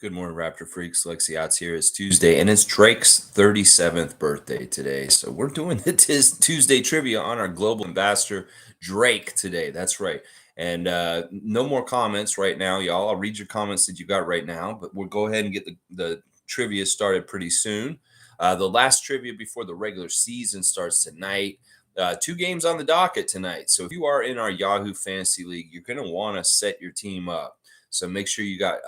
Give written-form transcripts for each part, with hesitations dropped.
Good morning, Raptor Freaks. Lexi Out's here. It's Tuesday, and it's Drake's 37th birthday today. So we're doing the Tuesday trivia on our global ambassador, Drake, today. That's right. And no more comments right now, y'all. I'll read your comments that you got right now, but we'll go ahead and get the trivia started pretty soon. The last trivia before the regular season starts tonight. 2 games on the docket tonight. So if you are in our Yahoo Fantasy League, you're going to want to set your team up. So make sure you got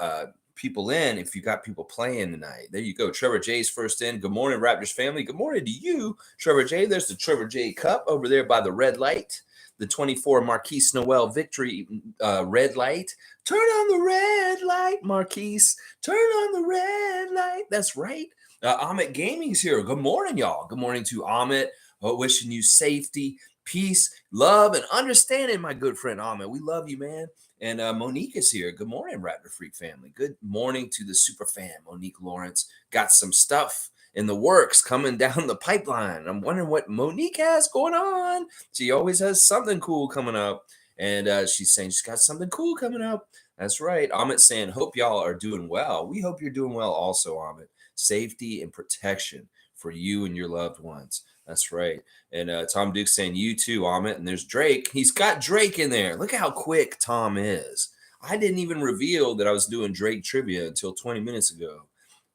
people in if you got people playing tonight. There you go. Trevor J's first in. Good morning, Raptors family. Good morning to you, Trevor J. There's the Trevor J Cup over there by the red light. The 24 Marquise Noel victory red light. Turn on the red light, Marquise. Turn on the red light. That's right. Amit Gaming's here. Good morning, y'all. Good morning to Amit. Wishing you safety, peace, love, and understanding, my good friend Amit. We love you, man. And Monique is here. Good morning, Raptor Freak family. Good morning to the super fan, Monique Lawrence. Got some stuff in the works coming down the pipeline. I'm wondering what Monique has going on. She always has something cool coming up. And she's saying she's got something cool coming up. That's right. Amit saying, hope y'all are doing well. We hope you're doing well also, Amit. Safety and protection for you and your loved ones. That's right. And Tom Duke saying, you too, Amit. And there's Drake. He's got Drake in there. Look at how quick Tom is. I didn't even reveal that I was doing Drake trivia until 20 minutes ago.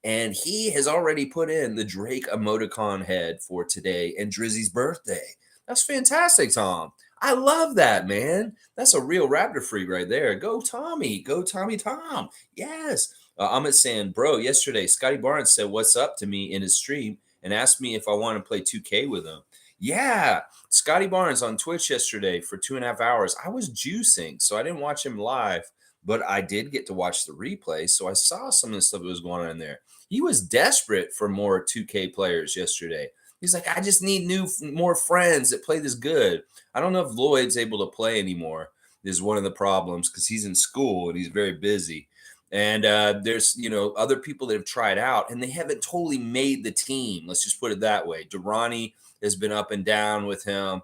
And he has already put in the Drake emoticon head for today and Drizzy's birthday. That's fantastic, Tom. I love that, man. That's a real Raptor freak right there. Go, Tommy. Go, Tommy Tom. Yes. Amit saying, bro, yesterday, Scottie Barnes said what's up to me in his stream and asked me if I want to play 2K with him. Yeah, Scottie Barnes on Twitch yesterday for 2.5 hours. I was juicing, so I didn't watch him live, but I did get to watch the replay, so I saw some of the stuff that was going on in there. He was desperate for more 2K players yesterday. He's like, I just need more friends that play this good. I don't know if Lloyd's able to play anymore. Is one of the problems because he's in school and he's very busy. And there's, other people that have tried out and they haven't totally made the team. Let's just put it that way. Durrani has been up and down with him.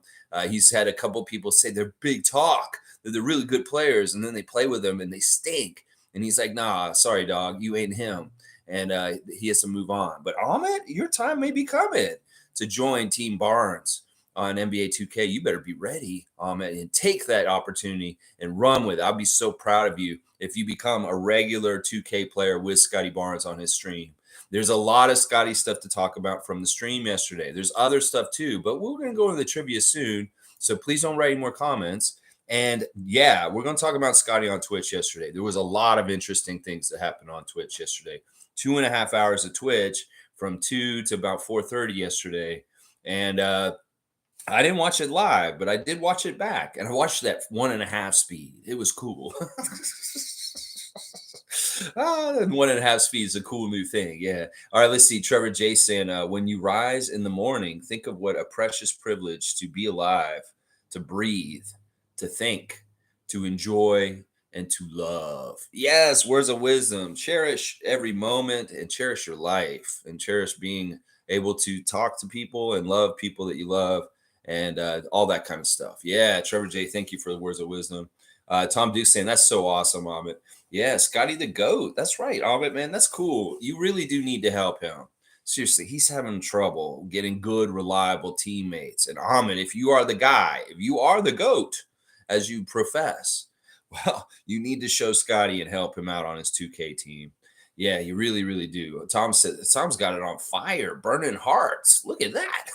He's had a couple people say they're big talk, that they're really good players. And then they play with him and they stink. And he's like, nah, sorry, dog, you ain't him. And he has to move on. But Ahmed, your time may be coming to join Team Barnes on NBA 2K. You better be ready, Ahmed, and take that opportunity and run with it. I'll be so proud of you if you become a regular 2K player with Scottie Barnes on his stream. There's a lot of Scottie stuff to talk about from the stream yesterday. There's other stuff too, but we're going to go into the trivia soon. So please don't write any more comments. And yeah, we're going to talk about Scottie on Twitch yesterday. There was a lot of interesting things that happened on Twitch yesterday. 2.5 hours of Twitch from 2 to about 4:30 yesterday. And I didn't watch it live, but I did watch it back. And I watched that 1.5 speed. It was cool. 1.5 speed is a cool new thing. Yeah. All right, let's see. Trevor J saying, when you rise in the morning, think of what a precious privilege to be alive, to breathe, to think, to enjoy, and to love. Yes, words of wisdom. Cherish every moment and cherish your life and cherish being able to talk to people and love people that you love and all that kind of stuff. Yeah, Trevor J, thank you for the words of wisdom. Tom Duke saying, that's so awesome, Amit. Yeah, Scottie the GOAT. That's right, Amit, man. That's cool. You really do need to help him. Seriously, he's having trouble getting good, reliable teammates. And Amit, if you are the guy, if you are the GOAT, as you profess, well, you need to show Scottie and help him out on his 2K team. Yeah, you really, really do. Tom said Tom's got it on fire, burning hearts. Look at that.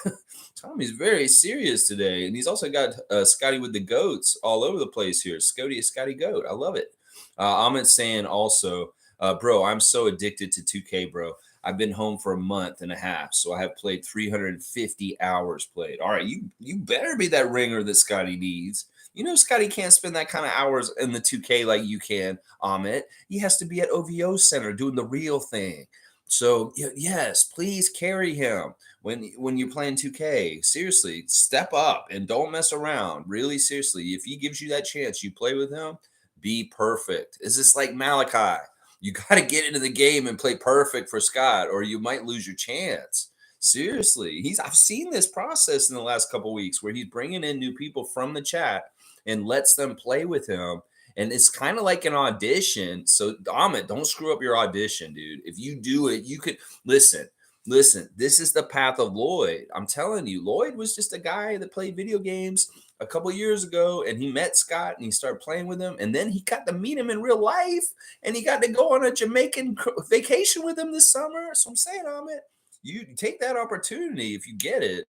Tommy's very serious today. And he's also got Scottie with the goats all over the place here. Scottie Goat. I love it. Amit saying also, bro, I'm so addicted to 2K, bro. I've been home for a month and a half, so I have played 350 hours played. All right, you better be that ringer that Scottie needs. You know, Scottie can't spend that kind of hours in the 2K like you can, Amit. He has to be at OVO Center doing the real thing. So, yes, please carry him when you're playing 2K. Seriously, step up and don't mess around. Really, seriously, if he gives you that chance, you play with him, be perfect. Is this like Malachi? You got to get into the game and play perfect for Scott, or you might lose your chance. Seriously, I've seen this process in the last couple of weeks where he's bringing in new people from the chat and lets them play with him. And it's kind of like an audition. So Amit, don't screw up your audition, dude. If you do it, you could listen. Listen, this is the path of Lloyd. I'm telling you, Lloyd was just a guy that played video games a couple years ago, and he met Scott and he started playing with him, and then he got to meet him in real life, and he got to go on a Jamaican vacation with him this summer. So I'm saying, Amit, you take that opportunity if you get it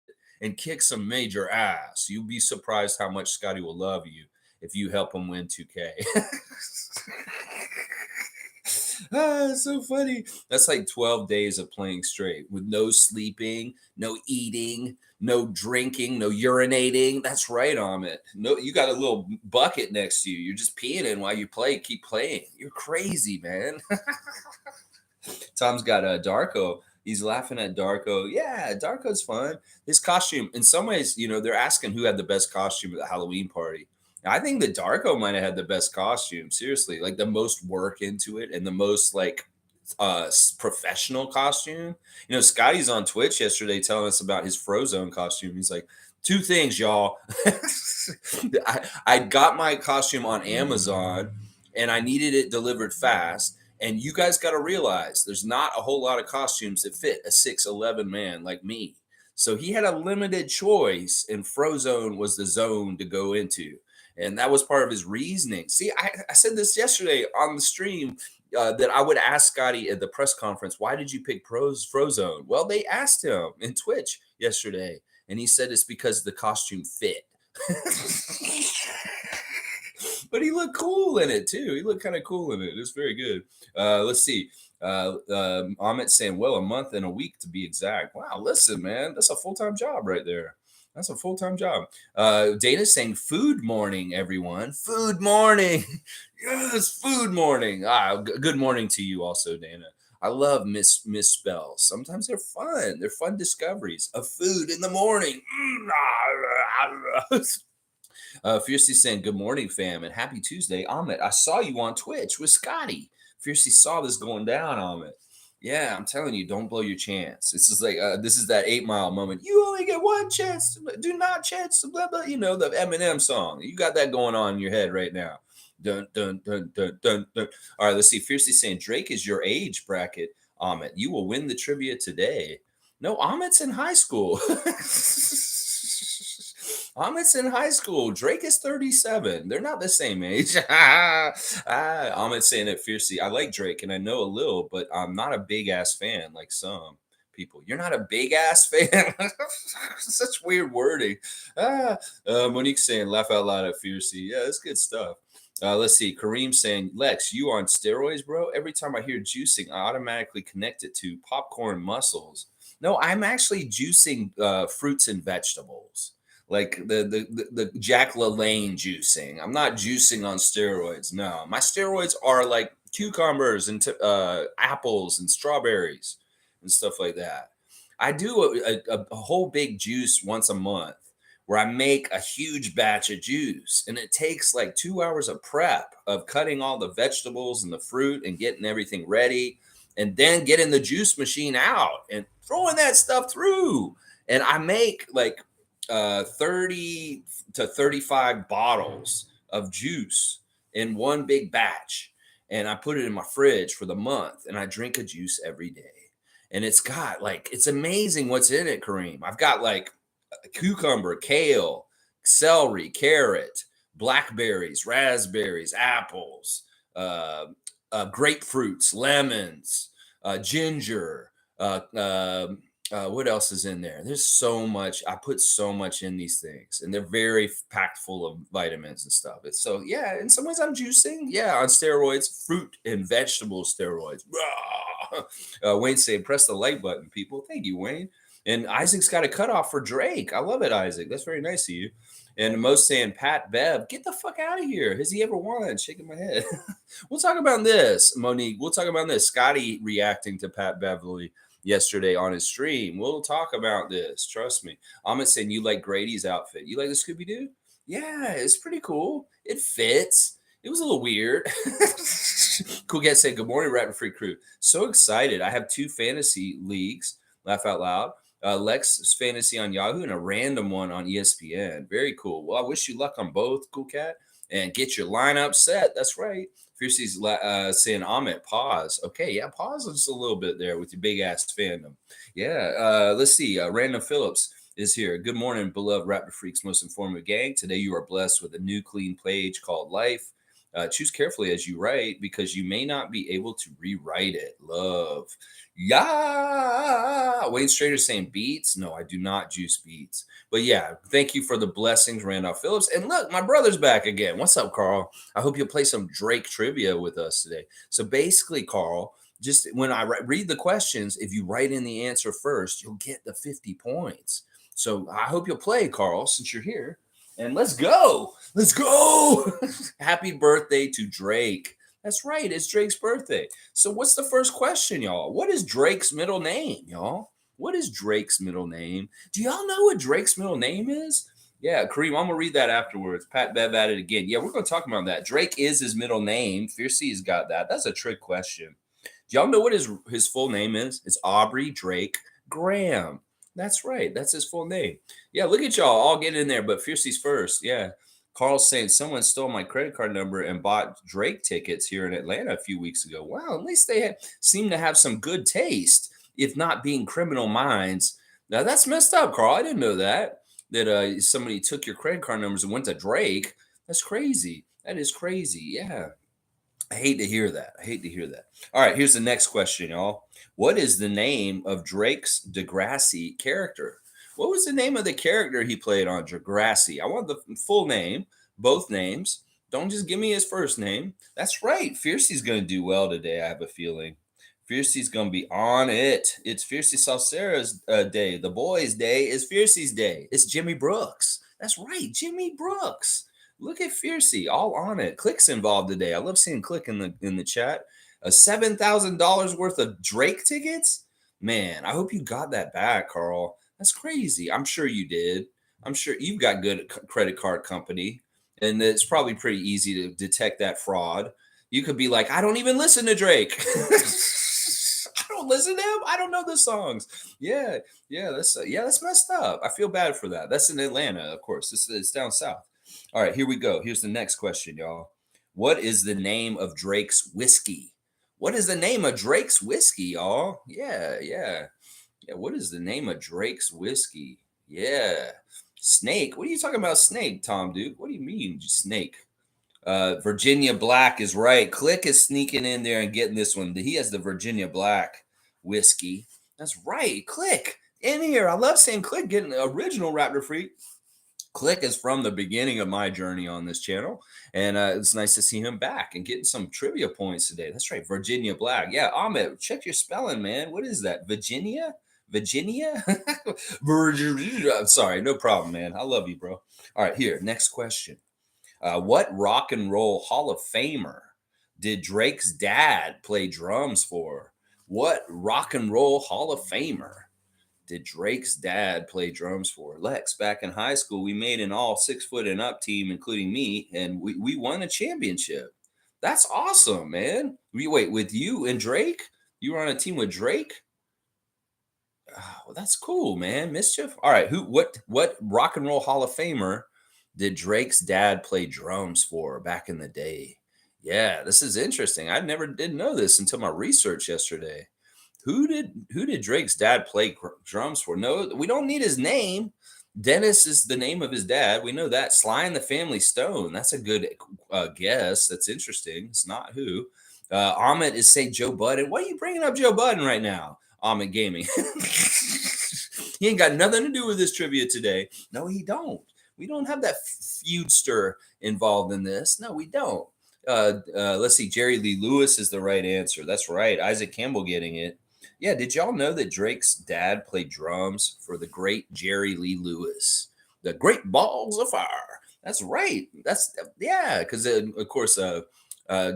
and kick some major ass. You'll be surprised how much Scottie will love you if you help him win 2K. It's so funny. That's like 12 days of playing straight with no sleeping, no eating, no drinking, no urinating. That's right, Amit. No, you got a little bucket next to you. You're just peeing in while you play. Keep playing. You're crazy, man. Tom's got a Darko. He's laughing at Darko. Yeah, Darko's fun. His costume, in some ways, they're asking who had the best costume at the Halloween party. I think that Darko might have had the best costume. Seriously, like the most work into it and the most like professional costume. Scottie's on Twitch yesterday telling us about his Frozone costume. He's like, 2 things, y'all. I got my costume on Amazon and I needed it delivered fast. And you guys got to realize there's not a whole lot of costumes that fit a 6'11" man like me. So he had a limited choice, and Frozone was the zone to go into. And that was part of his reasoning. See, I said this yesterday on the stream that I would ask Scottie at the press conference, why did you pick Frozone? Well, they asked him in Twitch yesterday, and he said it's because the costume fit. But he looked cool in it too. He looked kind of cool in it. It was very good. Let's see. Amit's saying, well, a month and a week to be exact. Wow, listen, man, that's a full-time job right there. That's a full-time job. Dana's saying food morning, everyone. Food morning. Yes, food morning. Good morning to you also, Dana. I love misspells. Sometimes they're fun. They're fun discoveries of food in the morning. Fiercely saying, good morning, fam, and happy Tuesday. Amit, I saw you on Twitch with Scottie. Fiercely saw this going down, Amit. Yeah, I'm telling you, don't blow your chance. This is like this is that 8 Mile moment. You only get one chance. Do not chance. Blah blah. The Eminem song. You got that going on in your head right now. Dun dun dun dun dun dun. All right, let's see. Fiercely saying Drake is your age bracket. Amit, you will win the trivia today. No, Amit's in high school. Amit's in high school. Drake is 37. They're not the same age. Amit's saying it fiercely. I like Drake and I know a little, but I'm not a big ass fan like some people. You're not a big ass fan? Such weird wording. Monique's saying laugh out loud at fiercely. Yeah, that's good stuff. Let's see. Kareem saying, Lex, you on steroids, bro? Every time I hear juicing, I automatically connect it to popcorn muscles. No, I'm actually juicing fruits and vegetables. Like the Jack LaLanne juicing. I'm not juicing on steroids. No, my steroids are like cucumbers and apples and strawberries and stuff like that. I do a whole big juice once a month where I make a huge batch of juice, and it takes like 2 hours of prep of cutting all the vegetables and the fruit and getting everything ready, and then getting the juice machine out and throwing that stuff through. And I make like 30 to 35 bottles of juice in one big batch, and I put it in my fridge for the month, and I drink a juice every day. And it's amazing what's in it, Kareem. I've got like cucumber, kale, celery, carrot, blackberries, raspberries, apples, grapefruits, lemons, ginger, what else is in there? There's so much. I put so much in these things, and they're very packed full of vitamins and stuff. It's so, yeah, in some ways I'm juicing. Yeah, on steroids, fruit and vegetable steroids. Wayne saying, press the like button, people. Thank you, Wayne. And Isaac's got a cutoff for Drake. I love it, Isaac. That's very nice of you. And most saying, Pat Bev, get the fuck out of here. Has he ever won? Shaking my head. We'll talk about this, Monique. We'll talk about this. Scottie reacting to Pat Beverley yesterday on his stream. We'll talk about this. Trust me. I'm saying you like Grady's outfit. You like the Scooby-Doo? Yeah, it's pretty cool. It fits. It was a little weird. Cool Cat said, good morning, Raptors Freak Crew. So excited. I have 2 fantasy leagues. Laugh out loud. Lex's fantasy on Yahoo and a random one on ESPN. Very cool. Well, I wish you luck on both, Cool Cat. and get your lineup set. That's right. Fiercey's saying, Ahmet, pause. Okay, yeah, pause just a little bit there with your big ass fandom. Yeah, let's see. Random Phillips is here. Good morning, beloved Raptor Freaks, most informative gang. Today you are blessed with a new clean page called Life. Choose carefully as you write because you may not be able to rewrite it. Love. Yeah. Wayne Strader saying beats. No, I do not juice beats. But yeah, thank you for the blessings, Randolph Phillips. And look, my brother's back again. What's up, Carl? I hope you'll play some Drake trivia with us today. So basically, Carl, just when I read the questions, if you write in the answer first, you'll get the 50 points. So I hope you'll play, Carl, since you're here. And let's go. Let's go. Happy birthday to Drake. That's right. It's Drake's birthday. So what's the first question, y'all? What is Drake's middle name, y'all? What is Drake's middle name? Do y'all know what Drake's middle name is? Yeah, Kareem, I'm going to read that afterwards. Pat Bev at it again. Yeah, we're going to talk about that. Drake is his middle name. Fiercey's got that. That's a trick question. Do y'all know what his full name is? It's Aubrey Drake Graham. That's right. That's his full name. Yeah, look at y'all all get in there, but Fiercey's first. Yeah. Carl's saying someone stole my credit card number and bought Drake tickets here in Atlanta a few weeks ago. Wow, at least they seem to have some good taste, if not being criminal minds. Now that's messed up, Carl. I didn't know that somebody took your credit card numbers and went to Drake. That's crazy. That is crazy. Yeah. I hate to hear that. I hate to hear that. All right, here's the next question, y'all. What is the name of Drake's Degrassi character? What was the name of the character he played on Degrassi? I want the full name, both names. Don't just give me his first name. That's right. Fiercey's going to do well today, I have a feeling. Fiercey's going to be on it. It's Fiercey Salsera's day. The boys' day is Fiercey's day. It's Jimmy Brooks. That's right, Jimmy Brooks. Look at Fiercey, all on it. Click's involved today. I love seeing Click in the chat. $7,000 worth of Drake tickets? Man, I hope you got that back, Carl. That's crazy. I'm sure you did. I'm sure you've got good credit card company, and it's probably pretty easy to detect that fraud. You could be like, I don't even listen to Drake. I don't listen to him. I don't know the songs. Yeah, that's messed up. I feel bad for that. That's in Atlanta, of course. It's down south. All right, here we go. Here's the next question, y'all. What is the name of Drake's whiskey? What is the name of Drake's whiskey, y'all? Yeah. What is the name of Drake's whiskey? Yeah. Snake. What are you talking about, Snake, Tom Duke? What do you mean, Snake? Virginia Black is right. Click is sneaking in there and getting this one. He has the Virginia Black whiskey. That's right. Click in here. I love saying Click getting the original Raptor Freak. Click is from the beginning of my journey on this channel, and it's nice to see him back and getting some trivia points today. That's right, Virginia Black. Yeah, Ahmed, check your spelling, man. What is that? Virginia? I'm sorry, no problem, man. I love you, bro. All right, here, next question. What rock and roll Hall of Famer did Drake's dad play drums for? What rock and roll Hall of Famer did Drake's dad play drums for? Lex, back in high school, we made an all 6 foot and up team, including me, and we won a championship. That's awesome, man. Wait, with you and Drake? You were on a team with Drake? Oh, well, that's cool, man. Mischief. All right, what rock and roll Hall of Famer did Drake's dad play drums for back in the day? Yeah, this is interesting. I never did know this until my research yesterday. Who did Drake's dad play drums for? No, we don't need his name. Dennis is the name of his dad. We know that. Sly and the Family Stone. That's a good guess. That's interesting. It's not who. Ahmed is saying Joe Budden. Why are you bringing up Joe Budden right now? Ahmed Gaming. He ain't got nothing to do with this trivia today. No, he don't. We don't have that feudster involved in this. No, we don't. Let's see. Jerry Lee Lewis is the right answer. That's right. Isaac Campbell getting it. Yeah, did y'all know that Drake's dad played drums for the great Jerry Lee Lewis? The Great Balls of Fire. That's right. Because of course,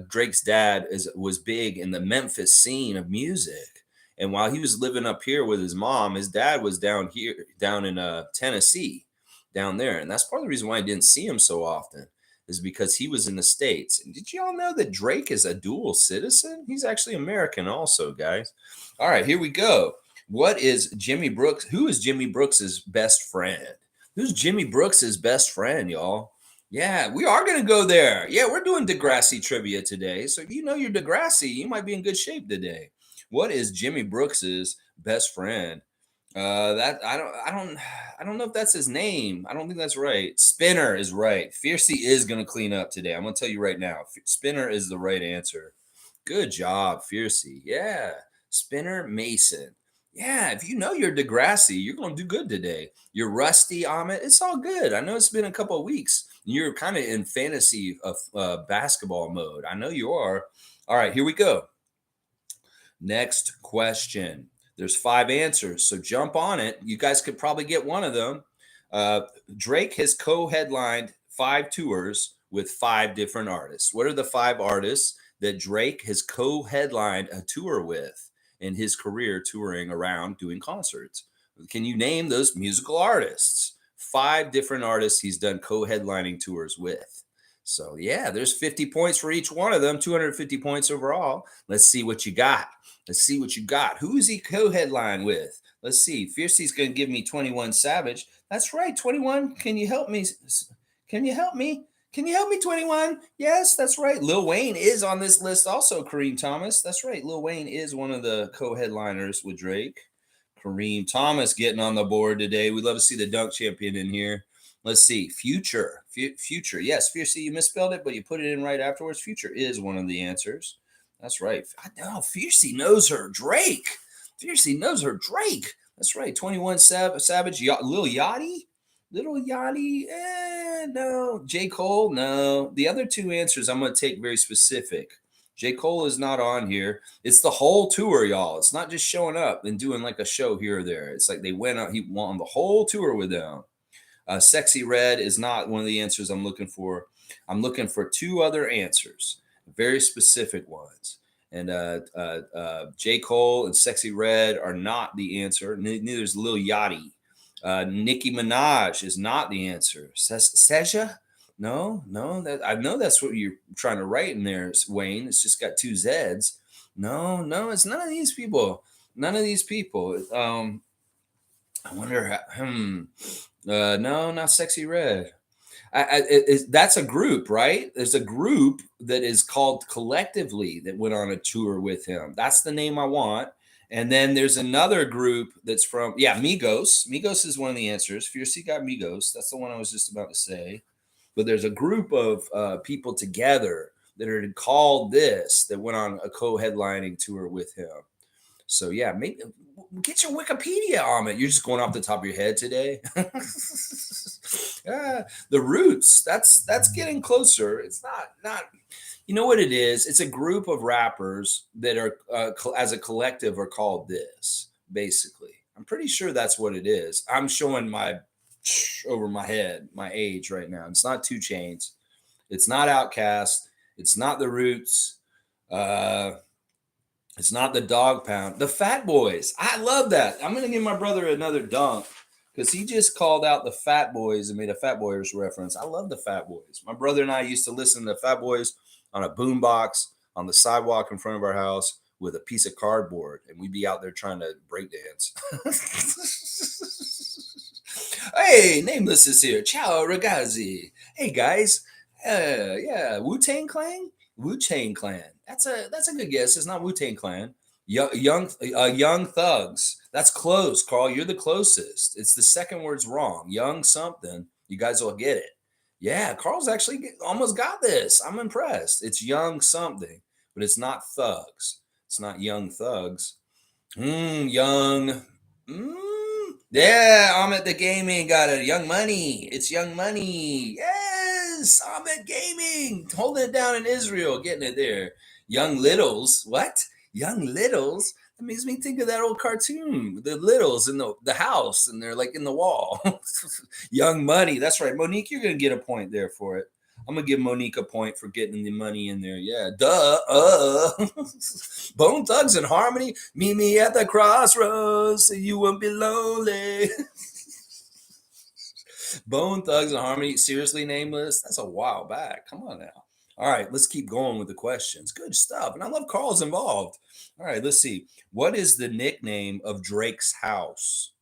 Drake's dad was big in the Memphis scene of music, and while he was living up here with his mom, his dad was down in Tennessee, down there, and that's part of the reason why I didn't see him so often. Is because he was in the States. And did y'all know that Drake is a dual citizen? He's actually American also, guys. All right, here we go. What is Jimmy Brooks? Who is Jimmy Brooks's best friend? Who's Jimmy Brooks's best friend, y'all? Yeah, we are going to go there. Yeah, we're doing Degrassi trivia today. So if you know you're Degrassi, you might be in good shape today. What is Jimmy Brooks's best friend? That I don't know if that's his name. I don't think that's right. Spinner is right. Fiercey is going to clean up today. I'm going to tell you right now. Spinner is the right answer. Good job, Fiercey. Yeah. Spinner Mason. Yeah, if you know you're Degrassi, you're going to do good today. You're rusty, Ahmed. It's all good. I know it's been a couple of weeks. You're kind of in fantasy of basketball mode. I know you are. All right, here we go. Next question. There's 5 answers, so jump on it. You guys could probably get one of them. Uh, Drake has co-headlined 5 tours with 5 different artists. What are the 5 artists that Drake has co-headlined a tour with in his career touring around doing concerts? Can you name those musical artists? 5 different artists he's done co-headlining tours with. So yeah, there's 50 points for each one of them, 250 points overall. Let's see what you got. Let's see what you got. Who is he co-headline with? Let's see. Fiercey's going to give me 21 Savage. That's right, 21. Can you help me? Can you help me? Can you help me, 21? Yes, that's right. Lil Wayne is on this list also, Kareem Thomas. That's right. Lil Wayne is one of the co-headliners with Drake. Kareem Thomas getting on the board today. We'd love to see the dunk champion in here. Let's see. Future. Future. Yes, Fiercey, you misspelled it, but you put it in right afterwards. Future is one of the answers. That's right. I know. Fiercey knows her Drake. Fiercey knows her Drake. That's right. 21 Savage. Lil Yachty. Little Yachty. No. J. Cole. No. The other 2 answers I'm going to take very specific. J. Cole is not on here. It's the whole tour, y'all. It's not just showing up and doing like a show here or there. It's like they went on, he went on the whole tour with them. Sexy Red is not one of the answers I'm looking for. I'm looking for 2 other answers, very specific ones. And J. Cole and Sexy Red are not the answer. Neither is Lil Yachty. Nicki Minaj is not the answer. Seja? No. That I know that's what you're trying to write in there, Wayne. It's just got 2 Z's. No, it's none of these people. None of these people. I wonder. No, not Sexy Red. That's a group, right? There's a group that is called Collectively that went on a tour with him. That's the name I want. And then there's another group that's from, Migos. Migos is one of the answers. Fiercey got Migos. That's the one I was just about to say. But there's a group of people together that are called this that went on a co-headlining tour with him. So yeah, maybe get your Wikipedia on it. You're just going off the top of your head today. The Roots. That's getting closer. It's not. You know what it is? It's a group of rappers that are as a collective are called this. Basically, I'm pretty sure that's what it is. I'm showing my over my head my age right now. It's not 2 Chainz. It's not Outkast. It's not the Roots. It's not the Dog Pound. The Fat Boys. I love that. I'm going to give my brother another dunk because he just called out the Fat Boys and made a Fat Boys reference. I love the Fat Boys. My brother and I used to listen to the Fat Boys on a boombox on the sidewalk in front of our house with a piece of cardboard, and we'd be out there trying to break dance. Hey, Nameless is here. Ciao, ragazzi. Hey, guys. Wu-Tang Clan? Wu-Tang Clan. That's a good guess. It's not Wu-Tang Clan. Young Thugs. That's close, Carl. You're the closest. It's the second word's wrong. Young something. You guys will get it. Yeah, Carl's actually almost got this. I'm impressed. It's Young something, but it's not Thugs. It's not Young Thugs. Young. Yeah, Ahmed the Gaming got it. Young Money. It's Young Money. Yes, Ahmed Gaming. Holding it down in Israel. Getting it there. Young Littles. What? Young Littles? That makes me think of that old cartoon. The Littles in the house, and they're like in the wall. Young Money. That's right. Monique, you're going to get a point there for it. I'm going to give Monique a point for getting the money in there. Yeah, duh. Bone Thugs and Harmony. Meet me at the crossroads so you won't be lonely. Bone Thugs and Harmony. Seriously, Nameless? That's a while back. Come on now. All right, let's keep going with the questions. Good stuff. And I love Carl's involved. All right, let's see. What is the nickname of Drake's house?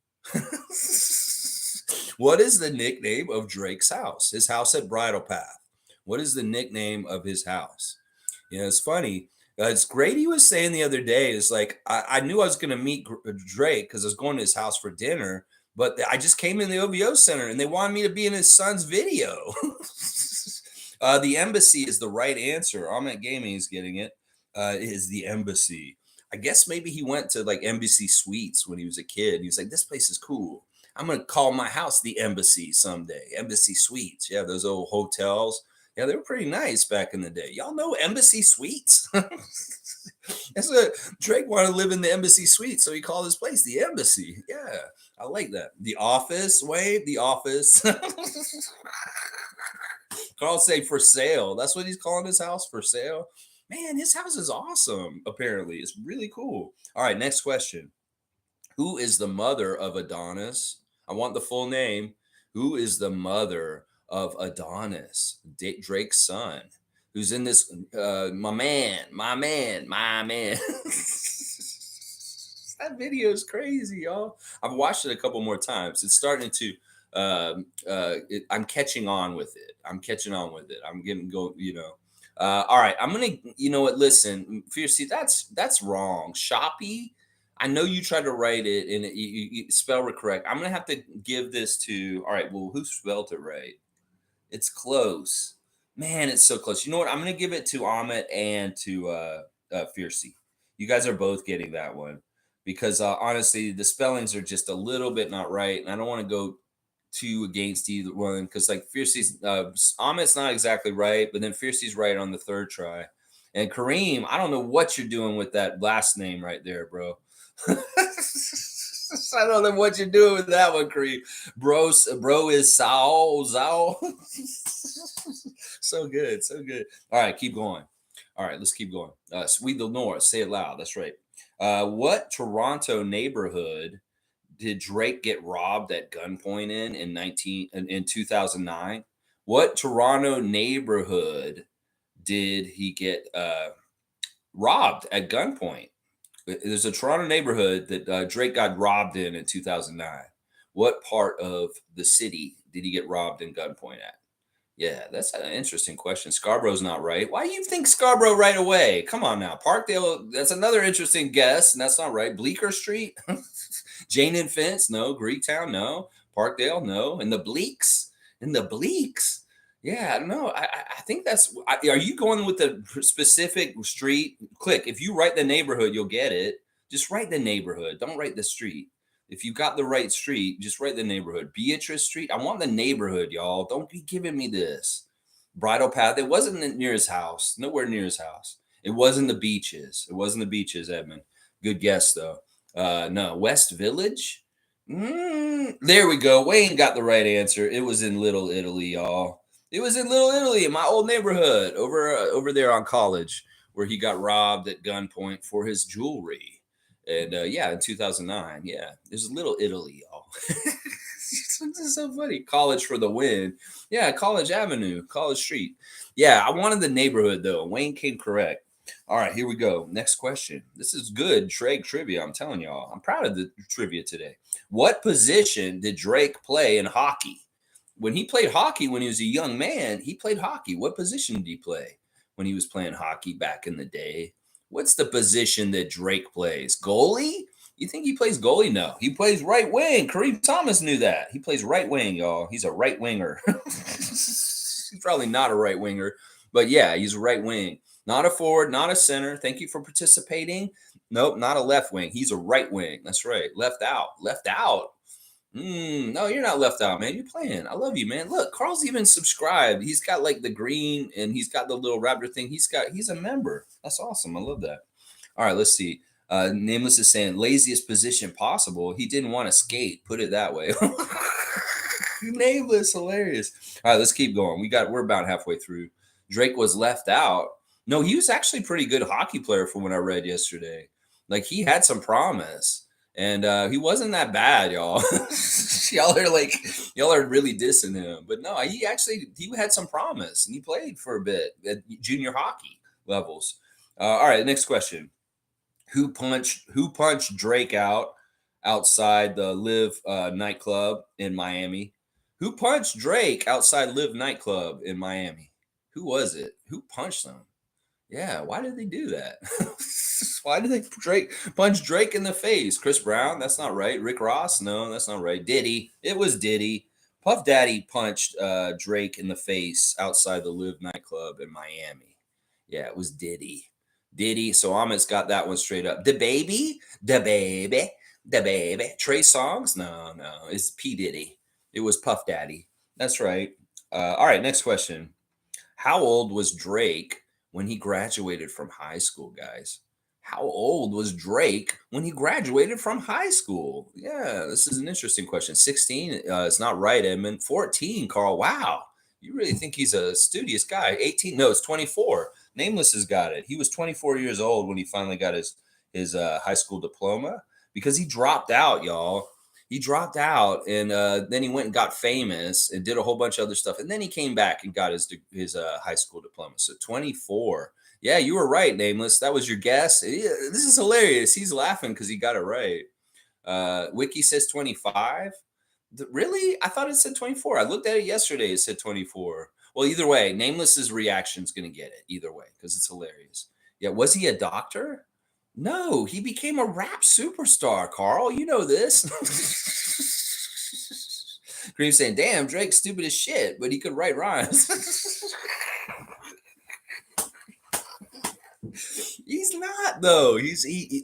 What is the nickname of Drake's house? His house at Bridle Path. What is the nickname of his house? It's funny. It's great. He was saying the other day, is like, I knew I was going to meet Drake because I was going to his house for dinner, but I just came in the OVO center and they wanted me to be in his son's video. The embassy is the right answer. Ahmet Gaming is getting it. Is the embassy. I guess maybe he went to like Embassy Suites when he was a kid. He was like, this place is cool. I'm going to call my house the Embassy someday. Embassy Suites. Yeah, those old hotels. Yeah, they were pretty nice back in the day. Y'all know Embassy Suites? That's what Drake wanted to live in the Embassy Suites, so he called his place the Embassy. Yeah, I like that. The Office, Wade, the Office. Carl say for sale. That's what he's calling his house, for sale. Man, his house is awesome, apparently. It's really cool. All right, next question. Who is the mother of Adonis? I want the full name. Who is the mother of Adonis, Drake's son? Who's in this? My man. That video is crazy, y'all. I've watched it a couple more times. It's starting to. I'm catching on with it. I'm getting go. All right. I'm gonna. You know what? Listen, Fiercey. That's wrong. Shoppy. I know you tried to write it and you spell it correct. I'm gonna have to give this to. All right. Well, who spelled it right? It's close. Man, it's so close. You know what? I'm gonna give it to Amit and to Fiercey. You guys are both getting that one because honestly, the spellings are just a little bit not right, and I don't want to go too against either one because like Fiercey's Amit's not exactly right, but then Fiercey's right on the third try. And Kareem, I don't know what you're doing with that last name right there, bro. I don't know what you're doing with that one, Kareem. Bro is Zao. So good, so good. All right, keep going. All right, let's keep going. Sweet the North, say it loud. That's right. What Toronto neighborhood did Drake get robbed at gunpoint in 2009? What Toronto neighborhood did he get robbed at gunpoint? There's a Toronto neighborhood that Drake got robbed in 2009. What part of the city did he get robbed in gunpoint at? Yeah, that's an interesting question. Scarborough's not right. Why do you think Scarborough right away? Come on now. Parkdale, that's another interesting guess, and that's not right. Bleecker Street? Jane and Fence? No. Greektown? No. Parkdale? No. And the Bleaks? Yeah, I don't know. I think that's. Are you going with the specific street? Click. If you write the neighborhood, you'll get it. Just write the neighborhood. Don't write the street. If you got the right street, just write the neighborhood. Beatrice Street. I want the neighborhood, y'all. Don't be giving me this. Bridle Path. It wasn't near his house. Nowhere near his house. It wasn't the beaches. Edmund. Good guess, though. No. West Village? There we go. Wayne got the right answer. It was in Little Italy, y'all. It was in Little Italy, in my old neighborhood, over there on College, where he got robbed at gunpoint for his jewelry. And yeah, in 2009, yeah, there's Little Italy, y'all. This is so funny. College for the win. Yeah, College Avenue, College Street. Yeah, I wanted the neighborhood though. Wayne came correct. All right, here we go. Next question. This is good Drake trivia. I'm telling y'all. I'm proud of the trivia today. What position did Drake play in hockey? When he played hockey when he was a young man, he played hockey. What position did he play when he was playing hockey back in the day? What's the position that Drake plays? Goalie? You think he plays goalie? No, he plays right wing. Kareem Thomas knew that. He plays right wing, y'all. He's a right winger. He's probably not a right winger, but yeah, he's a right wing. Not a forward, not a center. Thank you for participating. Nope, not a left wing. He's a right wing. That's right. Left out. No, you're not left out, man. You're playing. I love you, man. Look, Carl's even subscribed. He's got like the green and he's got the little Raptor thing. He's a member. That's awesome. I love that. All right, let's see. Nameless is saying laziest position possible. He didn't want to skate. Put it that way. Nameless, hilarious. All right, let's keep going. We're about halfway through. Drake was left out. No, he was actually a pretty good hockey player from what I read yesterday. Like he had some promise. And he wasn't that bad, y'all. y'all are really dissing him. But no, he had some promise and he played for a bit at junior hockey levels. All right, next question. Who punched Drake out outside the Live nightclub in Miami? Who punched Drake outside Live nightclub in Miami? Who was it? Who punched them? Yeah, why did they do that? Why did they punch Drake in the face? Chris Brown? That's not right. Rick Ross? No, that's not right. Diddy? It was Diddy. Puff Daddy punched Drake in the face outside the Live nightclub in Miami. Yeah, it was Diddy. Diddy. So Amit's got that one straight up. The baby? The baby? The baby? Trey Songz? No, it's P. Diddy. It was Puff Daddy. That's right. All right, next question. How old was Drake when he graduated from high school, guys? How old was Drake when he graduated from high school? Yeah, this is an interesting question. 16, it's not right, Edmund. 14, Carl. Wow. You really think he's a studious guy. 18, no, it's 24. Nameless has got it. He was 24 years old when he finally got his high school diploma because he dropped out, y'all. He dropped out, and then he went and got famous and did a whole bunch of other stuff, and then he came back and got his high school diploma. So 24. Yeah, you were right, Nameless. That was your guess. Yeah, this is hilarious. He's laughing because he got it right. Wiki says 25. Really? I thought it said 24. I looked at it yesterday. It said 24. Well, either way, Nameless's reaction is going to get it either way because it's hilarious. Yeah, was he a doctor? No, he became a rap superstar, Carl. You know this. Green saying, damn, Drake's stupid as shit, but he could write rhymes. He's not, though.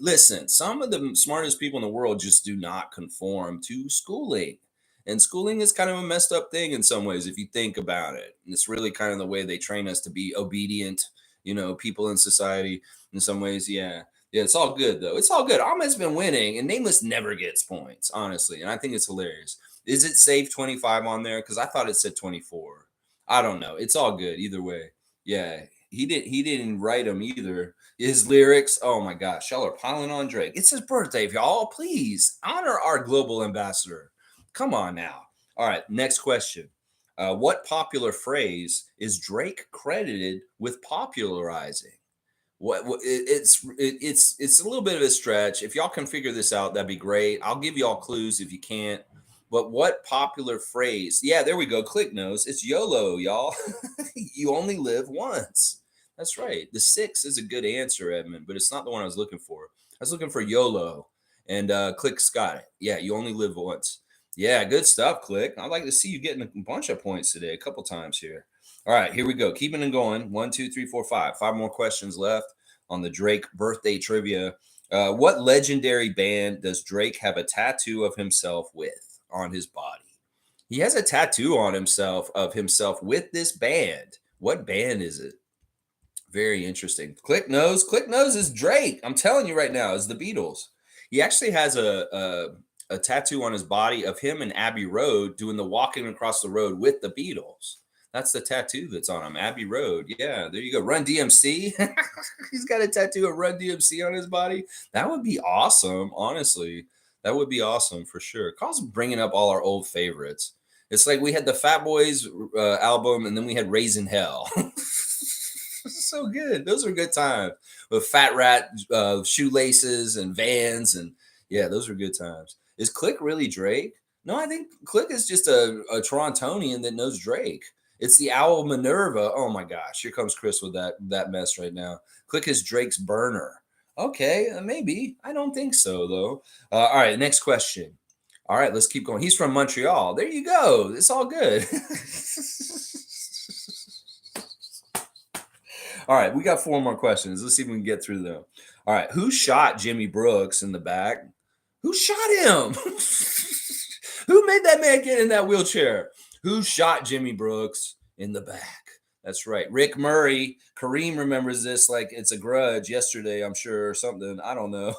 Listen, some of the smartest people in the world just do not conform to schooling. And schooling is kind of a messed up thing in some ways, if you think about it. And it's really kind of the way they train us to be obedient, people in society in some ways. Yeah. Yeah, it's all good, though. It's all good. Ahmed's been winning, and Nameless never gets points, honestly. And I think it's hilarious. Is it safe 25 on there? Because I thought it said 24. I don't know. It's all good either way. Yeah, he didn't write them either. His lyrics, oh my gosh, y'all are piling on Drake. It's his birthday, y'all. Please honor our global ambassador. Come on now. All right, next question. What popular phrase is Drake credited with popularizing? It's a little bit of a stretch. If y'all can figure this out, that'd be great. I'll give y'all clues if you can't. But what popular phrase? Yeah, there we go. Click knows. It's YOLO, y'all. You only live once. That's right. The 6 is a good answer, Edmund, but it's not the one I was looking for. I was looking for YOLO, and Click got it. Yeah, you only live once. Yeah, good stuff, Click. I'd like to see you getting a bunch of points today, a couple times here. All right, here we go. Keeping it going. 1, 2, 3, 4, 5. 5 more questions left on the Drake birthday trivia. What legendary band does Drake have a tattoo of himself with on his body? He has a tattoo on himself of himself with this band. What band is it? Very interesting. Click knows. Click knows is Drake. I'm telling you right now, is the Beatles. He actually has a tattoo on his body of him and Abbey Road doing the walking across the road with the Beatles. That's the tattoo that's on him. Abbey Road. Yeah, there you go. Run DMC. He's got a tattoo of Run DMC on his body. That would be awesome, honestly. That would be awesome for sure. Carl's bringing up all our old favorites. It's like we had the Fat Boys album, and then we had Raising Hell. So good. Those are good times with Fat Rat shoelaces and Vans, and yeah, those are good times. Is Click really Drake? No, I think Click is just a Torontonian that knows Drake. It's the Owl Minerva. Oh my gosh, here comes Chris with that mess right now. Click is Drake's burner. Okay, maybe. I don't think so though. All right, next question. All right, let's keep going. He's from Montreal. There you go. It's all good. All right, we got 4 more questions. Let's see if we can get through them. All right, who shot Jimmy Brooks in the back? Who shot him? Who made that man get in that wheelchair? Who shot Jimmy Brooks in the back? That's right. Rick Murray. Kareem remembers this like it's a grudge yesterday, I'm sure, or something. I don't know.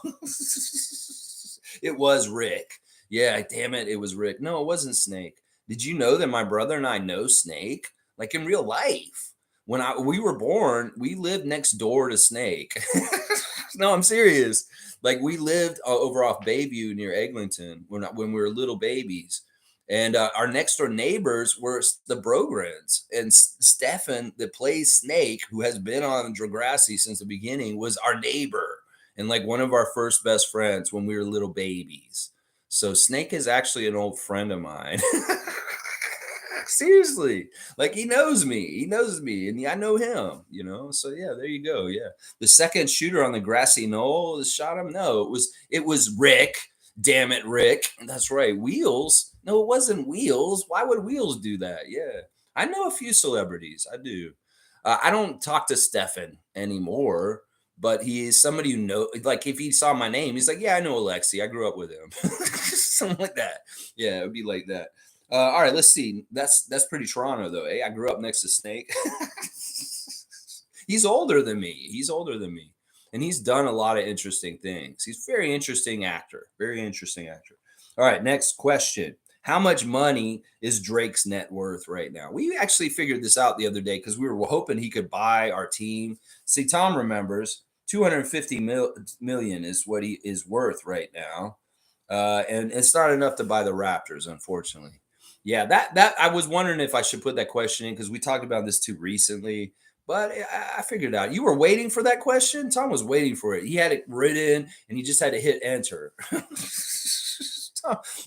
It was Rick. Yeah, damn it. It was Rick. No, it wasn't Snake. Did you know that my brother and I know Snake? Like in real life. When we were born, we lived next door to Snake. No, I'm serious. Like we lived over off Bayview near Eglinton when we were little babies. And our next door neighbors were the Brogrens. And Stefan, that plays Snake, who has been on Degrassi since the beginning, was our neighbor and like one of our first best friends when we were little babies. So Snake is actually an old friend of mine. Seriously, like he knows me. He knows me, and I know him. So yeah, there you go. Yeah, the second shooter on the grassy knoll shot him. No, it was Rick. Damn it, Rick. That's right. Wheels. No, it wasn't Wheels. Why would Wheels do that? Yeah, I know a few celebrities. I do. I don't talk to Stefan anymore, but he is somebody who know. Like if he saw my name, he's like, "Yeah, I know Alexi. I grew up with him." Something like that. Yeah, it would be like that. All right, let's see. That's pretty Toronto though. I grew up next to Snake. He's older than me. He's older than me, and he's done a lot of interesting things. He's a very interesting actor. Very interesting actor. All right, next question. How much money is Drake's net worth right now? We actually figured this out the other day because we were hoping he could buy our team. See, Tom remembers 250 million is what he is worth right now, and it's not enough to buy the Raptors, unfortunately. Yeah, that I was wondering if I should put that question in because we talked about this too recently. But I figured it out. You were waiting for that question? Tom was waiting for it. He had it written and he just had to hit enter.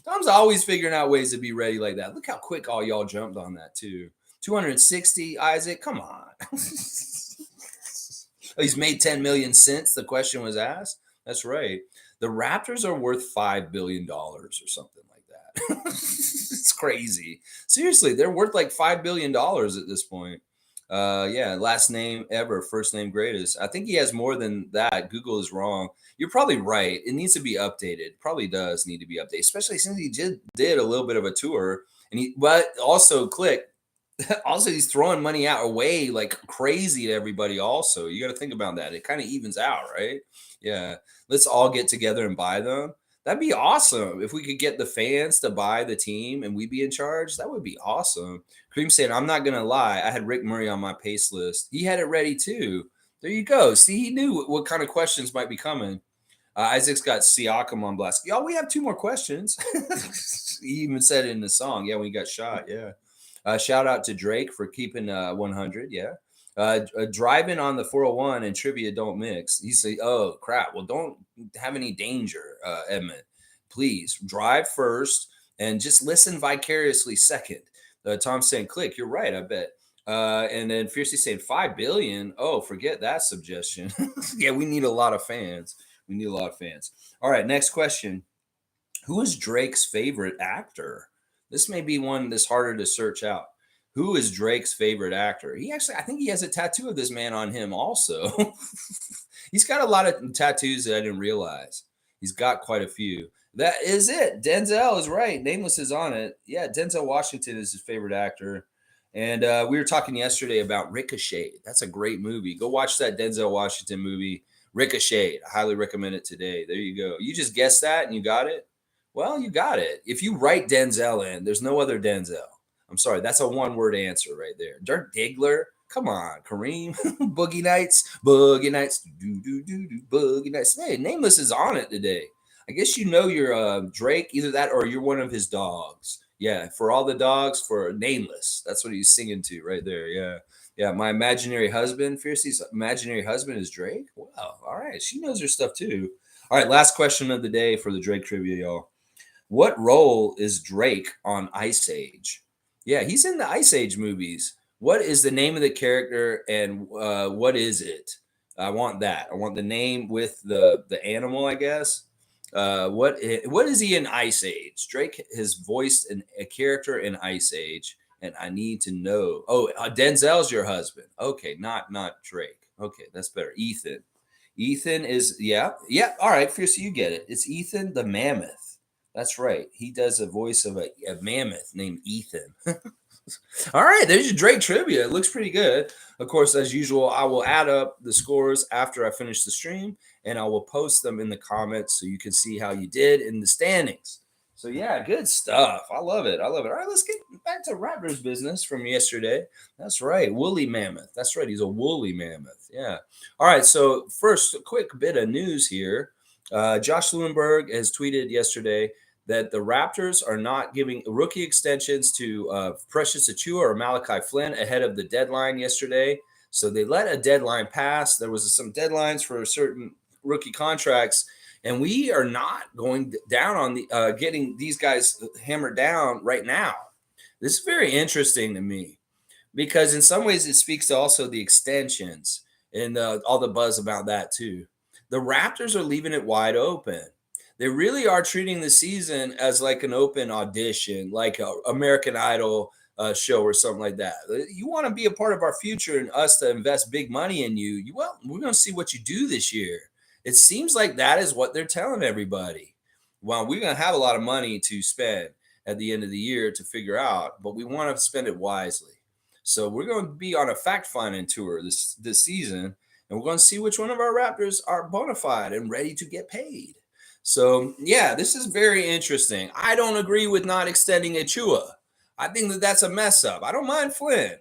Tom's always figuring out ways to be ready like that. Look how quick all y'all jumped on that, too. 260, Isaac? Come on. He's made 10 million since the question was asked. That's right. The Raptors are worth $5 billion or something like that. It's crazy. Seriously, they're worth like $5 billion at this point. Yeah, last name ever, first name greatest. I think he has more than that. Google is wrong. You're probably right. It needs to be updated. Probably does need to be updated, especially since he did a little bit of a tour. But also click. Also, he's throwing money out away like crazy to everybody. Also, you got to think about that. It kind of evens out, right? Yeah. Let's all get together and buy them. That'd be awesome if we could get the fans to buy the team and we be in charge. That would be awesome. Cream said, "I'm not gonna lie. I had Rick Murray on my pace list. He had it ready too. There you go. See, he knew what kind of questions might be coming. Isaac's got Siakam on blast. Y'all, we have two more questions. He even said it in the song. Yeah, when he got shot. Yeah. Shout out to Drake for keeping 100. Yeah. Driving on the 401 and trivia don't mix. He say, "Oh crap! Well, don't have any danger, Edmund. Please drive first and just listen vicariously second." Tom saying, "Click, you're right. I bet." And then Fiercely saying 5 billion. Oh, forget that suggestion. Yeah, we need a lot of fans. We need a lot of fans. All right, next question. Who is Drake's favorite actor? This may be one that's harder to search out. Who is Drake's favorite actor? I think he has a tattoo of this man on him also. He's got a lot of tattoos that I didn't realize. He's got quite a few. That is it. Denzel is right. Nameless is on it. Yeah, Denzel Washington is his favorite actor. And we were talking yesterday about Ricochet. That's a great movie. Go watch that Denzel Washington movie, Ricochet. I highly recommend it today. There you go. You just guessed that and you got it? Well, you got it. If you write Denzel in, there's no other Denzel. I'm sorry. That's a one-word answer right there. Dirk Diggler. Come on, Kareem. Boogie Nights. Boogie Nights. Boogie Nights. Hey, Nameless is on it today. I guess you know you're Drake, either that or you're one of his dogs. Yeah, for all the dogs, for Nameless. That's what he's singing to right there. Yeah. Yeah, my imaginary husband, Fiercey's imaginary husband is Drake. Wow. All right. She knows her stuff too. All right, last question of the day for the Drake trivia, y'all. What role is Drake on Ice Age? Yeah, he's in the Ice Age movies. What is the name of the character and what is it? I want that. I want the name with the animal, I guess. What is he in Ice Age? Drake has voiced a character in Ice Age, and I need to know. Oh, Denzel's your husband. Okay, not Drake. Okay, that's better. Ethan. Ethan is yeah. All right, Fierce, you get it. It's Ethan the Mammoth. That's right. He does a voice of a mammoth named Ethan. All right, there's your Drake trivia. It looks pretty good. Of course, as usual, I will add up the scores after I finish the stream, and I will post them in the comments so you can see how you did in the standings. So yeah, good stuff. I love it. I love it. All right, let's get back to Raptors business from yesterday. That's right, woolly mammoth. That's right, he's a woolly mammoth. Yeah. All right. So first, a quick bit of news here. Josh Lewenberg has tweeted yesterday that the Raptors are not giving rookie extensions to Precious Achiuwa or Malachi Flynn ahead of the deadline yesterday. So they let a deadline pass. There was some deadlines for certain rookie contracts. And we are not going down on the getting these guys hammered down right now. This is very interesting to me because in some ways it speaks to also the extensions and all the buzz about that too. The Raptors are leaving it wide open. They really are treating the season as like an open audition, like a American Idol show or something like that. You want to be a part of our future and us to invest big money in you. Well, we're going to see what you do this year. It seems like that is what they're telling everybody. Well, we're going to have a lot of money to spend at the end of the year to figure out, but we want to spend it wisely. So we're going to be on a fact-finding tour this season, and we're going to see which one of our Raptors are bona fide and ready to get paid. So, yeah, this is very interesting. I don't agree with not extending Achiuwa. I think that that's a mess up. I don't mind Flynn,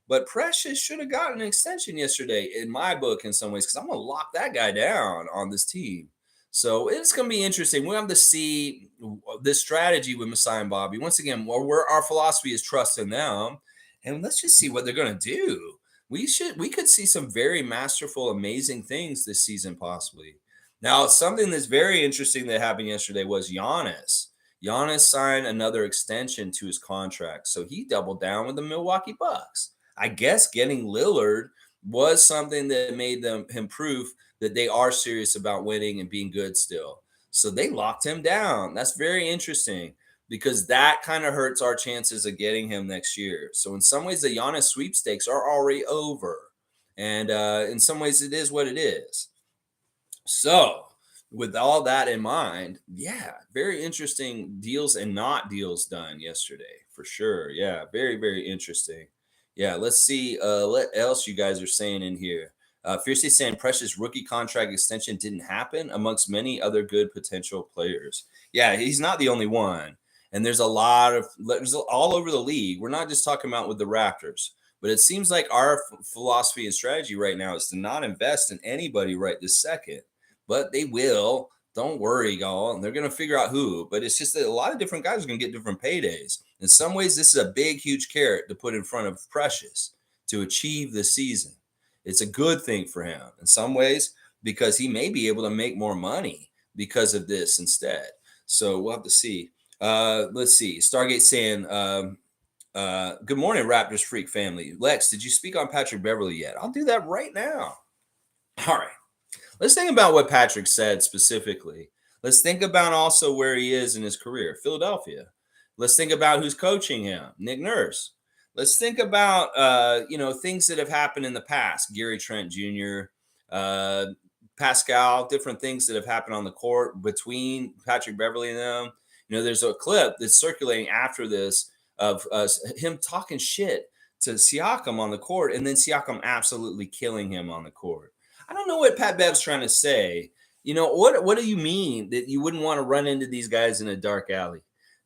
but Precious should have gotten an extension yesterday in my book in some ways because I'm going to lock that guy down on this team. So it's going to be interesting. We'll have to see this strategy with Masai and Bobby. Once again, where our philosophy is trust in them. And let's just see what they're going to do. We could see some very masterful, amazing things this season, possibly. Now, something that's very interesting that happened yesterday was Giannis. Giannis signed another extension to his contract, so he doubled down with the Milwaukee Bucks. I guess getting Lillard was something that made him prove that they are serious about winning and being good still. So they locked him down. That's very interesting because that kind of hurts our chances of getting him next year. So in some ways, the Giannis sweepstakes are already over. And in some ways, it is what it is. So with all that in mind, yeah, very interesting deals and not deals done yesterday for sure. Yeah, very, very interesting. Yeah, let's see what else you guys are saying in here. Fiercely saying Precious rookie contract extension didn't happen amongst many other good potential players. Yeah, he's not the only one. And there's all over the league. We're not just talking about with the Raptors, but it seems like our philosophy and strategy right now is to not invest in anybody right this second. But they will. Don't worry, y'all. They're going to figure out who. But it's just that a lot of different guys are going to get different paydays. In some ways, this is a big, huge carrot to put in front of Precious to achieve the season. It's a good thing for him in some ways because he may be able to make more money because of this instead. So we'll have to see. Let's see. Stargate saying, good morning, Raptors Freak family. Lex, did you speak on Patrick Beverley yet? I'll do that right now. All right. Let's think about what Patrick said specifically. Let's think about also where he is in his career, Philadelphia. Let's think about who's coaching him, Nick Nurse. Let's think about things that have happened in the past, Gary Trent Jr., Pascal, different things that have happened on the court between Patrick Beverley and them. There's a clip that's circulating after this of him talking shit to Siakam on the court, and then Siakam absolutely killing him on the court. I don't know what Pat Bev's trying to say. What do you mean that you wouldn't want to run into these guys in a dark alley?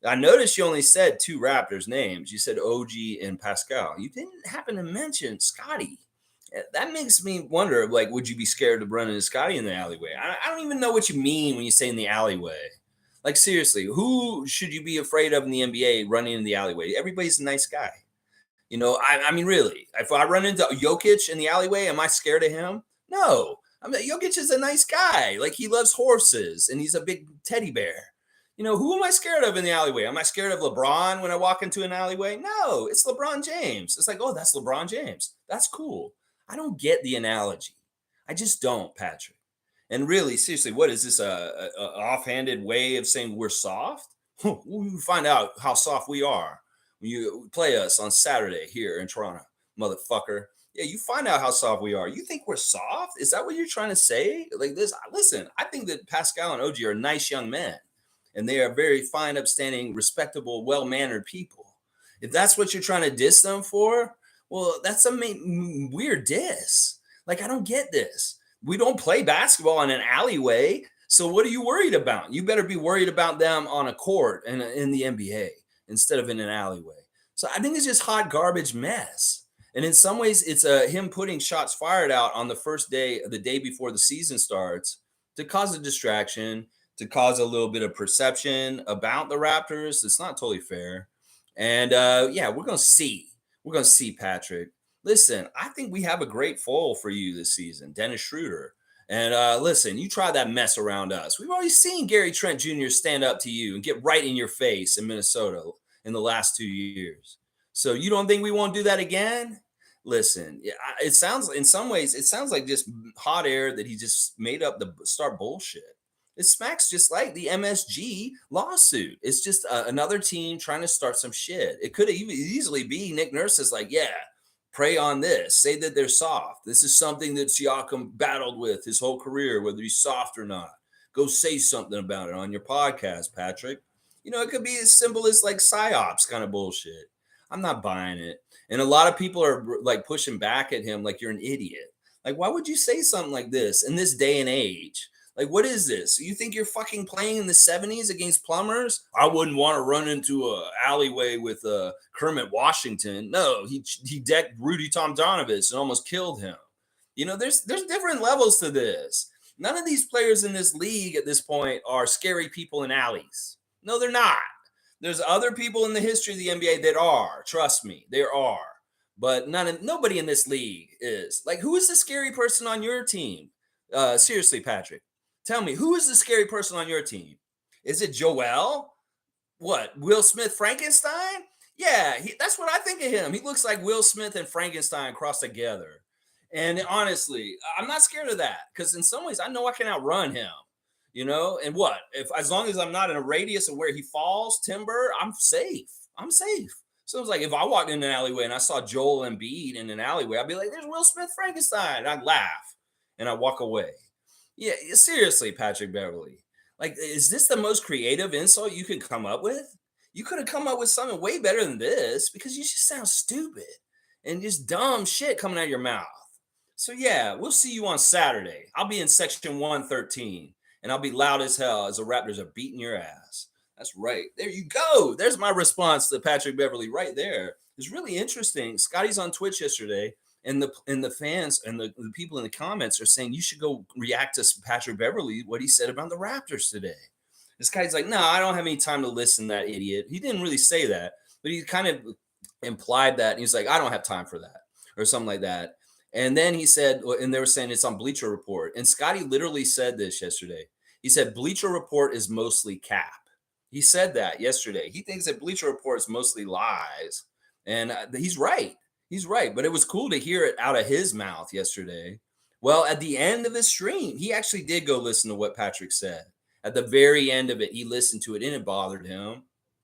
I noticed you only said two Raptors names. You said OG and Pascal. You didn't happen to mention Scottie. That makes me wonder, would you be scared to run into Scottie in the alleyway? I don't even know what you mean when you say in the alleyway. Seriously, who should you be afraid of in the NBA running in the alleyway? Everybody's a nice guy. I mean, really, if I run into Jokic in the alleyway, am I scared of him? No. Jokic is a nice guy. He loves horses, and he's a big teddy bear. Who am I scared of in the alleyway? Am I scared of LeBron when I walk into an alleyway? No, it's LeBron James. It's oh, that's LeBron James. That's cool. I don't get the analogy. I just don't, Patrick. And really, seriously, what is this, a offhanded way of saying we're soft? We'll find out how soft we are when you play us on Saturday here in Toronto, motherfucker. Yeah, you find out how soft we are. You think we're soft? Is that what you're trying to say? This? Listen, I think that Pascal and OG are nice young men. And they are very fine, upstanding, respectable, well-mannered people. If that's what you're trying to diss them for, well, that's a weird diss. I don't get this. We don't play basketball in an alleyway. So what are you worried about? You better be worried about them on a court and in the NBA instead of in an alleyway. So I think it's just hot garbage mess. And in some ways, it's him putting shots fired out on the first day, the day before the season starts, to cause a distraction, to cause a little bit of perception about the Raptors. It's not totally fair. And we're going to see. We're going to see, Patrick. Listen, I think we have a great foil for you this season, Dennis Schroeder. And listen, you try that mess around us. We've already seen Gary Trent Jr. stand up to you and get right in your face in Minnesota in the last 2 years. So you don't think we won't do that again? Listen, it sounds in some ways, it sounds like just hot air that he just made up to start bullshit. It smacks just like the MSG lawsuit. It's just another team trying to start some shit. It could easily be Nick Nurse is like, yeah, prey on this. Say that they're soft. This is something that Siakam battled with his whole career, whether he's soft or not. Go say something about it on your podcast, Patrick. It could be as simple as like psyops kind of bullshit. I'm not buying it. And a lot of people are like pushing back at him like you're an idiot. Like, why would you say something like this in this day and age? Like, what is this? You think you're fucking playing in the 70s against plumbers? I wouldn't want to run into a alleyway with Kermit Washington. No, he decked Rudy Tomjanovich and almost killed him. There's different levels to this. None of these players in this league at this point are scary people in alleys. No, they're not. There's other people in the history of the NBA that are. Trust me, there are. But nobody in this league is. Like, who is the scary person on your team? Seriously, Patrick. Tell me, who is the scary person on your team? Is it Joel? What, Will Smith Frankenstein? Yeah, that's what I think of him. He looks like Will Smith and Frankenstein crossed together. And honestly, I'm not scared of that because in some ways I know I can outrun him. And what? As long as I'm not in a radius of where he falls, timber, I'm safe. So it's like if I walked in an alleyway and I saw Joel Embiid in an alleyway, I'd be like, there's Will Smith Frankenstein. I'd laugh and I'd walk away. Yeah, seriously, Patrick Beverley. Like, is this the most creative insult you could come up with? You could have come up with something way better than this because you just sound stupid and just dumb shit coming out of your mouth. So, yeah, we'll see you on Saturday. I'll be in section 113 and I'll be loud as hell as the Raptors are beating your ass. That's right. There you go. There's my response to Patrick Beverley right there. It's really interesting. Scottie's on Twitch yesterday. And the fans and the people in the comments are saying you should go react to Patrick Beverley, what he said about the Raptors today. This guy's like, no, I don't have any time to listen to that idiot. He didn't really say that, but he kind of implied that. And he's like, I don't have time for that or something like that. And then he said, and they were saying it's on Bleacher Report. And Scottie literally said this yesterday. He said, Bleacher Report is mostly cap. He said that yesterday. He thinks that Bleacher Report is mostly lies. And he's right. He's right, but it was cool to hear it out of his mouth yesterday. Well, at the end of the stream, he actually did go listen to what Patrick said. At the very end of it, he listened to it and it bothered him.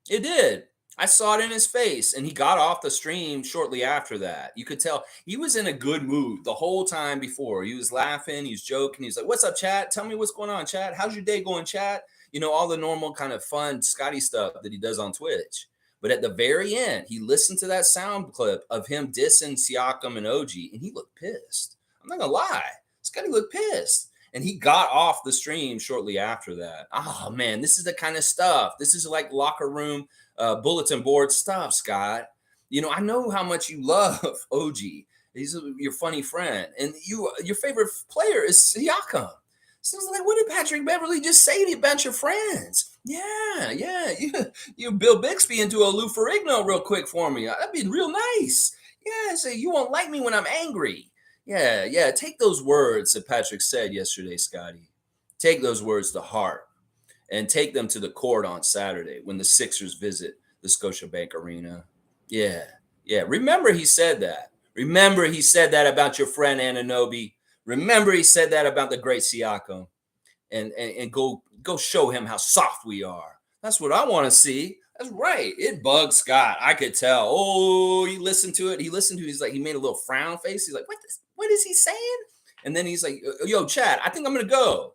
It did. I saw it in his face, and he got off the stream shortly after that. You could tell he was in a good mood the whole time before. He was laughing, he was joking. He's like, what's up, chat? Tell me what's going on, chat. How's your day going, chat? All the normal kind of fun Scottie stuff that he does on Twitch. But at the very end, he listened to that sound clip of him dissing Siakam and OG, and he looked pissed. I'm not going to lie. Scottie looked pissed. And he got off the stream shortly after that. Oh, man, this is the kind of stuff. This is like locker room bulletin board stuff, Scott. I know how much you love OG. He's your funny friend. And your favorite player is Siakam. So like, what did Patrick Beverley just say to a bunch of friends? Yeah. You Bill Bixby into a Lou Ferrigno real quick for me. That'd be real nice. Yeah, say you won't like me when I'm angry. Yeah. Take those words that Patrick said yesterday, Scottie. Take those words to heart and take them to the court on Saturday when the Sixers visit the Scotiabank Arena. Yeah. Remember he said that. Remember he said that about your friend Anunoby. Remember he said that about the great Siakam. And go show him how soft we are. That's what I want to see. That's right. It bugged Scott. I could tell. Oh, he listened to it. He's like, he made a little frown face. He's like, what is he saying? And then he's like, yo, Chad, I think I'm going to go.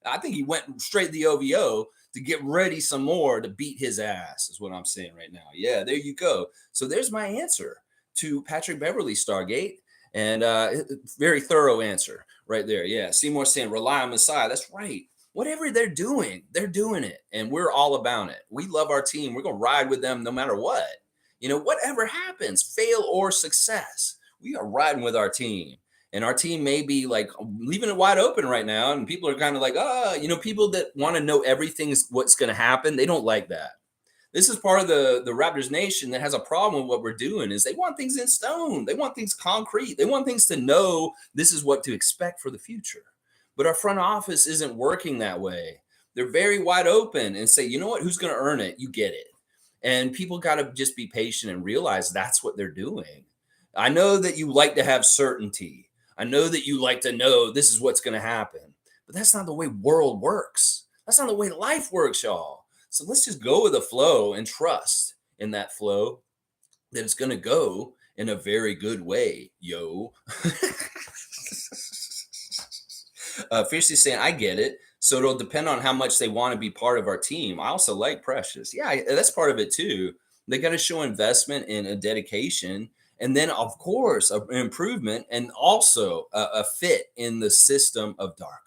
I think he went straight to the OVO to get ready some more to beat his ass is what I'm saying right now. Yeah, there you go. So there's my answer to Patrick Beverley, Stargate. And very thorough answer right there. Yeah, Seymour saying rely on Messiah. That's right. Whatever they're doing it. And we're all about it. We love our team. We're going to ride with them no matter what. Whatever happens, fail or success, we are riding with our team. And our team may be like leaving it wide open right now. And people are kind of like, people that want to know everything's what's going to happen. They don't like that. This is part of the Raptors Nation that has a problem with what we're doing is they want things in stone. They want things concrete. They want things to know this is what to expect for the future. But our front office isn't working that way. They're very wide open and say, you know what, who's going to earn it? You get it. And people got to just be patient and realize that's what they're doing. I know that you like to have certainty. I know that you like to know this is what's going to happen. But that's not the way world works. That's not the way life works, y'all. So let's just go with the flow and trust in that flow that it's going to go in a very good way, yo. Fiercely saying, I get it. So it'll depend on how much they want to be part of our team. I also like Precious. Yeah, that's part of it too. They got to show investment and a dedication. And then, of course, an improvement and also a fit in the system of Darko.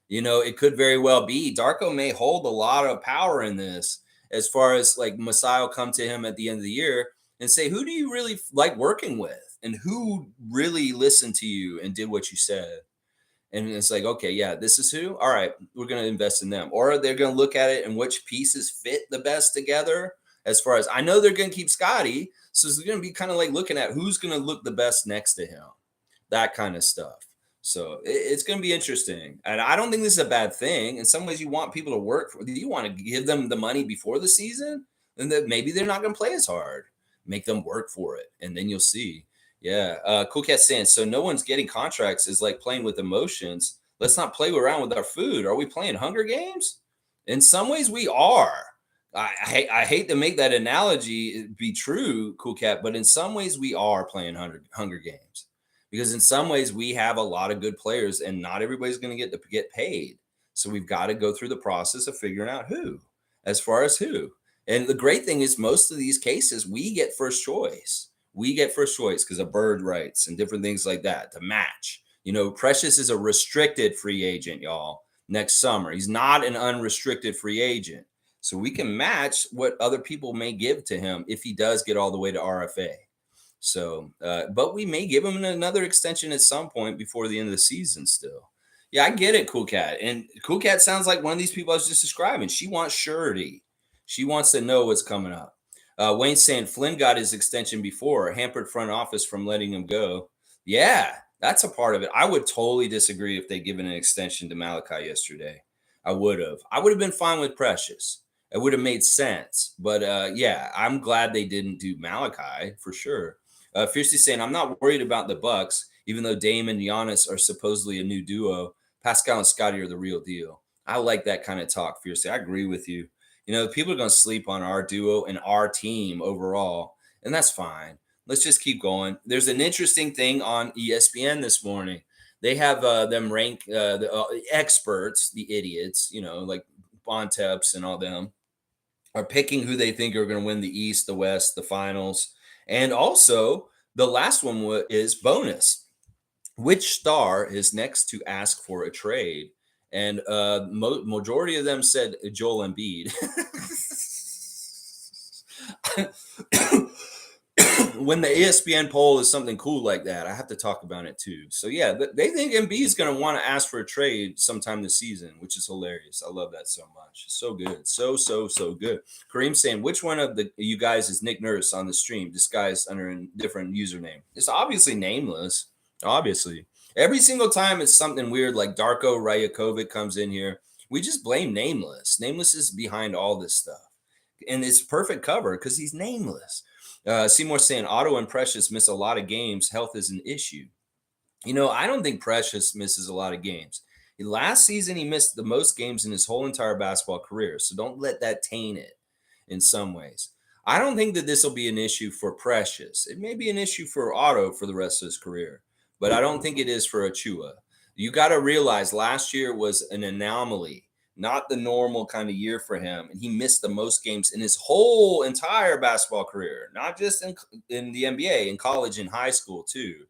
You know, it could very well be Darko may hold a lot of power in this as far as like Masai will come to him at the end of the year and say, who do you really like working with? And who really listened to you and did what you said? And it's like, okay, yeah, this is who. All right, we're going to invest in them. Or they're going to look at it and which pieces fit the best together. As far as I know, they're going to keep Scottie. So it's going to be kind of like looking at who's going to look the best next to him, that kind of stuff. So it's going to be interesting. And I don't think this is a bad thing. In some ways, you want people to work for. You want to give them the money before the season, and that maybe they're not going to play as hard. Make them work for it, and then you'll see. Yeah. Cool Cat saying, so no one's getting contracts is like playing with emotions. Let's not play around with our food. Are we playing Hunger Games? In some ways, we are. I hate to make that analogy be true, Cool Cat, but in some ways, we are playing Hunger Games. Because in some ways, we have a lot of good players, and not everybody's going to get paid. So we've got to go through the process of figuring out who, as far as who. And the great thing is most of these cases, we get first choice. We get first choice because of bird rights and different things like that to match. You know, Precious is a restricted free agent, y'all, next summer. He's not an unrestricted free agent. So we can match what other people may give to him if he does get all the way to RFA. So, but we may give him another extension at some point before the end of the season still. Yeah, I get it, Cool Cat. And Cool Cat sounds like one of these people I was just describing. She wants surety. She wants to know what's coming up. Wayne's saying Flynn got his extension before, hampered front office from letting him go. Yeah, that's a part of it. I would totally disagree if they'd given an extension to Malachi yesterday. I would have. I would have been fine with Precious. It would have made sense. But yeah, I'm glad they didn't do Malachi for sure. Fiercely saying, I'm not worried about the Bucks, even though Dame and Giannis are supposedly a new duo. Pascal and Scottie are the real deal. I like that kind of talk, Fiercely. I agree with you. You know, people are going to sleep on our duo and our team overall, and that's fine. Let's just keep going. There's an interesting thing on ESPN this morning. They have them rank the experts, the idiots, you know, like Bontemps and all them, are picking who they think are going to win the East, the West, the finals. And also, the last one is bonus. Which star is next to ask for a trade? And majority of them said Joel Embiid. When the ESPN poll is something cool like that, I have to talk about it too. So yeah, they think Embiid is going to want to ask for a trade sometime this season, which is hilarious. I love that so much. It's so good. So good. Kareem saying, which one of you guys is Nick Nurse on the stream disguised under a different username? It's obviously nameless. Obviously. Every single time it's something weird like Darko Rajakovic comes in here, we just blame Nameless. Nameless is behind all this stuff. And it's perfect cover because he's nameless. Seymour saying Otto and Precious miss a lot of games. Health is an issue. You know, I don't think Precious misses a lot of games. Last season, he missed the most games in his whole entire basketball career. So don't let that taint it in some ways. I don't think that this will be an issue for Precious. It may be an issue for Otto for the rest of his career, but I don't think it is for Achiuwa. You got to realize last year was an anomaly. Not the normal kind of year for him. And he missed the most games in his whole entire basketball career, not just in the NBA, in college and high school too.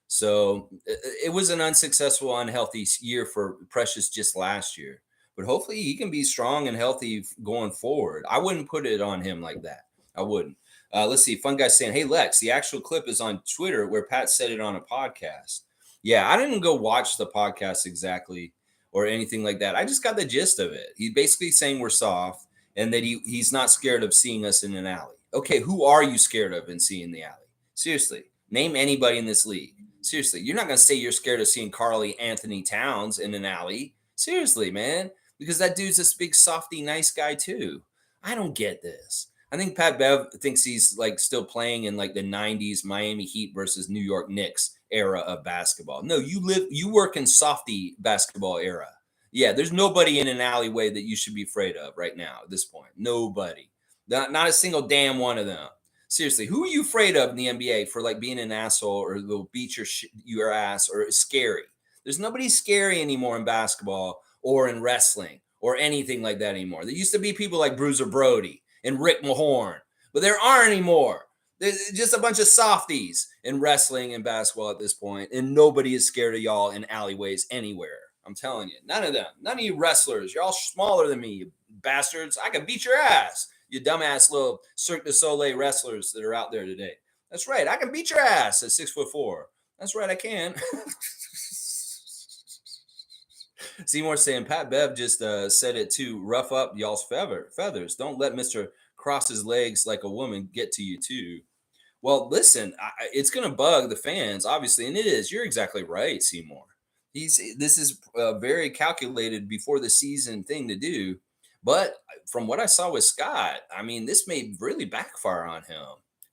So it was an unsuccessful, unhealthy year for Precious just last year. But hopefully he can be strong and healthy going forward. I wouldn't put it on him like that. I wouldn't. Let's see. Fun guy saying, hey, Lex, the actual clip is on Twitter where Pat said it on a podcast. Yeah, I didn't go watch the podcast exactly or anything like that. I just got the gist of it. He's basically saying we're soft and that he's not scared of seeing us in an alley. Okay, who are you scared of in seeing the alley? Seriously, name anybody in this league. Seriously, you're not going to say you're scared of seeing Carly Anthony Towns in an alley. Seriously, man, because that dude's this big softy nice guy too. I don't get this. I think Pat Bev thinks he's like still playing in like the 90s Miami Heat versus New York Knicks era of basketball. No, you work in softy basketball era. Yeah, there's nobody in an alleyway that you should be afraid of right now at this point. Nobody. Not a single damn one of them. Seriously, who are you afraid of in the NBA for like being an asshole or they'll beat your ass or scary? There's nobody scary anymore in basketball or in wrestling or anything like that anymore. There used to be people like Bruiser Brody and Rick Mahorn, but there aren't anymore. There's just a bunch of softies in wrestling and basketball at this point, and nobody is scared of y'all in alleyways anywhere. I'm telling you, none of them, none of you wrestlers. You're all smaller than me, you bastards. I can beat your ass. You dumbass little Cirque du Soleil wrestlers that are out there today. That's right. I can beat your ass at 6'4". That's right. I can. Seymour saying Pat Bev just said it too. Rough up y'all's feathers. Don't let Mr. Cross his legs like a woman get to you too. Well, listen, it's going to bug the fans, obviously, and it is. You're exactly right, Seymour. This is a very calculated before the season thing to do. But from what I saw with Scott, I mean, this may really backfire on him.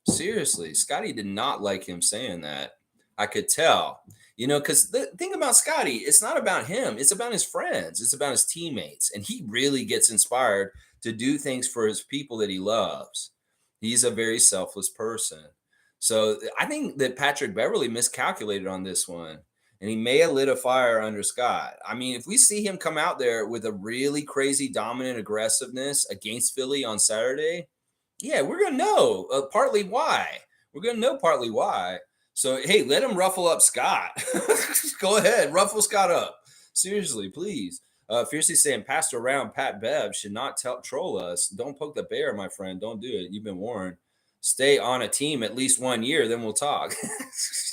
Seriously, Scottie did not like him saying that. I could tell, because the thing about Scottie, it's not about him. It's about his friends. It's about his teammates. And he really gets inspired to do things for his people that he loves. He's a very selfless person. So I think that Patrick Beverley miscalculated on this one. And he may have lit a fire under Scott. I mean, if we see him come out there with a really crazy dominant aggressiveness against Philly on Saturday, yeah, we're going to know partly why. We're going to know partly why. So, hey, let him ruffle up Scott. Go ahead, ruffle Scott up. Seriously, please. Fiercely saying, Pastor around Pat Bev should not troll us. Don't poke the bear, my friend. Don't do it. You've been warned. Stay on a team at least 1 year, then we'll talk.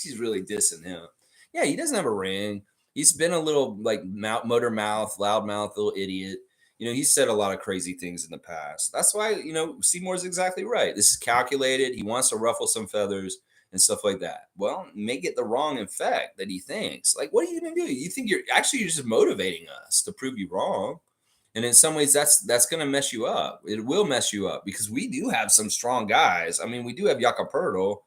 She's really dissing him. Yeah, he doesn't have a ring. He's been a little like motor mouth, loud mouth, little idiot. He's said a lot of crazy things in the past. That's why, Seymour's exactly right. This is calculated. He wants to ruffle some feathers and stuff like that. Well, may get the wrong effect that he thinks. Like, what are you going to do? You think you're just motivating us to prove you wrong. And in some ways, that's going to mess you up. It will mess you up because we do have some strong guys. I mean, we do have Jakob Poeltl.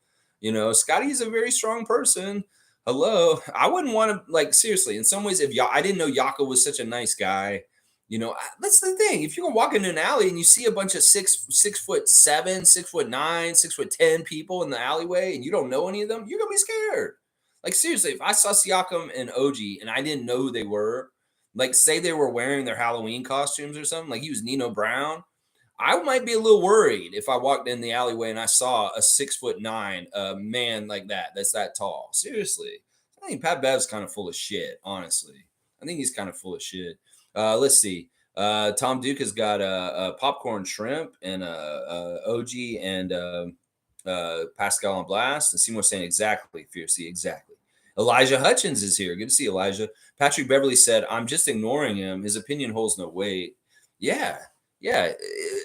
Scottie's a very strong person. Hello, I wouldn't want to, like, seriously, in some ways, if I didn't know Jakob was such a nice guy, that's the thing. If you're gonna walk into an alley and you see a bunch of 6'7", 6'9", 6'10" people in the alleyway and you don't know any of them, you're gonna be scared. Like, seriously, if I saw Siakam and OG and I didn't know who they were, like, say they were wearing their Halloween costumes or something, like he was Nino Brown, I might be a little worried if I walked in the alleyway and I saw a 6'9" man like that's that tall. Seriously, I think Pat Bev's kind of full of shit. Honestly, I think he's kind of full of shit. Let's see. Tom Duke has got a popcorn shrimp and a OG and Pascal on Blast. And Seymour saying exactly, Fiercey, exactly. Elijah Hutchins is here. Good to see Elijah. Patrick Beverley said, "I'm just ignoring him. His opinion holds no weight." Yeah. Yeah,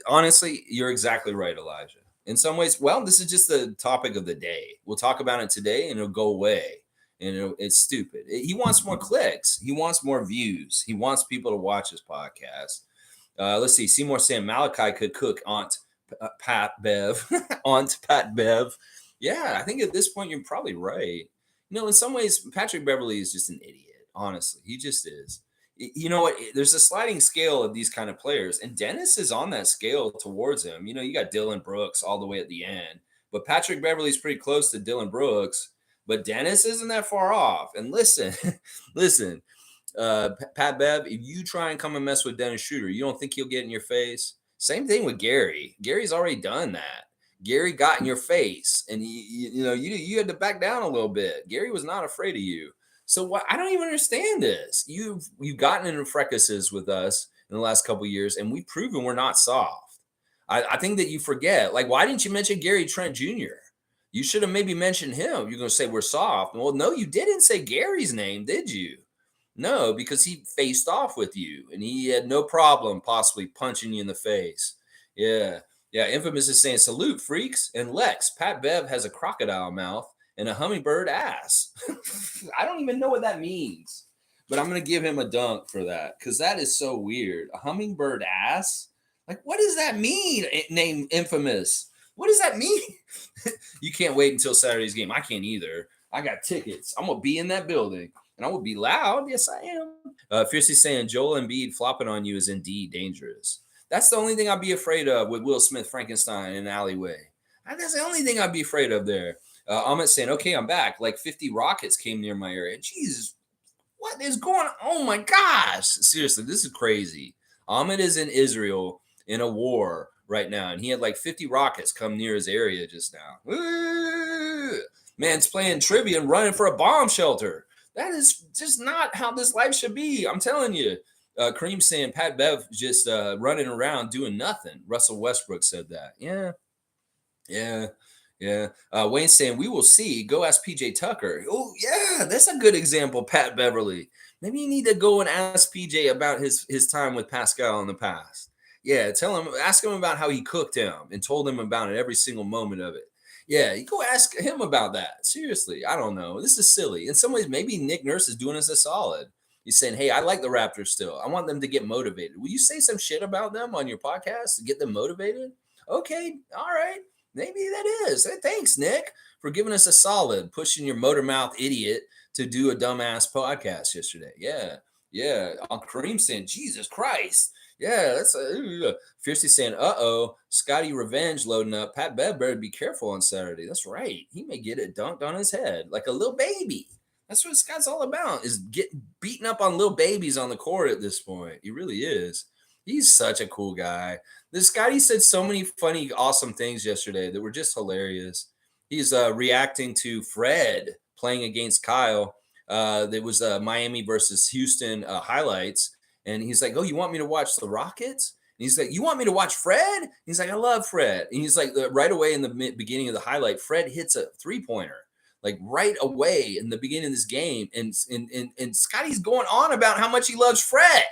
honestly, you're exactly right, Elijah. In some ways, well, this is just the topic of the day. We'll talk about it today and it'll go away. And it's stupid. He wants more clicks. He wants more views. He wants people to watch his podcast. Let's see. Seymour saying Malachi could cook Aunt Pat Bev. Aunt Pat Bev. Yeah, I think at this point, you're probably right. In some ways, Patrick Beverley is just an idiot. Honestly, he just is. You know what? There's a sliding scale of these kind of players, and Dennis is on that scale towards him. You got Dylan Brooks all the way at the end, but Patrick Beverley's pretty close to Dylan Brooks, but Dennis isn't that far off. And listen, Pat Bev, if you try and come and mess with Dennis Schroeder, you don't think he'll get in your face? Same thing with Gary. Gary's already done that. Gary got in your face, and you had to back down a little bit. Gary was not afraid of you. So what? I don't even understand this. You've gotten into frecuses with us in the last couple of years, and we've proven we're not soft. I think that you forget. Like, why didn't you mention Gary Trent Jr.? You should have maybe mentioned him. You're going to say we're soft. Well, no, you didn't say Gary's name, did you? No, because he faced off with you, and he had no problem possibly punching you in the face. Yeah. Infamous is saying, salute, freaks. And Lex, Pat Bev has a crocodile mouth and a hummingbird ass. I don't even know what that means, but I'm going to give him a dunk for that because that is so weird. A hummingbird ass? Like, what does that mean? Name infamous. What does that mean? You can't wait until Saturday's game. I can't either. I got tickets. I'm going to be in that building and I will be loud. Yes, I am. Fiercely saying Joel Embiid flopping on you is indeed dangerous. That's the only thing I'd be afraid of with Will Smith Frankenstein in an alleyway. That's the only thing I'd be afraid of there. Amit saying, okay, I'm back. Like 50 rockets came near my area. Jesus, what is going on? Oh my gosh. Seriously, this is crazy. Amit is in Israel in a war right now, and he had like 50 rockets come near his area just now. Man's playing trivia and running for a bomb shelter. That is just not how this life should be. I'm telling you. Kareem saying Pat Bev just running around doing nothing. Russell Westbrook said that. Yeah. Wayne saying we will see. Go ask PJ Tucker. Oh yeah, that's a good example. Pat Beverley. Maybe you need to go and ask PJ about his time with Pascal in the past. Yeah, ask him about how he cooked him and told him about it every single moment of it. Yeah, you go ask him about that. Seriously, I don't know. This is silly. In some ways, maybe Nick Nurse is doing us a solid. He's saying, hey, I like the Raptors still. I want them to get motivated. Will you say some shit about them on your podcast to get them motivated? Okay, all right. Maybe that is. Hey, thanks, Nick, for giving us a solid, pushing your motor mouth idiot to do a dumbass podcast yesterday. Yeah. On Kareem saying, Jesus Christ. Yeah, that's Fiercely saying, Scottie revenge loading up. Pat Bev better be careful on Saturday. That's right. He may get it dunked on his head like a little baby. That's what Scott's all about, is getting beaten up on little babies on the court at this point. He really is. He's such a cool guy. This Scottie said so many funny, awesome things yesterday that were just hilarious. He's reacting to Fred playing against Kyle. There was Miami versus Houston highlights. And he's like, oh, you want me to watch the Rockets? And he's like, you want me to watch Fred? And he's like, I love Fred. And he's like, right away in the beginning of the highlight, Fred hits a three-pointer. Like right away in the beginning of this game. And Scottie's going on about how much he loves Fred.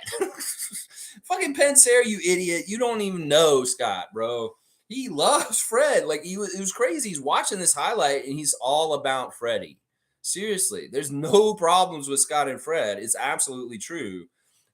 Fucking Pensare, you idiot. You don't even know Scott, bro. He loves Fred. Like it was crazy. He's watching this highlight and he's all about Freddie. Seriously, there's no problems with Scott and Fred. It's absolutely true.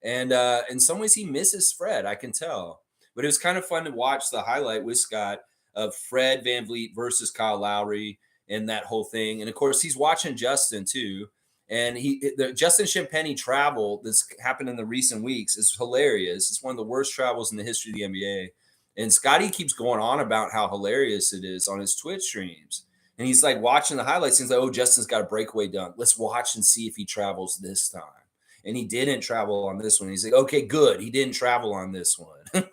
And in some ways he misses Fred, I can tell. But it was kind of fun to watch the highlight with Scott of Fred VanVleet versus Kyle Lowry and that whole thing. And of course, he's watching Justin too. And the Justin Champagnie travel that's happened in the recent weeks is hilarious. It's one of the worst travels in the history of the NBA. And Scottie keeps going on about how hilarious it is on his Twitch streams. And he's like watching the highlights. He's like, oh, Justin's got a breakaway dunk. Let's watch and see if he travels this time. And he didn't travel on this one. He's like, okay, good. He didn't travel on this one.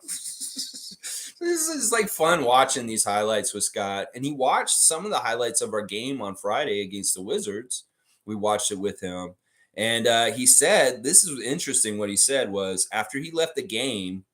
This is like fun watching these highlights with Scott. And he watched some of the highlights of our game on Friday against the Wizards. We watched it with him. And he said, this is interesting. What he said was after he left the game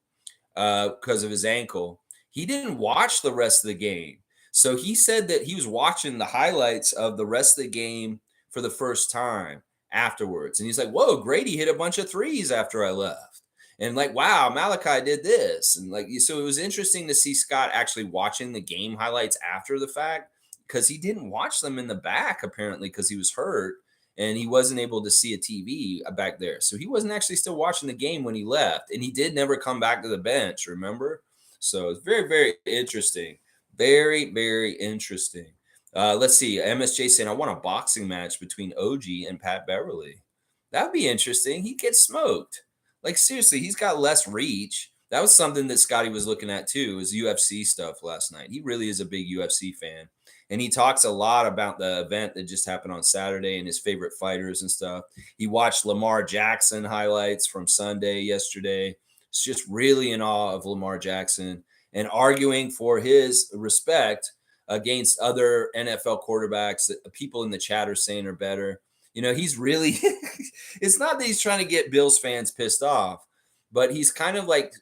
because of his ankle, he didn't watch the rest of the game. So he said that he was watching the highlights of the rest of the game for the first time afterwards. And he's like, whoa, Grady hit a bunch of threes after I left. And like, wow, Malachi did this. And like, so it was interesting to see Scott actually watching the game highlights after the fact, because he didn't watch them in the back, apparently, because he was hurt and he wasn't able to see a TV back there. So he wasn't actually still watching the game when he left. And he did never come back to the bench, remember? So it's very, very interesting. Very, very interesting. Let's see. MSJ saying, I want a boxing match between OG and Pat Beverley. That'd be interesting. He gets smoked. Like, seriously, he's got less reach. That was something that Scottie was looking at, too, is UFC stuff last night. He really is a big UFC fan. And he talks a lot about the event that just happened on Saturday and his favorite fighters and stuff. He watched Lamar Jackson highlights from Sunday yesterday. It's just really in awe of Lamar Jackson and arguing for his respect against other NFL quarterbacks that people in the chat are saying are better. You know, he's really, it's not that he's trying to get Bills fans pissed off, but he's kind of like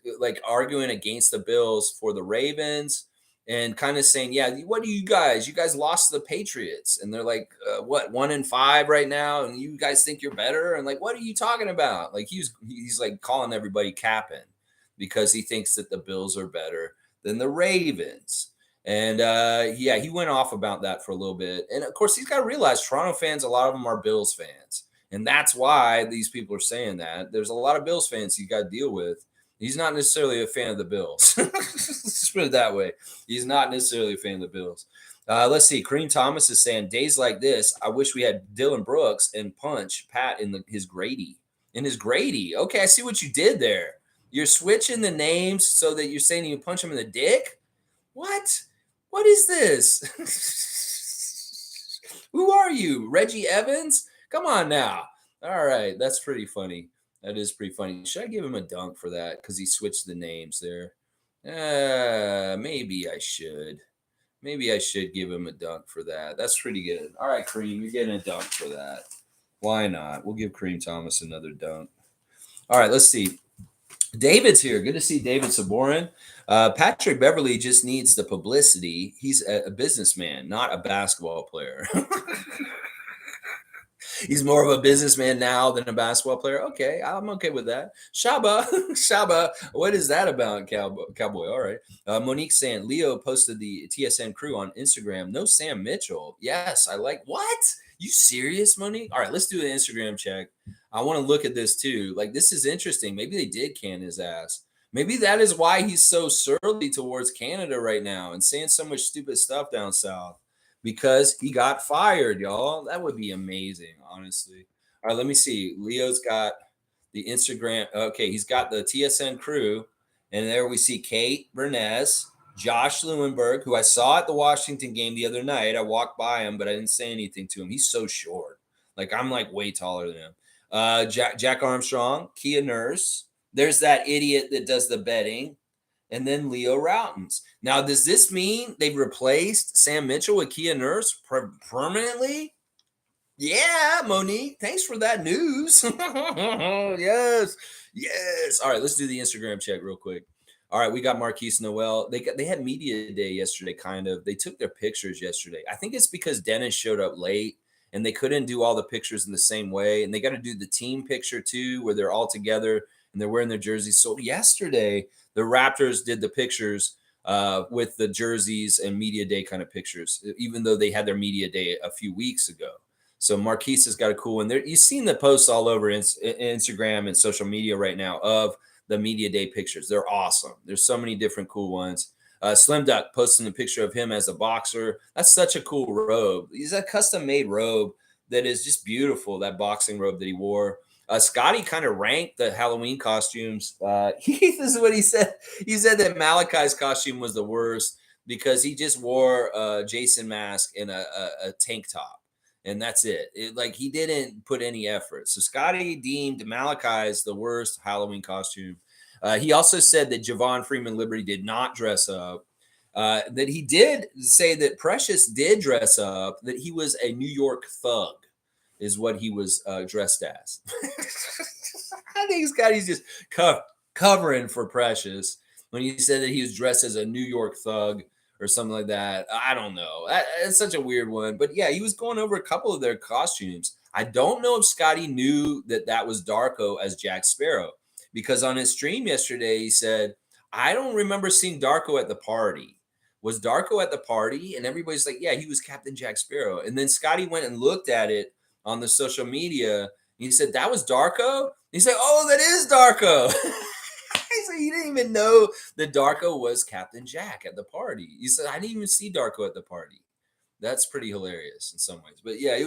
arguing against the Bills for the Ravens and kind of saying, yeah, what do you guys lost to the Patriots. And they're like, 1-5 right now. And you guys think you're better. And like, what are you talking about? Like he's like calling everybody capping because he thinks that the Bills are better than the Ravens. And yeah, he went off about that for a little bit. And of course, he's got to realize Toronto fans, a lot of them are Bills fans. And that's why these people are saying that. There's a lot of Bills fans he's got to deal with. He's not necessarily a fan of the Bills. Let's put it that way. He's not necessarily a fan of the Bills. Let's see. Kareem Thomas is saying, days like this, I wish we had Dylan Brooks and Punch Pat in his Grady. In his Grady. Okay, I see what you did there. You're switching the names so that you're saying you punch him in the dick? What? What is this? Who are you? Reggie Evans? Come on now. All right, that's pretty funny. That is pretty funny. Should I give him a dunk for that? Because he switched the names there. Maybe I should. Maybe I should give him a dunk for that. That's pretty good. All right, Kareem, you're getting a dunk for that. Why not? We'll give Kareem Thomas another dunk. All right, let's see. David's here. Good to see David Saborin. Patrick Beverley just needs the publicity. He's a businessman, not a basketball player. He's more of a businessman now than a basketball player. Okay, I'm okay with that. Shaba, Shaba, what is that about, Cowboy? All right. Monique saying, Leo posted the TSN crew on Instagram. No Sam Mitchell. Yes, I like, what? You serious, Monique? All right, let's do an Instagram check. I want to look at this too. Like, this is interesting. Maybe they did can his ass. Maybe that is why he's so surly towards Canada right now and saying so much stupid stuff down south. Because he got fired, y'all. That would be amazing, honestly. All right, let me see. Leo's got the Instagram. Okay, he's got the TSN crew. And there we see Kate Bernez, Josh Lewenberg, who I saw at the Washington game the other night. I walked by him, but I didn't say anything to him. He's so short. Like, I'm like way taller than him. Jack Armstrong, Kia Nurse. There's that idiot that does the betting. And then Leo Routens. Now, does this mean they've replaced Sam Mitchell with Kia Nurse permanently? Yeah, Monique. Thanks for that news. Yes. Yes. All right, let's do the Instagram check real quick. All right, we got Marquise Noel. They had media day yesterday, kind of. They took their pictures yesterday. I think it's because Dennis showed up late and they couldn't do all the pictures in the same way. And they got to do the team picture too, where they're all together and they're wearing their jerseys. So yesterday, the Raptors did the pictures with the jerseys and media day kind of pictures, even though they had their media day a few weeks ago. So Marquise has got a cool one there. You've seen the posts all over Instagram and social media right now of the media day pictures. They're awesome. There's so many different cool ones. Slim Duck posting a picture of him as a boxer. That's such a cool robe. He's a custom made robe that is just beautiful. That boxing robe that he wore. Scottie kind of ranked the Halloween costumes. This is what he said. He said that Malachi's costume was the worst because he just wore a Jason mask and a tank top. And that's it. Like, he didn't put any effort. So Scottie deemed Malachi's the worst Halloween costume. He also said that Javon Freeman Liberty did not dress up. That he did say that Precious did dress up, that he was a New York thug is what he was dressed as. I think Scottie's just covering for Precious when he said that he was dressed as a New York thug or something like that. I don't know. It's such a weird one. But yeah, he was going over a couple of their costumes. I don't know if Scottie knew that that was Darko as Jack Sparrow, because on his stream yesterday, he said, I don't remember seeing Darko at the party. Was Darko at the party? And everybody's like, yeah, he was Captain Jack Sparrow. And then Scottie went and looked at it on the social media. He said, that was Darko? He said, oh, that is Darko. He said, he didn't even know that Darko was Captain Jack at the party. He said, I didn't even see Darko at the party. That's pretty hilarious in some ways. But yeah,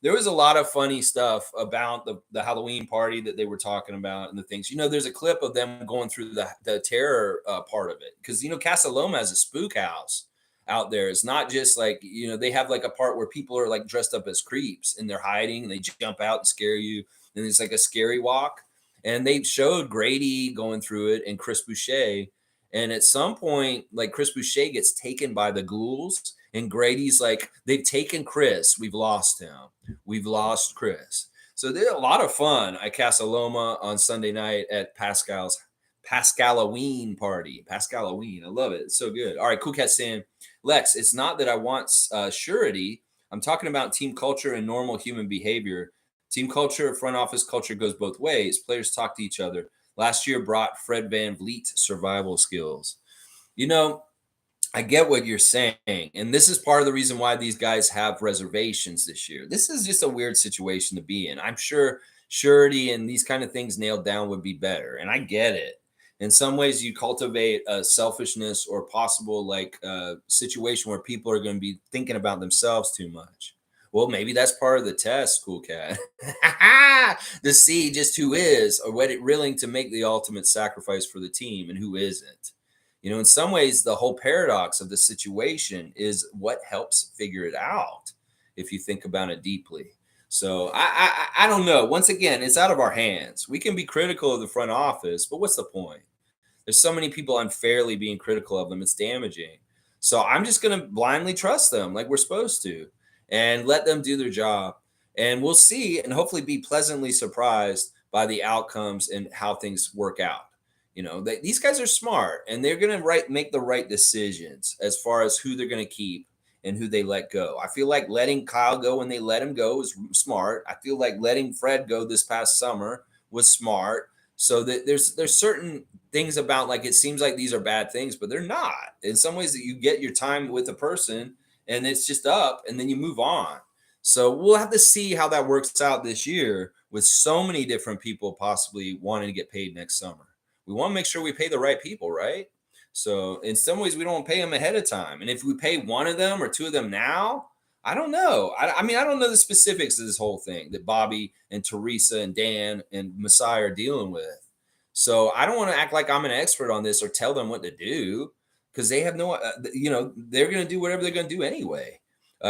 there was a lot of funny stuff about the Halloween party that they were talking about and the things. You know, there's a clip of them going through the terror part of it. Because, you know, Casa Loma has a spook house out there. It's not just like, you know, they have like a part where people are like dressed up as creeps and they're hiding and they jump out and scare you. And it's like a scary walk. And they showed Grady going through it and Chris Boucher. And at some point, like, Chris Boucher gets taken by the ghouls. And Grady's like, they've taken Chris. We've lost him. We've lost Chris. So there's a lot of fun at Casa Loma on Sunday night at Pascalloween party. Pascalloween. I love it. It's so good. All right, Cool Cat saying, Lex, it's not that I want surety. I'm talking about team culture and normal human behavior. Team culture, front office culture goes both ways. Players talk to each other. Last year brought Fred VanVleet survival skills. You know, I get what you're saying. And this is part of the reason why these guys have reservations this year. This is just a weird situation to be in. I'm sure surety and these kind of things nailed down would be better. And I get it. In some ways, you cultivate a selfishness or possible situation where people are going to be thinking about themselves too much. Well, maybe that's part of the test, cool cat, to see just who is or what it willing to make the ultimate sacrifice for the team and who isn't. In some ways, the whole paradox of the situation is what helps figure it out, if you think about it deeply. So I don't know. Once again, it's out of our hands. We can be critical of the front office, but what's the point? There's so many people unfairly being critical of them. It's damaging. So I'm just going to blindly trust them like we're supposed to and let them do their job. And we'll see and hopefully be pleasantly surprised by the outcomes and how things work out. These guys are smart and they're going to make the right decisions as far as who they're going to keep and who they let go. I feel like letting Kyle go when they let him go is smart. I feel like letting Fred go this past summer was smart. So that there's certain things about like it seems like these are bad things, but they're not. In some ways that you get your time with a person and it's just up and then you move on. So we'll have to see how that works out this year with so many different people possibly wanting to get paid next summer. We want to make sure we pay the right people, right? So in some ways, we don't pay them ahead of time. And if we pay one of them or two of them now, I don't know. I mean, I don't know the specifics of this whole thing that Bobby and Teresa and Dan and Messiah are dealing with. So I don't want to act like I'm an expert on this or tell them what to do because they have no, they're going to do whatever they're going to do anyway.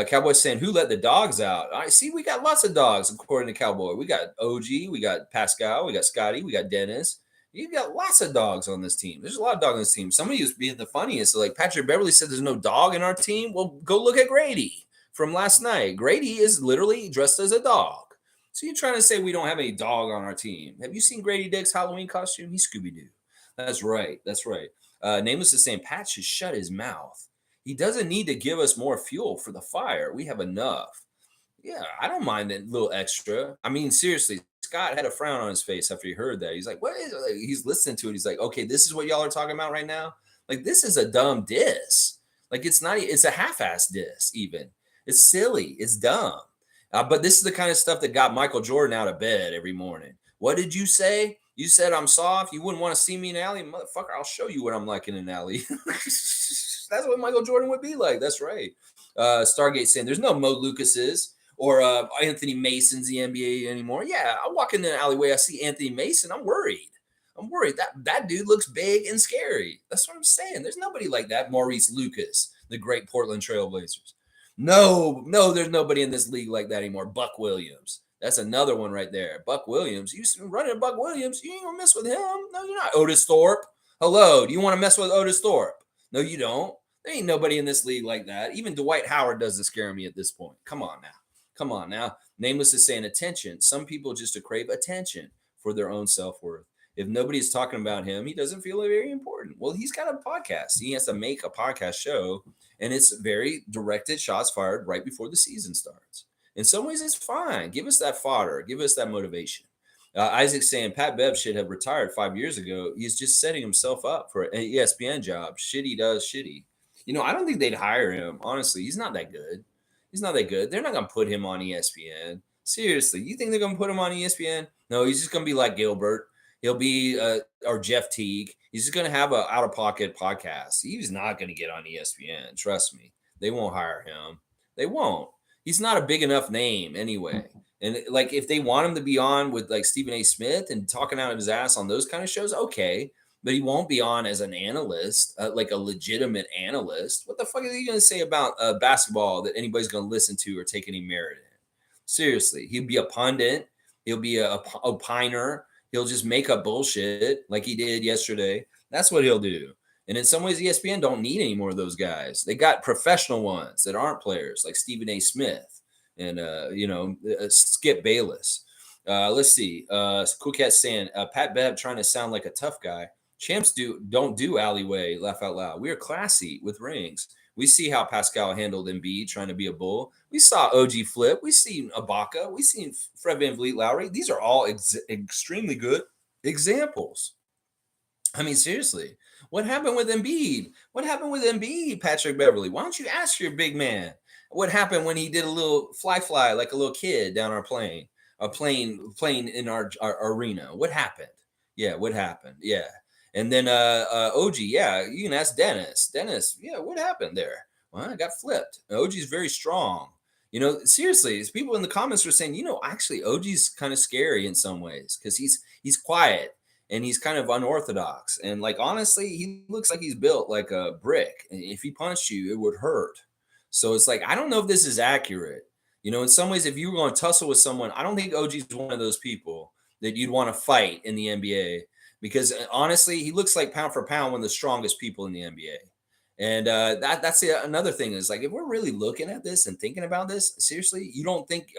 Cowboy saying, who let the dogs out? I see we got lots of dogs, according to Cowboy. We got OG, we got Pascal, we got Scottie, we got Dennis. You got lots of dogs on this team. There's a lot of dogs on this team. Somebody was being the funniest. Like Patrick Beverley said, there's no dog in our team. Well, go look at Grady from last night. Grady is literally dressed as a dog. So you're trying to say we don't have any dog on our team. Have you seen Grady Dick's Halloween costume? He's Scooby-Doo. That's right. That's right. Nameless is saying Pat should shut his mouth. He doesn't need to give us more fuel for the fire. We have enough. Yeah, I don't mind a little extra. I mean, seriously, Scott had a frown on his face after he heard that. He's like, what is it? He's listening to it. He's like, okay, this is what y'all are talking about right now. Like, this is a dumb diss. Like, it's a half-ass diss, even. It's silly. It's dumb. But this is the kind of stuff that got Michael Jordan out of bed every morning. What did you say? You said I'm soft. You wouldn't want to see me in an alley? Motherfucker, I'll show you what I'm like in an alley. That's what Michael Jordan would be like. That's right. Stargate saying there's no Mo Lucases or Anthony Mason's the NBA anymore. Yeah, I walk in the alleyway, I see Anthony Mason. I'm worried. That dude looks big and scary. That's what I'm saying. There's nobody like that. Maurice Lucas, the great Portland Trailblazers. No, there's nobody in this league like that anymore. Buck Williams. That's another one right there. Buck Williams. You running Buck Williams. You ain't gonna mess with him. No, you're not. Otis Thorpe. Hello. Do you want to mess with Otis Thorpe? No, you don't. There ain't nobody in this league like that. Even Dwight Howard doesn't scare me at this point. Come on now. Come on now. Nameless is saying attention. Some people just crave attention for their own self-worth. If nobody's talking about him, he doesn't feel very important. Well, he's got a podcast. He has to make a podcast show, and it's very directed shots fired right before the season starts. In some ways, it's fine. Give us that fodder. Give us that motivation. Isaac's saying Pat Bev should have retired 5 years ago. He's just setting himself up for an ESPN job. Shitty does shitty. I don't think they'd hire him. Honestly, he's not that good. He's not that good. They're not going to put him on ESPN. Seriously, you think they're going to put him on ESPN? No, he's just going to be like Gilbert. He'll be or Jeff Teague. He's just going to have an out-of-pocket podcast. He's not going to get on ESPN. Trust me. They won't hire him. They won't. He's not a big enough name anyway. And like if they want him to be on with like Stephen A. Smith and talking out of his ass on those kind of shows, okay. But he won't be on as an analyst, like a legitimate analyst. What the fuck is he going to say about basketball that anybody's going to listen to or take any merit in? Seriously, he'll be a pundit. He'll be a opiner. He'll just make up bullshit like he did yesterday. That's what he'll do. And in some ways, ESPN don't need any more of those guys. They got professional ones that aren't players like Stephen A. Smith and, Skip Bayless. Let's see. Cool Cat saying, Pat Bev trying to sound like a tough guy. Champs don't do alleyway, laugh out loud. We are classy with rings. We see how Pascal handled Embiid trying to be a bull. We saw OG Flip. We seen Ibaka. We seen Fred VanVleet Lowry. These are all extremely good examples. I mean, seriously, What happened with Embiid? What happened with Embiid, Patrick Beverley? Why don't you ask your big man? What happened when he did a little fly like a little kid down our plane, playing in our arena? What happened? Yeah, what happened? Yeah. And then OG, yeah, you can ask Dennis. Dennis, yeah, what happened there? Well, I got flipped. OG's very strong. Seriously, people in the comments were saying, actually OG's kind of scary in some ways because he's quiet and he's kind of unorthodox. And like honestly, he looks like he's built like a brick. And if he punched you, it would hurt. So it's like I don't know if this is accurate. In some ways, if you were going to tussle with someone, I don't think OG's one of those people that you'd want to fight in the NBA because honestly, he looks like pound for pound one of the strongest people in the NBA. And that's another thing is like if we're really looking at this and thinking about this seriously, I don't think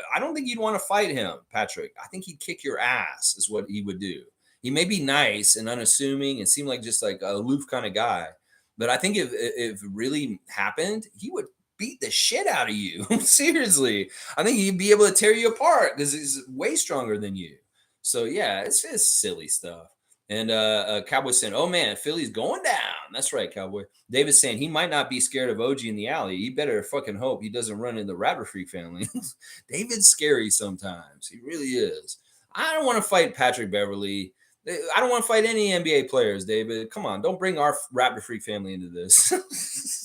you'd want to fight him, Patrick. I think he'd kick your ass is what he would do. He may be nice and unassuming and seem like just like a aloof kind of guy, but I think if it really happened, he would beat the shit out of you. Seriously, I think he'd be able to tear you apart because he's way stronger than you. So yeah, it's just silly stuff. And Cowboy saying, "Oh man, Philly's going down." That's right, Cowboy. David's saying he might not be scared of OG in the alley. He better fucking hope he doesn't run in the Raptor Freak family. David's scary sometimes. He really is. I don't want to fight Patrick Beverley. I don't want to fight any NBA players, David. Come on, don't bring our Raptor Freak family into this.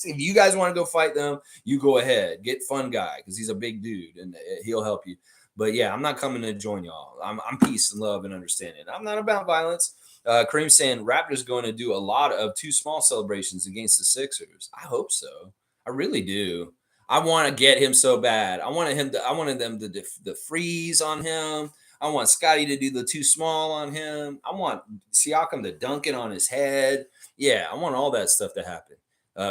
If you guys want to go fight them, you go ahead. Get Fun Guy because he's a big dude and he'll help you. But yeah, I'm not coming to join y'all. I'm peace and love and understanding. I'm not about violence. Kareem saying Raptors going to do a lot of too small celebrations against the Sixers. I hope so. I really do. I want to get him so bad. I wanted them to the freeze on him. I want Scottie to do the too small on him. I want Siakam to dunk it on his head. Yeah, I want all that stuff to happen.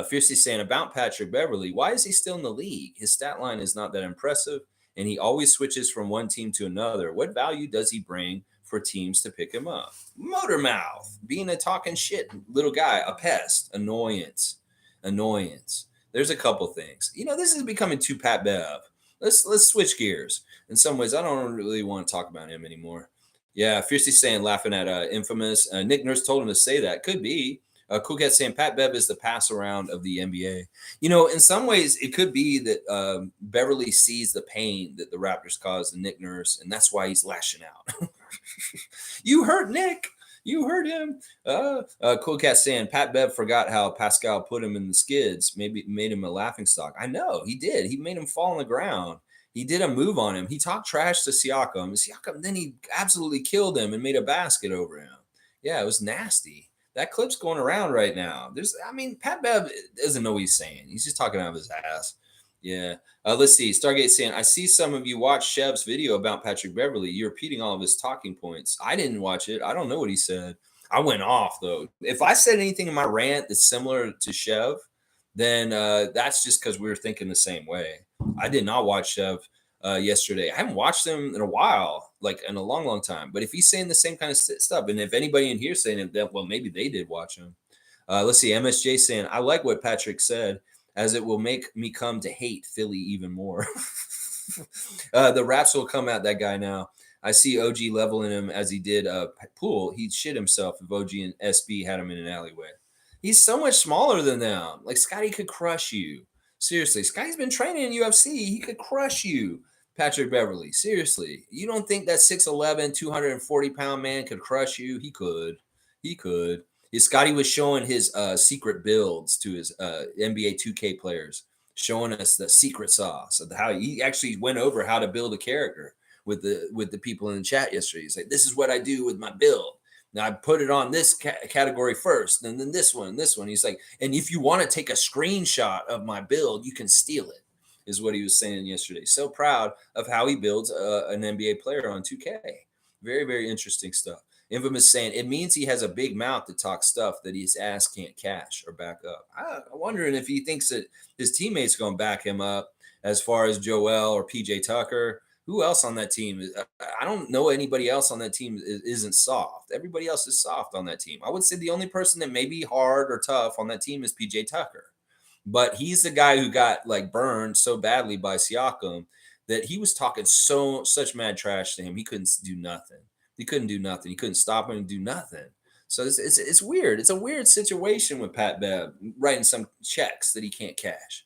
Fiercely saying about Patrick Beverley, why is he still in the league? His stat line is not that impressive, and he always switches from one team to another. What value does he bring for teams to pick him up? Motor mouth, being a talking shit little guy, a pest, annoyance. There's a couple things. This is becoming too Pat Bev. Let's switch gears. In some ways, I don't really want to talk about him anymore. Yeah, Fiercely saying, laughing at Infamous. Nick Nurse told him to say that. Could be. Cool Cat saying Pat Bev is the pass around of the NBA. In some ways, it could be that Beverley sees the pain that the Raptors caused to Nick Nurse, and that's why he's lashing out. You hurt Nick. You hurt him. Cool Cat saying Pat Bev forgot how Pascal put him in the skids. Maybe made him a laughing stock. I know he did. He made him fall on the ground. He did a move on him. He talked trash to Siakam. Siakam, then he absolutely killed him and made a basket over him. Yeah, it was nasty. That clip's going around right now. Pat Bev doesn't know what he's saying. He's just talking out of his ass. Yeah. Let's see. Stargate saying, I see some of you watch Chev's video about Patrick Beverley. You're repeating all of his talking points. I didn't watch it. I don't know what he said. I went off, though. If I said anything in my rant that's similar to Chev, then that's just because we were thinking the same way. I did not watch Chev yesterday. I haven't watched him in a while, like in a long, long time. But if he's saying the same kind of stuff, and if anybody in here saying it, then, well, maybe they did watch him. Let's see. MSJ saying, I like what Patrick said, as it will make me come to hate Philly even more. The Raps will come at that guy now. I see OG leveling him as he did Poole. He'd shit himself if OG and SB had him in an alleyway. He's so much smaller than them. Like, Scottie could crush you. Seriously, Scottie's been training in UFC. He could crush you, Patrick Beverley. Seriously. You don't think that 6'11", 240-pound man could crush you? He could. He could. Scottie was showing his secret builds to his NBA 2K players, showing us the secret sauce of how he actually went over how to build a character with the people in the chat yesterday. He's like, this is what I do with my build. Now I put it on this category first, and then this one. He's like, and if you want to take a screenshot of my build, you can steal it, is what he was saying yesterday. So proud of how he builds an NBA player on 2K. Very, very interesting stuff. Infamous saying it means he has a big mouth to talk stuff that his ass can't cash or back up. I'm wondering if he thinks that his teammates going to back him up as far as Joel or PJ Tucker. Who else on that team? I don't know anybody else on that team isn't soft. Everybody else is soft on that team. I would say the only person that may be hard or tough on that team is PJ Tucker. But he's the guy who got like burned so badly by Siakam that he was talking such mad trash to him. He couldn't do nothing. He couldn't do nothing. He couldn't stop him and do nothing. So it's weird. It's a weird situation with Pat Bev writing some checks that he can't cash.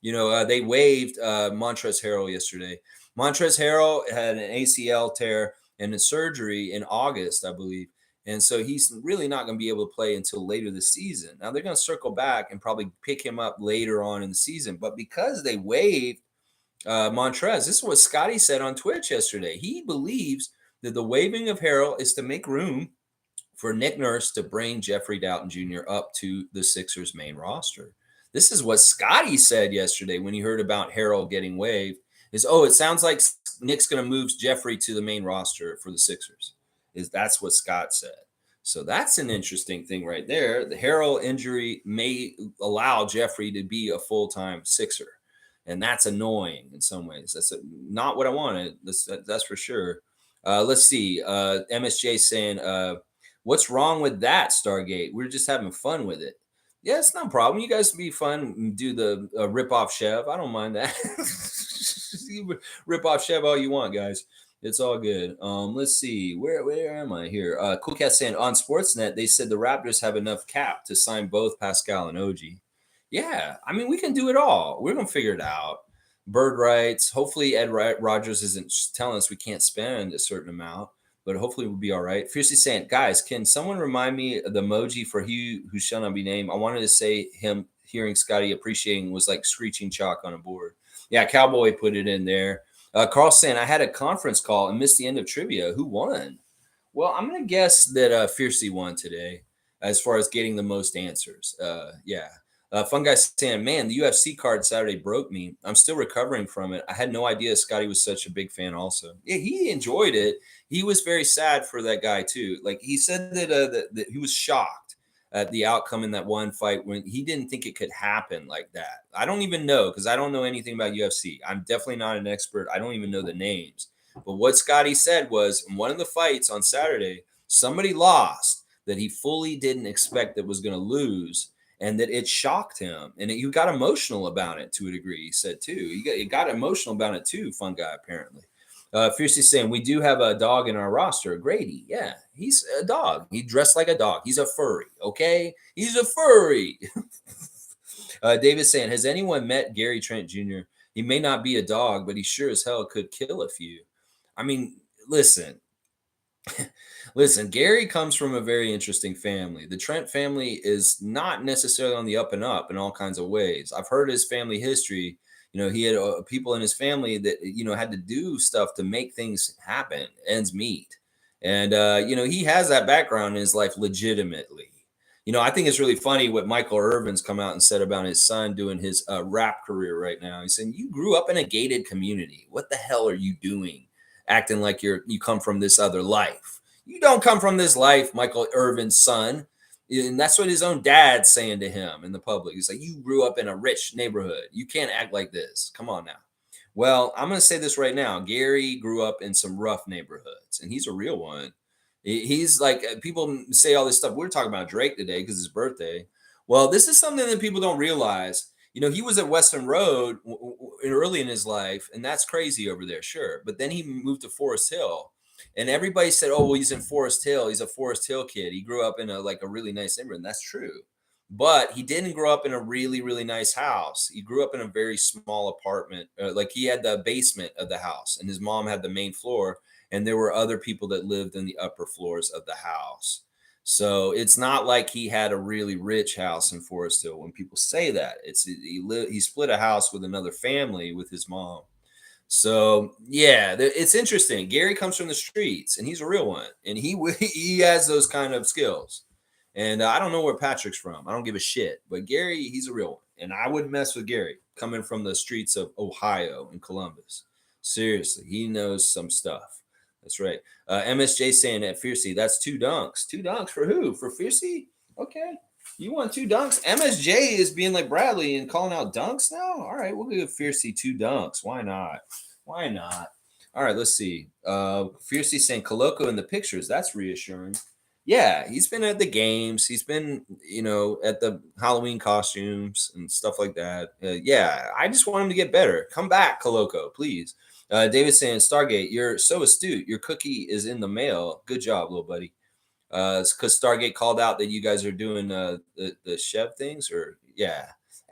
They waived Montrezl Harrell yesterday. Montrezl Harrell had an ACL tear and a surgery in August, I believe. And so he's really not going to be able to play until later this season. Now they're going to circle back and probably pick him up later on in the season. But because they waived Montrez, this is what Scottie said on Twitch yesterday. He believes that the waiving of Harrell is to make room for Nick Nurse to bring Jeffrey Dowtin Jr. up to the Sixers main roster. This is what Scottie said yesterday when he heard about Harrell getting waived. It sounds like Nick's going to move Jeffrey to the main roster for the Sixers. That's what Scott said. So that's an interesting thing right there. The Harrell injury may allow Jeffrey to be a full-time Sixer, and that's annoying in some ways. That's not what I wanted. That's for sure. Let's see. MSJ saying, what's wrong with that, Stargate? We're just having fun with it. Yeah, it's no problem. You guys be fun. Do the rip off Chev. I don't mind that. Rip off Chev all you want, guys. It's all good. Let's see. Where am I here? Cool Cat saying on Sportsnet, they said the Raptors have enough cap to sign both Pascal and OG. Yeah, I mean, we can do it all. We're gonna figure it out. Bird writes, hopefully Ed Rogers isn't telling us we can't spend a certain amount, but hopefully we'll be all right. Fiercely saying, guys, can someone remind me of the emoji for he who shall not be named? I wanted to say him hearing Scottie appreciating was like screeching chalk on a board. Yeah, Cowboy put it in there. Carl saying, I had a conference call and missed the end of trivia. Who won? Well, I'm going to guess that Fiercely won today as far as getting the most answers. Yeah. Fun guy saying, man, the UFC card Saturday broke me. I'm still recovering from it. I had no idea Scottie was such a big fan also. Yeah, he enjoyed it. He was very sad for that guy too. Like he said that he was shocked at the outcome in that one fight when he didn't think it could happen like that. I don't even know because I don't know anything about UFC. I'm definitely not an expert. I don't even know the names. But what Scottie said was in one of the fights on Saturday, somebody lost that he fully didn't expect that was going to lose, and that it shocked him. And he got emotional about it to a degree, he said too. He got emotional about it too, fun guy, apparently. Fiercely saying, we do have a dog in our roster, Grady. Yeah, he's a dog. He dressed like a dog. He's a furry, okay? He's a furry. David saying, has anyone met Gary Trent Jr.? He may not be a dog, but he sure as hell could kill a few. I mean, listen. Listen, Gary comes from a very interesting family. The Trent family is not necessarily on the up and up in all kinds of ways. I've heard his family history. He had people in his family that, had to do stuff to make things happen, ends meet. And, he has that background in his life legitimately. I think it's really funny what Michael Irvin's come out and said about his son doing his rap career right now. He's saying, you grew up in a gated community. What the hell are you doing? Acting like you come from this other life. You don't come from this life, Michael Irvin's son. And that's what his own dad's saying to him in the public. He's like, you grew up in a rich neighborhood. You can't act like this. Come on now. Well, I'm going to say this right now. Gary grew up in some rough neighborhoods, and he's a real one. He's like, people say all this stuff. We're talking about Drake today because it's his birthday. Well, this is something that people don't realize. He was at Western Road early in his life, and that's crazy over there, sure. But then he moved to Forest Hill, and everybody said, "Oh, well, he's in Forest Hill. He's a Forest Hill kid. He grew up in a really nice neighborhood." And that's true, but he didn't grow up in a really, really nice house. He grew up in a very small apartment. He had the basement of the house, and his mom had the main floor, and there were other people that lived in the upper floors of the house. So it's not like he had a really rich house in Forest Hill. When people say that, he split a house with another family with his mom. So yeah, it's interesting. Gary comes from the streets, and he's a real one, and he has those kind of skills. And I don't know where Patrick's from. I don't give a shit. But Gary, he's a real one, and I wouldn't mess with Gary coming from the streets of Ohio and Columbus. Seriously, he knows some stuff. That's right. MSJ saying at Fiercey, that's 2 dunks. 2 dunks for who? For Fiercey? Okay. You want 2 dunks? MSJ is being like Bradley and calling out dunks now? All right, we'll give Fiercey 2 dunks. Why not? Why not? All right, let's see. Fiercey saying Coloco in the pictures. That's reassuring. Yeah, he's been at the games. He's been, at the Halloween costumes and stuff like that. Yeah, I just want him to get better. Come back, Coloco, please. David saying, Stargate, you're so astute. Your cookie is in the mail. Good job, little buddy. because Stargate called out that you guys are doing the Chev things, or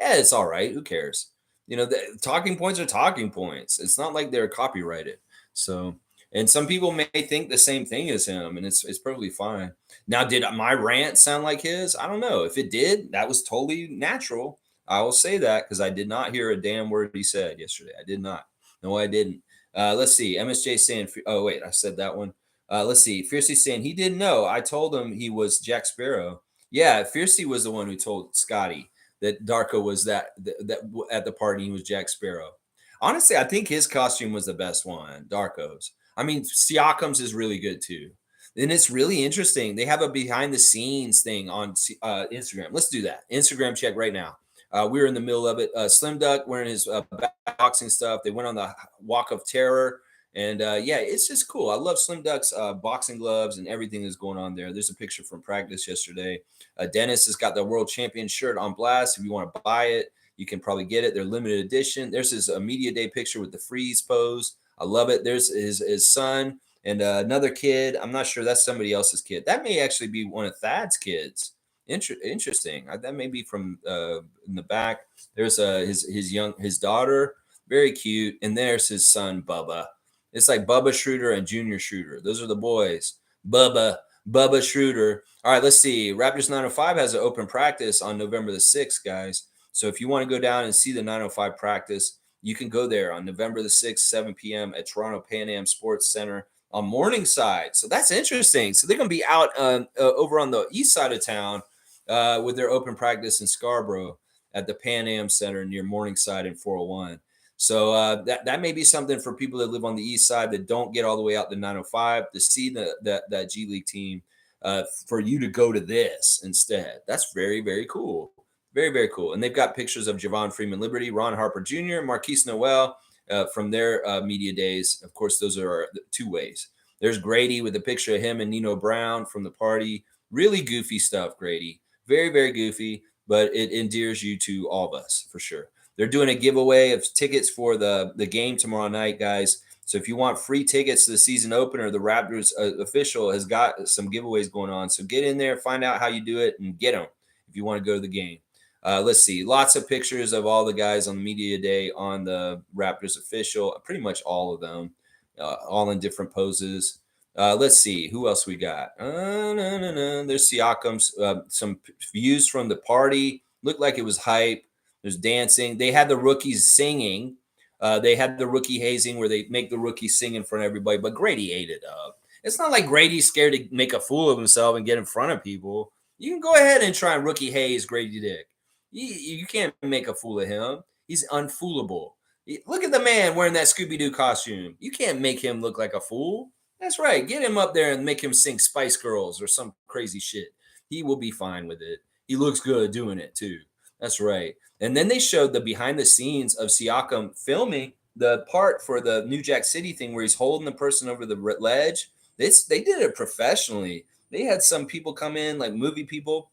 it's all right. Who cares? The talking points are talking points. It's not like they're copyrighted. So, and some people may think the same thing as him, and it's probably fine. Now, did my rant sound like his? I don't know. If it did, that was totally natural. I will say that because I did not hear a damn word he said yesterday. I did not. No, I didn't. Let's see. MSJ saying, oh, wait, I said that one. Let's see. Fiercely saying he didn't know. I told him he was Jack Sparrow. Yeah, Fiercely was the one who told Scottie that Darko was that at the party he was Jack Sparrow. Honestly, I think his costume was the best one, Darko's. I mean, Siakam's is really good too. And it's really interesting. They have a behind the scenes thing on Instagram. Let's do that. Instagram check right now. We were in the middle of it. Slim Duck wearing his boxing stuff. They went on the Walk of Terror. And it's just cool. I love Slim Duck's boxing gloves and everything that's going on there. There's a picture from practice yesterday. Dennis has got the world champion shirt on blast. If you want to buy it, you can probably get it. They're limited edition. There's his media day picture with the freeze pose. I love it. There's his son and another kid. I'm not sure that's somebody else's kid. That may actually be one of Thad's kids. Interesting. That may be from in the back. There's his daughter, very cute, and there's his son Bubba. It's like Bubba Schroeder and Junior Schroeder. Those are the boys. Bubba Schroeder. All right, let's see. Raptors 905 has an open practice on November the 6th, guys. So if you want to go down and see the 905 practice, you can go there on November the 6th, 7 p.m. at Toronto Pan Am Sports Center on Morningside. So that's interesting. So they're going to be out over on the east side of town with their open practice in Scarborough at the Pan Am Center near Morningside and 401. So that may be something for people that live on the east side that don't get all the way out to 905 to see that G League team, for you to go to this instead. That's very, very cool. Very, very cool. And they've got pictures of Javon Freeman Liberty, Ron Harper Jr., Marquise Noel from their media days. Of course, those are our two ways. There's Grady with a picture of him and Nino Brown from the party. Really goofy stuff, Grady. Very, very goofy, but it endears you to all of us for sure. They're doing a giveaway of tickets for the game tomorrow night, guys. So if you want free tickets to the season opener, the Raptors official has got some giveaways going on. So get in there, find out how you do it, and get them if you want to go to the game. Let's see. Lots of pictures of all the guys on the media day on the Raptors official. Pretty much all of them, all in different poses. Let's see. Who else we got? There's Siakam's. Some views from the party. Looked like it was hype. There's dancing. They had the rookies singing. They had the rookie hazing where they make the rookies sing in front of everybody, but Grady ate it up. It's not like Grady's scared to make a fool of himself and get in front of people. You can go ahead and try and rookie haze Grady Dick. You can't make a fool of him. He's unfoolable. Look at the man wearing that Scooby-Doo costume. You can't make him look like a fool. That's right. Get him up there and make him sing Spice Girls or some crazy shit. He will be fine with it. He looks good doing it too. That's right. And then they showed the behind the scenes of Siakam filming the part for the New Jack City thing where he's holding the person over the ledge. They did it professionally. They had some people come in, like movie people,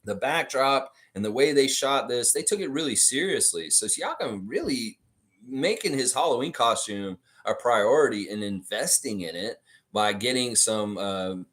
the backdrop and the way they shot this, they took it really seriously. So Siakam really making his Halloween costume a priority and investing in it by getting some,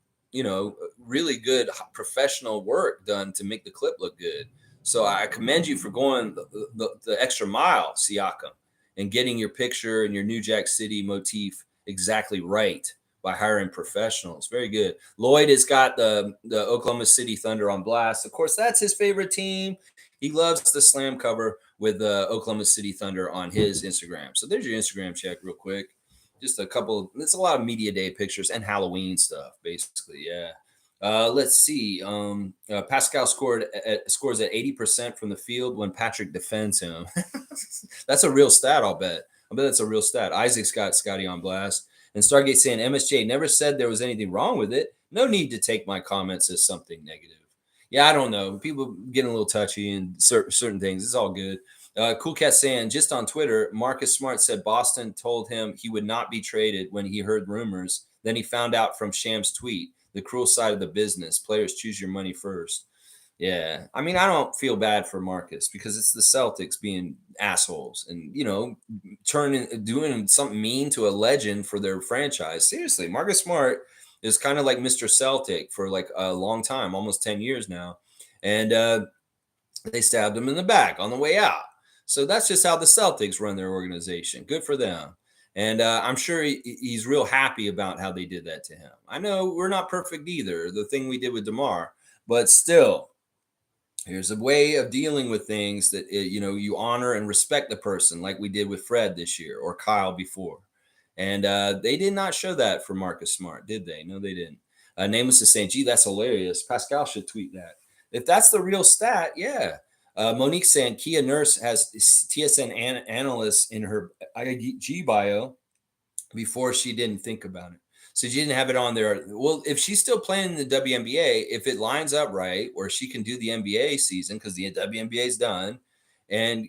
really good professional work done to make the clip look good. So I commend you for going the extra mile, Siakam, and getting your picture and your New Jack City motif exactly right by hiring professionals. Very good. Lloyd has got the Oklahoma City Thunder on blast. Of course, that's his favorite team. He loves the slam cover with the Oklahoma City Thunder on his Instagram. So there's your Instagram check real quick. Just a couple. It's a lot of media day pictures and Halloween stuff, basically. Yeah. Let's see. Pascal scores at 80% from the field when Patrick defends him. That's a real stat, I'll bet. I bet that's a real stat. Isaac's got Scottie on blast. And Stargate saying, MSJ never said there was anything wrong with it. No need to take my comments as something negative. Yeah, I don't know. People getting a little touchy and certain things. It's all good. Cool Cat saying, just on Twitter, Marcus Smart said Boston told him he would not be traded when he heard rumors. Then he found out from Sham's tweet. The cruel side of the business. Players choose your money first. Yeah. I mean, I don't feel bad for Marcus because it's the Celtics being assholes and, doing something mean to a legend for their franchise. Seriously, Marcus Smart is kind of like Mr. Celtic for like a long time, almost 10 years now. And they stabbed him in the back on the way out. So that's just how the Celtics run their organization. Good for them. And I'm sure he's real happy about how they did that to him. I know we're not perfect either, the thing we did with DeMar, but still, here's a way of dealing with things that you honor and respect the person, like we did with Fred this year or Kyle before. And they did not show that for Marcus Smart, did they? No, they didn't. Nameless is saying, "Gee, that's hilarious. Pascal should tweet that if that's the real stat." Yeah. Monique saying Kia Nurse has TSN analyst in her IG bio before she didn't think about it. So she didn't have it on there. Well, if she's still playing in the WNBA, if it lines up right, where she can do the NBA season because the WNBA is done, and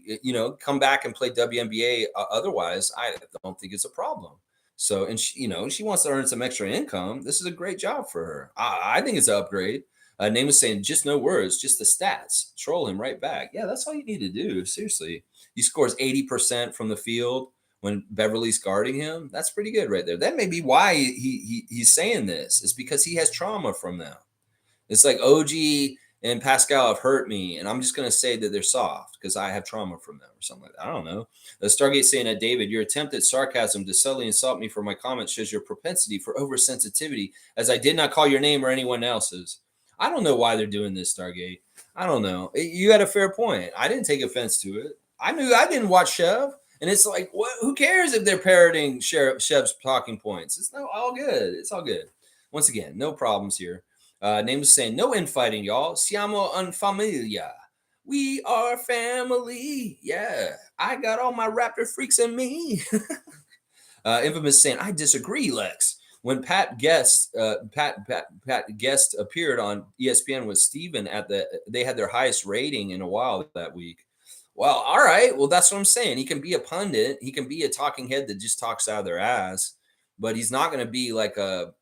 come back and play WNBA. Otherwise, I don't think it's a problem. So, and she wants to earn some extra income. This is a great job for her. I think it's an upgrade. Name was saying just no words, just the stats. Troll him right back. Yeah, that's all you need to do. Seriously, he scores 80% from the field when Beverley's guarding him. That's pretty good right there. That may be why he's saying this. It's because he has trauma from them. It's like OG and Pascal have hurt me, and I'm just going to say that they're soft because I have trauma from them or something like that. I don't know. The Stargate saying that, David, your attempt at sarcasm to subtly insult me for my comments shows your propensity for oversensitivity, as I did not call your name or anyone else's. I don't know why they're doing this, Stargate. I don't know. You had a fair point. I didn't take offense to it. I knew I didn't watch Chev. And it's like, what? Who cares if they're parroting Chev's talking points? It's all good. It's all good. Once again, no problems here. Name is saying, no infighting, y'all. Siamo un familia. We are family. Yeah. I got all my Raptor freaks in me. Infamous saying, I disagree, Lex. When Pat Guest appeared on ESPN with Steven they had their highest rating in a while that week. Well, all right. Well, that's what I'm saying. He can be a pundit. He can be a talking head that just talks out of their ass, but he's not going to be like a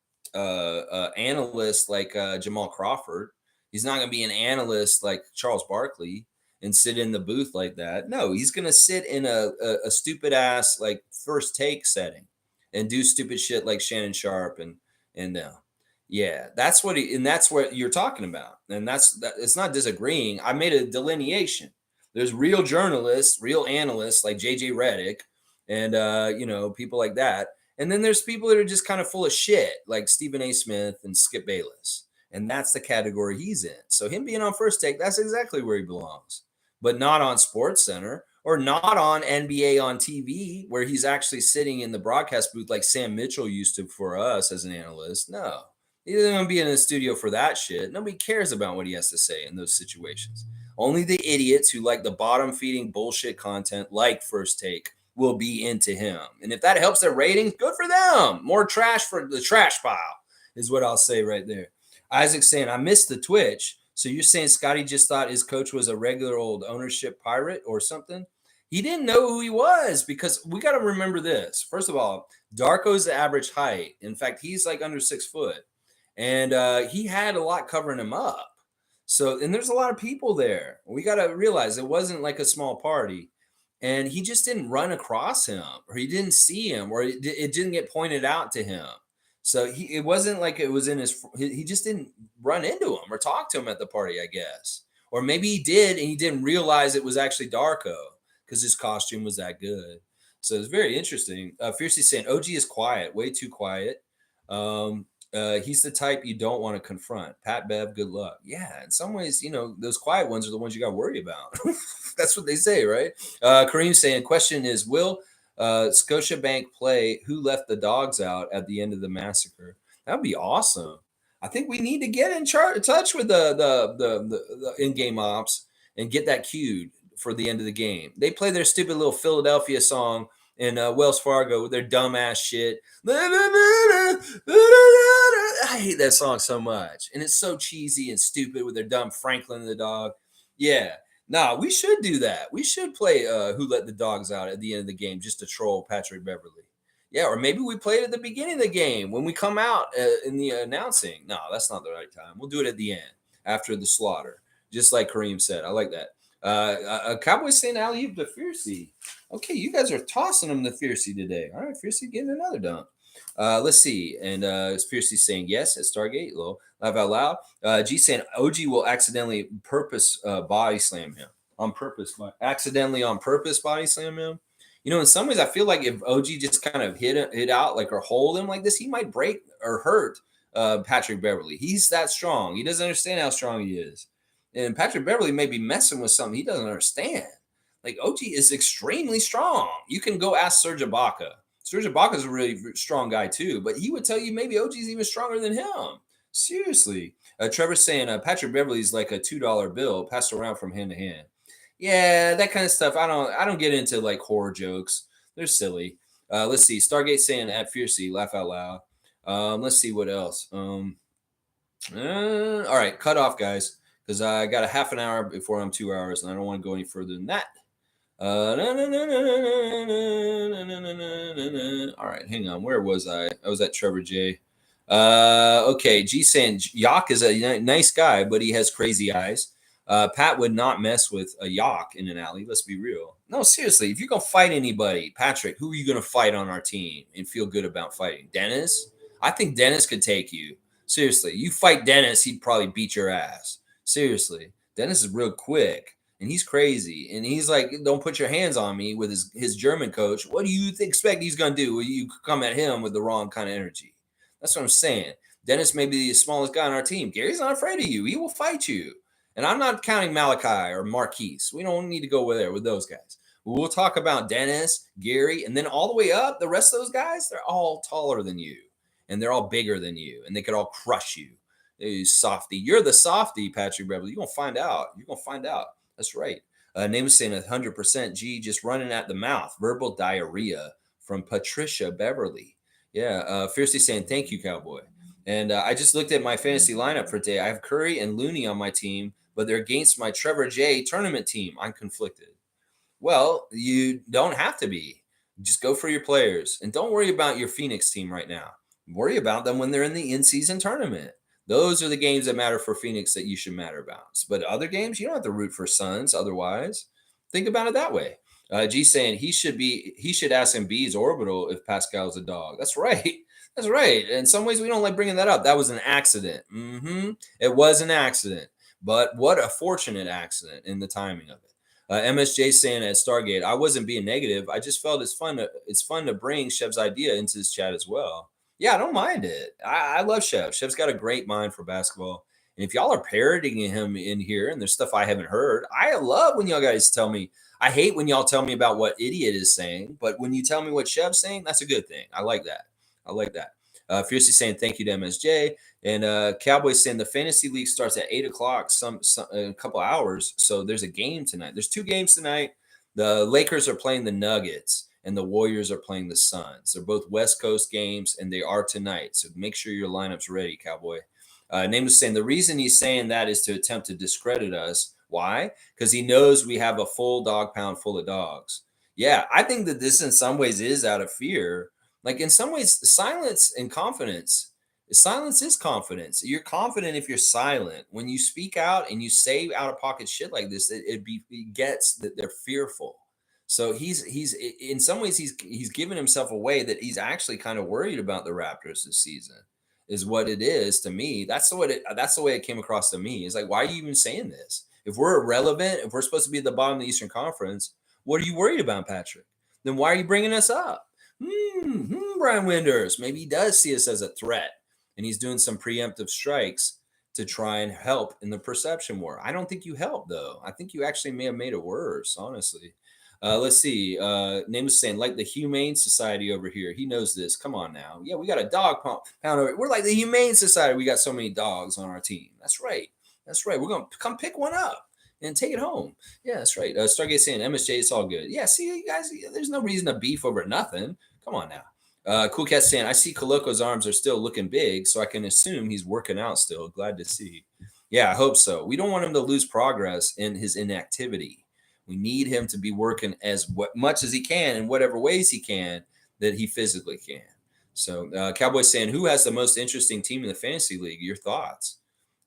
analyst like Jamal Crawford. He's not going to be an analyst like Charles Barkley and sit in the booth like that. No, he's going to sit in a stupid ass like First Take setting and do stupid shit like Shannon Sharp and yeah, that's what that's what you're talking about. And it's not disagreeing. I made a delineation. There's real journalists, real analysts like JJ Redick and people like that. And then there's people that are just kind of full of shit, like Stephen A. Smith and Skip Bayless. And that's the category he's in. So him being on First Take, that's exactly where he belongs. But not on Sports Center or not on NBA on TV, where he's actually sitting in the broadcast booth like Sam Mitchell used to for us as an analyst. No, he doesn't want to be in the studio for that shit. Nobody cares about what he has to say in those situations. Only the idiots who like the bottom-feeding bullshit content like First Take will be into him. And if that helps their ratings, good for them. More trash for the trash pile is what I'll say right there. Isaac's saying, I missed the Twitch. So you're saying Scottie just thought his coach was a regular old ownership pirate or something? He didn't know who he was, because we got to remember this. First of all, Darko's the average height. In fact, he's like under 6 foot. And he had a lot covering him up. So, and there's a lot of people there. We got to realize it wasn't like a small party. And he just didn't run across him, or he didn't see him, or it didn't get pointed out to him. So it wasn't like it was in he just didn't run into him or talk to him at the party, I guess. Or maybe he did and he didn't realize it was actually Darko because his costume was that good. So it's very interesting. Fiercely saying, OG is quiet, way too quiet. He's the type you don't want to confront. Pat Bev, good luck. Yeah, in some ways, those quiet ones are the ones you got to worry about. That's what they say, right? Kareem's saying, question is, will Scotiabank play Who Left the Dogs Out at the end of the massacre? That would be awesome. I think we need to get in touch with the in-game ops and get that queued for the end of the game. They play their stupid little Philadelphia song in Wells Fargo with their dumbass shit. I hate that song so much. And it's so cheesy and stupid with their dumb Franklin the dog. Yeah. No, we should do that. We should play Who Let the Dogs Out at the end of the game just to troll Patrick Beverley. Yeah, or maybe we play it at the beginning of the game when we come out in the announcing. No, that's not the right time. We'll do it at the end after the slaughter, just like Kareem said. I like that. Cowboys saying alley-oop to Fiercey. Okay, you guys are tossing him to Fiercey today. All right, Fiercey getting another dunk. Let's see. And it's Fiercely saying yes at Stargate. Low. Laugh out loud. G saying OG will accidentally purpose body slam him. On purpose. Accidentally on purpose body slam him. You know, in some ways, I feel like if OG just kind of hit out like or hold him like this, he might break or hurt Patrick Beverley. He's that strong. He doesn't understand how strong he is. And Patrick Beverley may be messing with something he doesn't understand. Like OG is extremely strong. You can go ask Serge Ibaka. Serge Ibaka is a really strong guy too, but he would tell you maybe OG's even stronger than him. Seriously. Trevor's saying Patrick Beverley's like a $2 bill passed around from hand to hand. Yeah, that kind of stuff. I don't get into like horror jokes. They're silly. Let's see. Stargate saying at Fiercey, laugh out loud. Let's see what else. All right, cut off, guys, because I got a half an hour before I'm 2 hours, and I don't want to go any further than that. All right, hang on. Where was I? I was at Trevor J. Okay, G saying Yak is a nice guy, but he has crazy eyes. Pat would not mess with a Yak in an alley. Let's be real. No, seriously, if you're going to fight anybody, Patrick, who are you going to fight on our team and feel good about fighting? Dennis? I think Dennis could take you. Seriously, you fight Dennis, he'd probably beat your ass. Seriously, Dennis is real quick and he's crazy. And he's like, don't put your hands on me with his German coach. What do you expect he's going to do when you come at him with the wrong kind of energy? That's what I'm saying. Dennis may be the smallest guy on our team. Gary's not afraid of you. He will fight you. And I'm not counting Malachi or Marquise. We don't need to go there with those guys. We'll talk about Dennis, Gary, and then all the way up, the rest of those guys, they're all taller than you. And they're all bigger than you. And they could all crush you. You softy. You're the softy, Patrick Beverley. You're going to find out. You're going to find out. That's right. Name is saying 100% G, just running at the mouth. Verbal diarrhea from Patricia Beverley. Yeah. Fiercely saying, thank you, Cowboy. And I just looked at my fantasy lineup for today. I have Curry and Looney on my team, but they're against my Trevor J tournament team. I'm conflicted. Well, you don't have to be. Just go for your players. And don't worry about your Phoenix team right now. Worry about them when they're in the in-season tournament. Those are the games that matter for Phoenix that you should matter about. But other games, you don't have to root for Suns otherwise. Think about it that way. G saying he should ask Embiid's orbital if Pascal's a dog. That's right. That's right. In some ways, we don't like bringing that up. That was an accident. It was an accident. But what a fortunate accident in the timing of it. MSJ saying at Stargate, I wasn't being negative. I just felt it's fun to bring Shev's idea into this chat as well. Yeah, I don't mind it. I love Shev. Shev's got a great mind for basketball. And if y'all are parroting him in here and there's stuff I haven't heard, I love when y'all guys tell me. I hate when y'all tell me about what idiot is saying, but when you tell me what Shev's saying, that's a good thing. I like that. I like that. Fiercely saying thank you to MSJ. And Cowboys saying the fantasy league starts at 8 o'clock a couple hours. So there's a game tonight. There's 2 games tonight. The Lakers are playing the Nuggets and the Warriors are playing the Suns. They're both West Coast games and they are tonight. So make sure your lineup's ready, Cowboy. Name is saying the reason he's saying that is to attempt to discredit us. Why? Because he knows we have a full dog pound full of dogs. Yeah, I think that this in some ways is out of fear. Like in some ways, silence and confidence. Silence is confidence. You're confident if you're silent. When you speak out and you say out of pocket shit like this, it gets that they're fearful. So he's in some ways he's given himself away that he's actually kind of worried about the Raptors this season. Is what it is to me. That's the way it came across to me. It's like, why are you even saying this? If we're irrelevant, if we're supposed to be at the bottom of the Eastern Conference, what are you worried about, Patrick? Then why are you bringing us up? Brian Winders, maybe he does see us as a threat and he's doing some preemptive strikes to try and help in the perception war. I don't think you helped, though. I think you actually may have made it worse, honestly. Let's see. Name is saying, like the Humane Society over here. He knows this. Come on now. Yeah, we got a dog pound over. We're like the Humane Society. We got so many dogs on our team. That's right. That's right. We're going to come pick one up and take it home. Yeah, that's right. Stargate saying, MSJ, it's all good. Yeah, see, you guys, there's no reason to beef over nothing. Come on now. Cool Cat saying, I see Koloko's arms are still looking big, so I can assume he's working out still. Glad to see. Yeah, I hope so. We don't want him to lose progress in his inactivity. We need him to be working as much as he can in whatever ways he can that he physically can. So Cowboys saying, who has the most interesting team in the fantasy league? Your thoughts?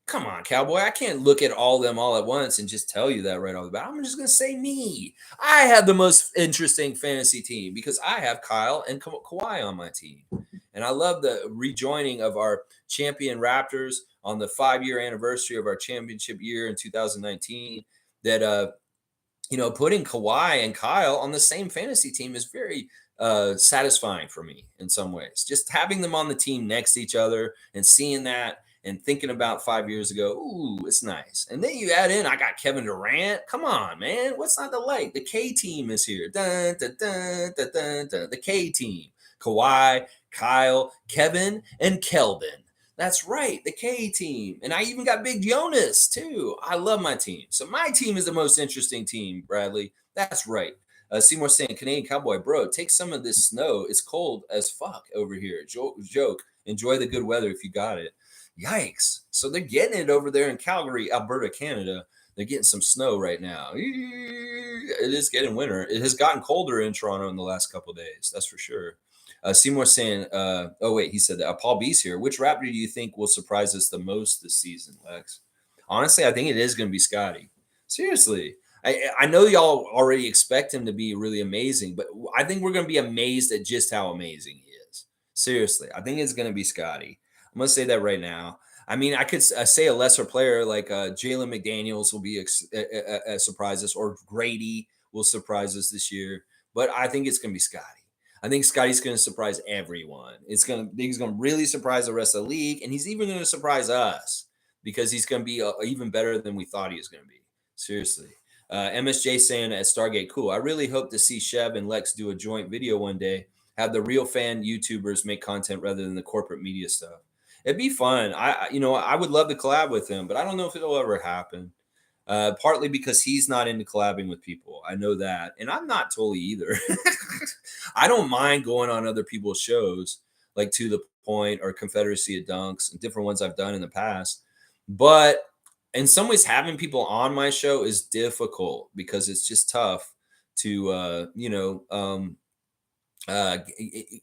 Come on, Cowboy. I can't look at all of them all at once and just tell you that right off the bat. I'm just going to say me. I have the most interesting fantasy team because I have Kyle and Kawhi on my team. And I love the rejoining of our champion Raptors on the 5-year anniversary of our championship year in 2019. That putting Kawhi and Kyle on the same fantasy team is very satisfying for me in some ways. Just having them on the team next to each other and seeing that and thinking about 5 years ago, ooh, it's nice. And then you add in, I got Kevin Durant. Come on, man. What's not to like? The K team is here. Dun, dun, dun, dun, dun, dun. The K team. Kawhi, Kyle, Kevin, and Kelvin. That's right, the K team. And I even got Big Jonas, too. I love my team. So my team is the most interesting team, Bradley. That's right. Seymour saying, Canadian Cowboy, bro, take some of this snow. It's cold as fuck over here. Joke. Enjoy the good weather if you got it. Yikes. So they're getting it over there in Calgary, Alberta, Canada. They're getting some snow right now. It is getting winter. It has gotten colder in Toronto in the last couple of days. That's for sure. Seymour saying, oh, wait, he said that. Paul B's here. Which Raptor do you think will surprise us the most this season, Lex? Honestly, I think it is going to be Scottie. Seriously. I know y'all already expect him to be really amazing, but I think we're going to be amazed at just how amazing he is. Seriously. I think it's going to be Scottie. I'm going to say that right now. I mean, I could say a lesser player like Jalen McDaniels will be a surprise us, or Grady will surprise us this year, but I think it's going to be Scottie. I think Scottie's going to surprise everyone. He's going to really surprise the rest of the league, and he's even going to surprise us because he's going to be even better than we thought he was going to be. Seriously. MSJ saying at Stargate, cool. I really hope to see Sheb and Lex do a joint video one day, have the real fan YouTubers make content rather than the corporate media stuff. It'd be fun. I would love to collab with him, but I don't know if it'll ever happen. Partly because he's not into collabing with people. I know that. And I'm not totally either. I don't mind going on other people's shows, like To The Point or Confederacy of Dunks and different ones I've done in the past. But in some ways, having people on my show is difficult because it's just tough to,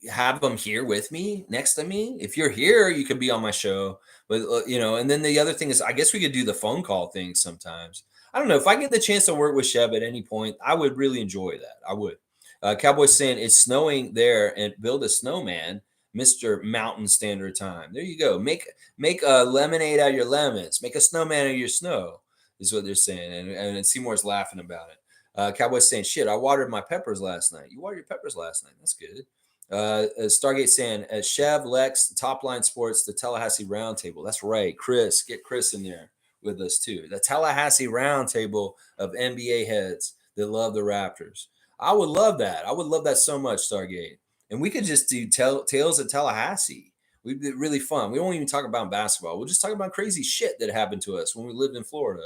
have them here with me, next to me. If you're here, you could be on my show. But, and then the other thing is, I guess we could do the phone call thing sometimes. I don't know. If I get the chance to work with Sheb at any point, I would really enjoy that. I would. Cowboys saying it's snowing there and build a snowman, Mr. Mountain Standard Time. There you go. Make a lemonade out of your lemons. Make a snowman out of your snow is what they're saying. And Seymour's laughing about it. Cowboys saying, shit, I watered my peppers last night. You watered your peppers last night. That's good. Stargate saying, Chev, Lex, Top Line Sports, the Tallahassee Roundtable. That's right. Chris, get Chris in there with us too. The Tallahassee Roundtable of NBA heads that love the Raptors. I would love that. I would love that so much, Stargate. And we could just do Tales of Tallahassee. We'd be really fun. We won't even talk about basketball. We'll just talk about crazy shit that happened to us when we lived in Florida.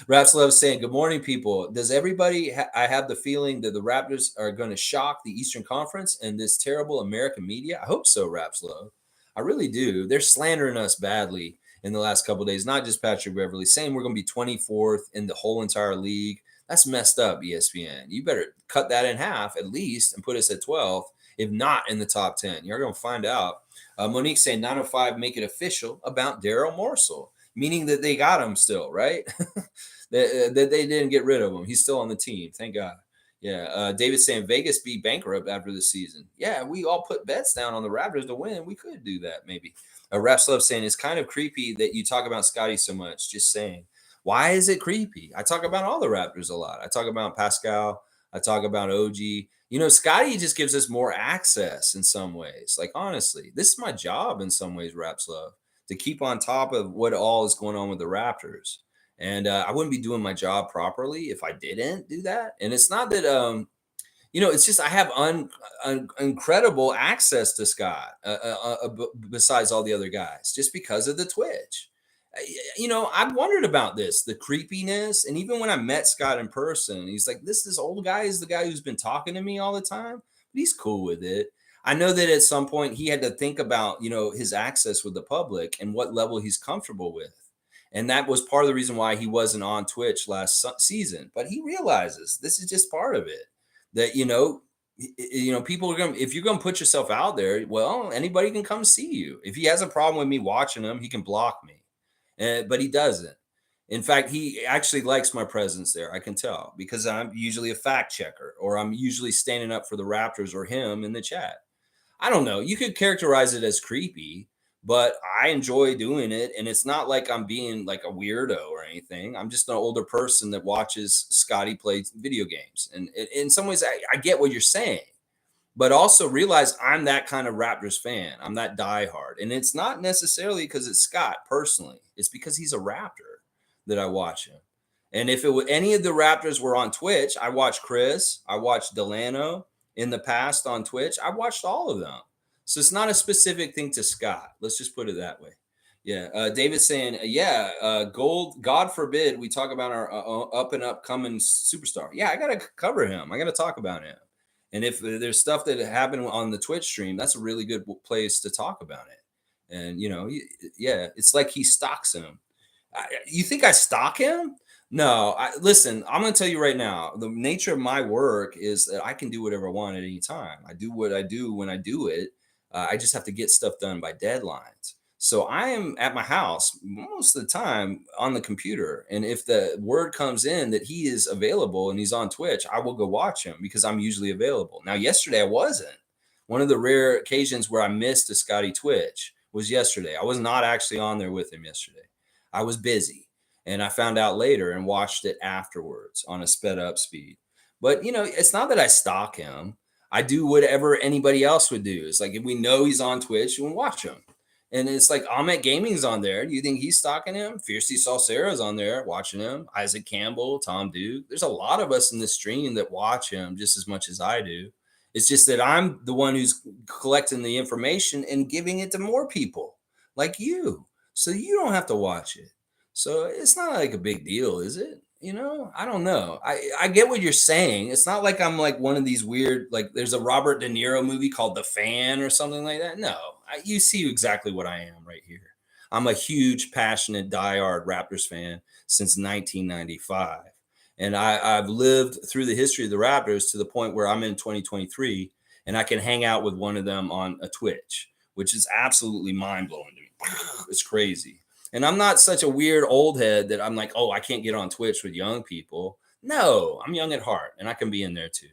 Raps Love saying, good morning, people. Does everybody I have the feeling that the Raptors are going to shock the Eastern Conference and this terrible American media? I hope so, Raps Love. I really do. They're slandering us badly in the last couple of days, not just Patrick Beverley, saying we're going to be 24th in the whole entire league. That's messed up, ESPN. You better cut that in half at least and put us at 12th, if not in the top 10. You're going to find out. Monique saying 905, make it official about Daryl Morsell, meaning that they got him still, right? that they didn't get rid of him. He's still on the team. Thank God. Yeah. David saying Vegas be bankrupt after the season. Yeah, we all put bets down on the Raptors to win. We could do that maybe. Raps Love saying it's kind of creepy that you talk about Scottie so much. Just saying. Why is it creepy? I talk about all the Raptors a lot. I talk about Pascal. I talk about OG. Scottie just gives us more access in some ways. Like, honestly, this is my job in some ways, Raps Love, to keep on top of what all is going on with the Raptors. And I wouldn't be doing my job properly if I didn't do that. And it's not that, it's just I have incredible access to Scott besides all the other guys, just because of the Twitch. I've wondered about this, the creepiness. And even when I met Scott in person, he's like, this old guy is the guy who's been talking to me all the time. But he's cool with it. I know that at some point he had to think about, his access with the public and what level he's comfortable with. And that was part of the reason why he wasn't on Twitch last season. But he realizes this is just part of it. That, people are going to, if you're going to put yourself out there, well, anybody can come see you. If he has a problem with me watching him, he can block me. But he doesn't. In fact, he actually likes my presence there. I can tell because I'm usually a fact checker or I'm usually standing up for the Raptors or him in the chat. I don't know. You could characterize it as creepy, but I enjoy doing it. And it's not like I'm being like a weirdo or anything. I'm just an older person that watches Scottie play video games. And in some ways, I get what you're saying, but also realize I'm that kind of Raptors fan. I'm that diehard. And it's not necessarily because it's Scott personally, it's because he's a Raptor that I watch him. And if it were any of the Raptors were on Twitch, I watched Chris, I watched Delano in the past on Twitch. I watched all of them. So it's not a specific thing to Scott. Let's just put it that way. Yeah. David's saying, gold, God forbid we talk about our up and upcoming superstar. Yeah, I got to cover him. I got to talk about him. And if there's stuff that happened on the Twitch stream, that's a really good place to talk about it. And, yeah, it's like he stalks him. You think I stalk him? No, listen, I'm going to tell you right now, the nature of my work is that I can do whatever I want at any time. I do what I do when I do it. I just have to get stuff done by deadlines. So I am at my house most of the time on the computer. And if the word comes in that he is available and he's on Twitch, I will go watch him because I'm usually available. Now, yesterday I wasn't. One of the rare occasions where I missed a Scottie Twitch was yesterday. I was not actually on there with him yesterday. I was busy. And I found out later and watched it afterwards on a sped up speed. But, it's not that I stalk him. I do whatever anybody else would do. It's like if we know he's on Twitch, we'll watch him. And it's like Ahmet Gaming's on there. Do you think he's stalking him? Fiercey Salsera's on there watching him. Isaac Campbell, Tom Duke. There's a lot of us in the stream that watch him just as much as I do. It's just that I'm the one who's collecting the information and giving it to more people like you. So you don't have to watch it. So it's not like a big deal, is it? I don't know. I get what you're saying. It's not like I'm like one of these weird, like there's a Robert De Niro movie called The Fan or something like that. No, you see exactly what I am right here. I'm a huge, passionate, diehard Raptors fan since 1995. And I've lived through the history of the Raptors to the point where I'm in 2023 and I can hang out with one of them on a Twitch, which is absolutely mind blowing to me. It's crazy. And I'm not such a weird old head that I'm like, oh, I can't get on Twitch with young people. No, I'm young at heart and I can be in there too.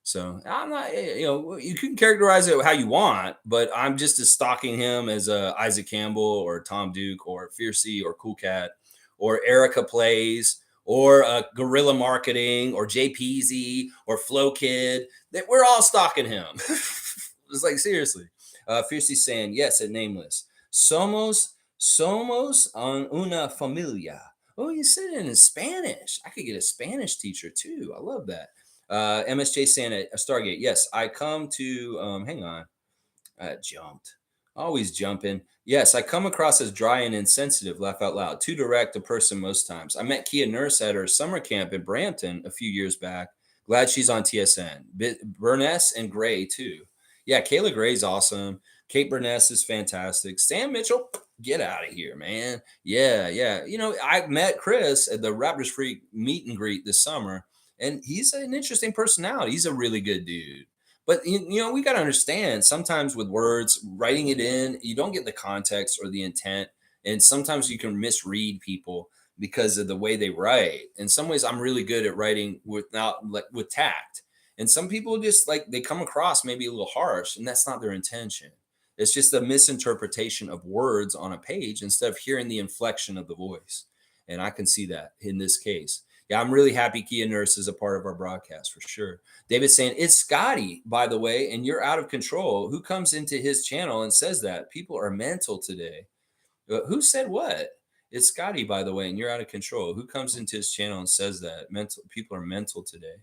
So I'm not, you can characterize it how you want, but I'm just as stalking him as Isaac Campbell or Tom Duke or Fiercey or Cool Cat or Erica Plays or Guerrilla Marketing or JPZ or Flow Kid. That we're all stalking him. It's like, seriously. Fiercey saying, yes, at Nameless. Somos una familia. Oh, you said it in Spanish. I could get a Spanish teacher too. I love that. MSJ saying a Stargate. Yes, I come to, hang on. I jumped. Always jumping. Yes, I come across as dry and insensitive, laugh out loud. Too direct a person most times. I met Kia Nurse at her summer camp in Brampton a few years back. Glad she's on TSN. Burness and Gray too. Yeah, Kayla Gray's awesome. Kate Burness is fantastic. Sam Mitchell, get out of here, man. Yeah. I met Chris at the Raptors Freak meet and greet this summer, and he's an interesting personality. He's a really good dude. But, we got to understand sometimes with words, writing it in, you don't get the context or the intent. And sometimes you can misread people because of the way they write. In some ways, I'm really good at writing with tact. And some people just they come across maybe a little harsh, and that's not their intention. It's just a misinterpretation of words on a page instead of hearing the inflection of the voice. And I can see that in this case. Yeah, I'm really happy Kia Nurse is a part of our broadcast for sure. David's saying, it's Scottie, by the way, and you're out of control. Who comes into his channel and says that? People are mental today. Who said what? It's Scottie, by the way, and you're out of control. Who comes into his channel and says that? People are mental today.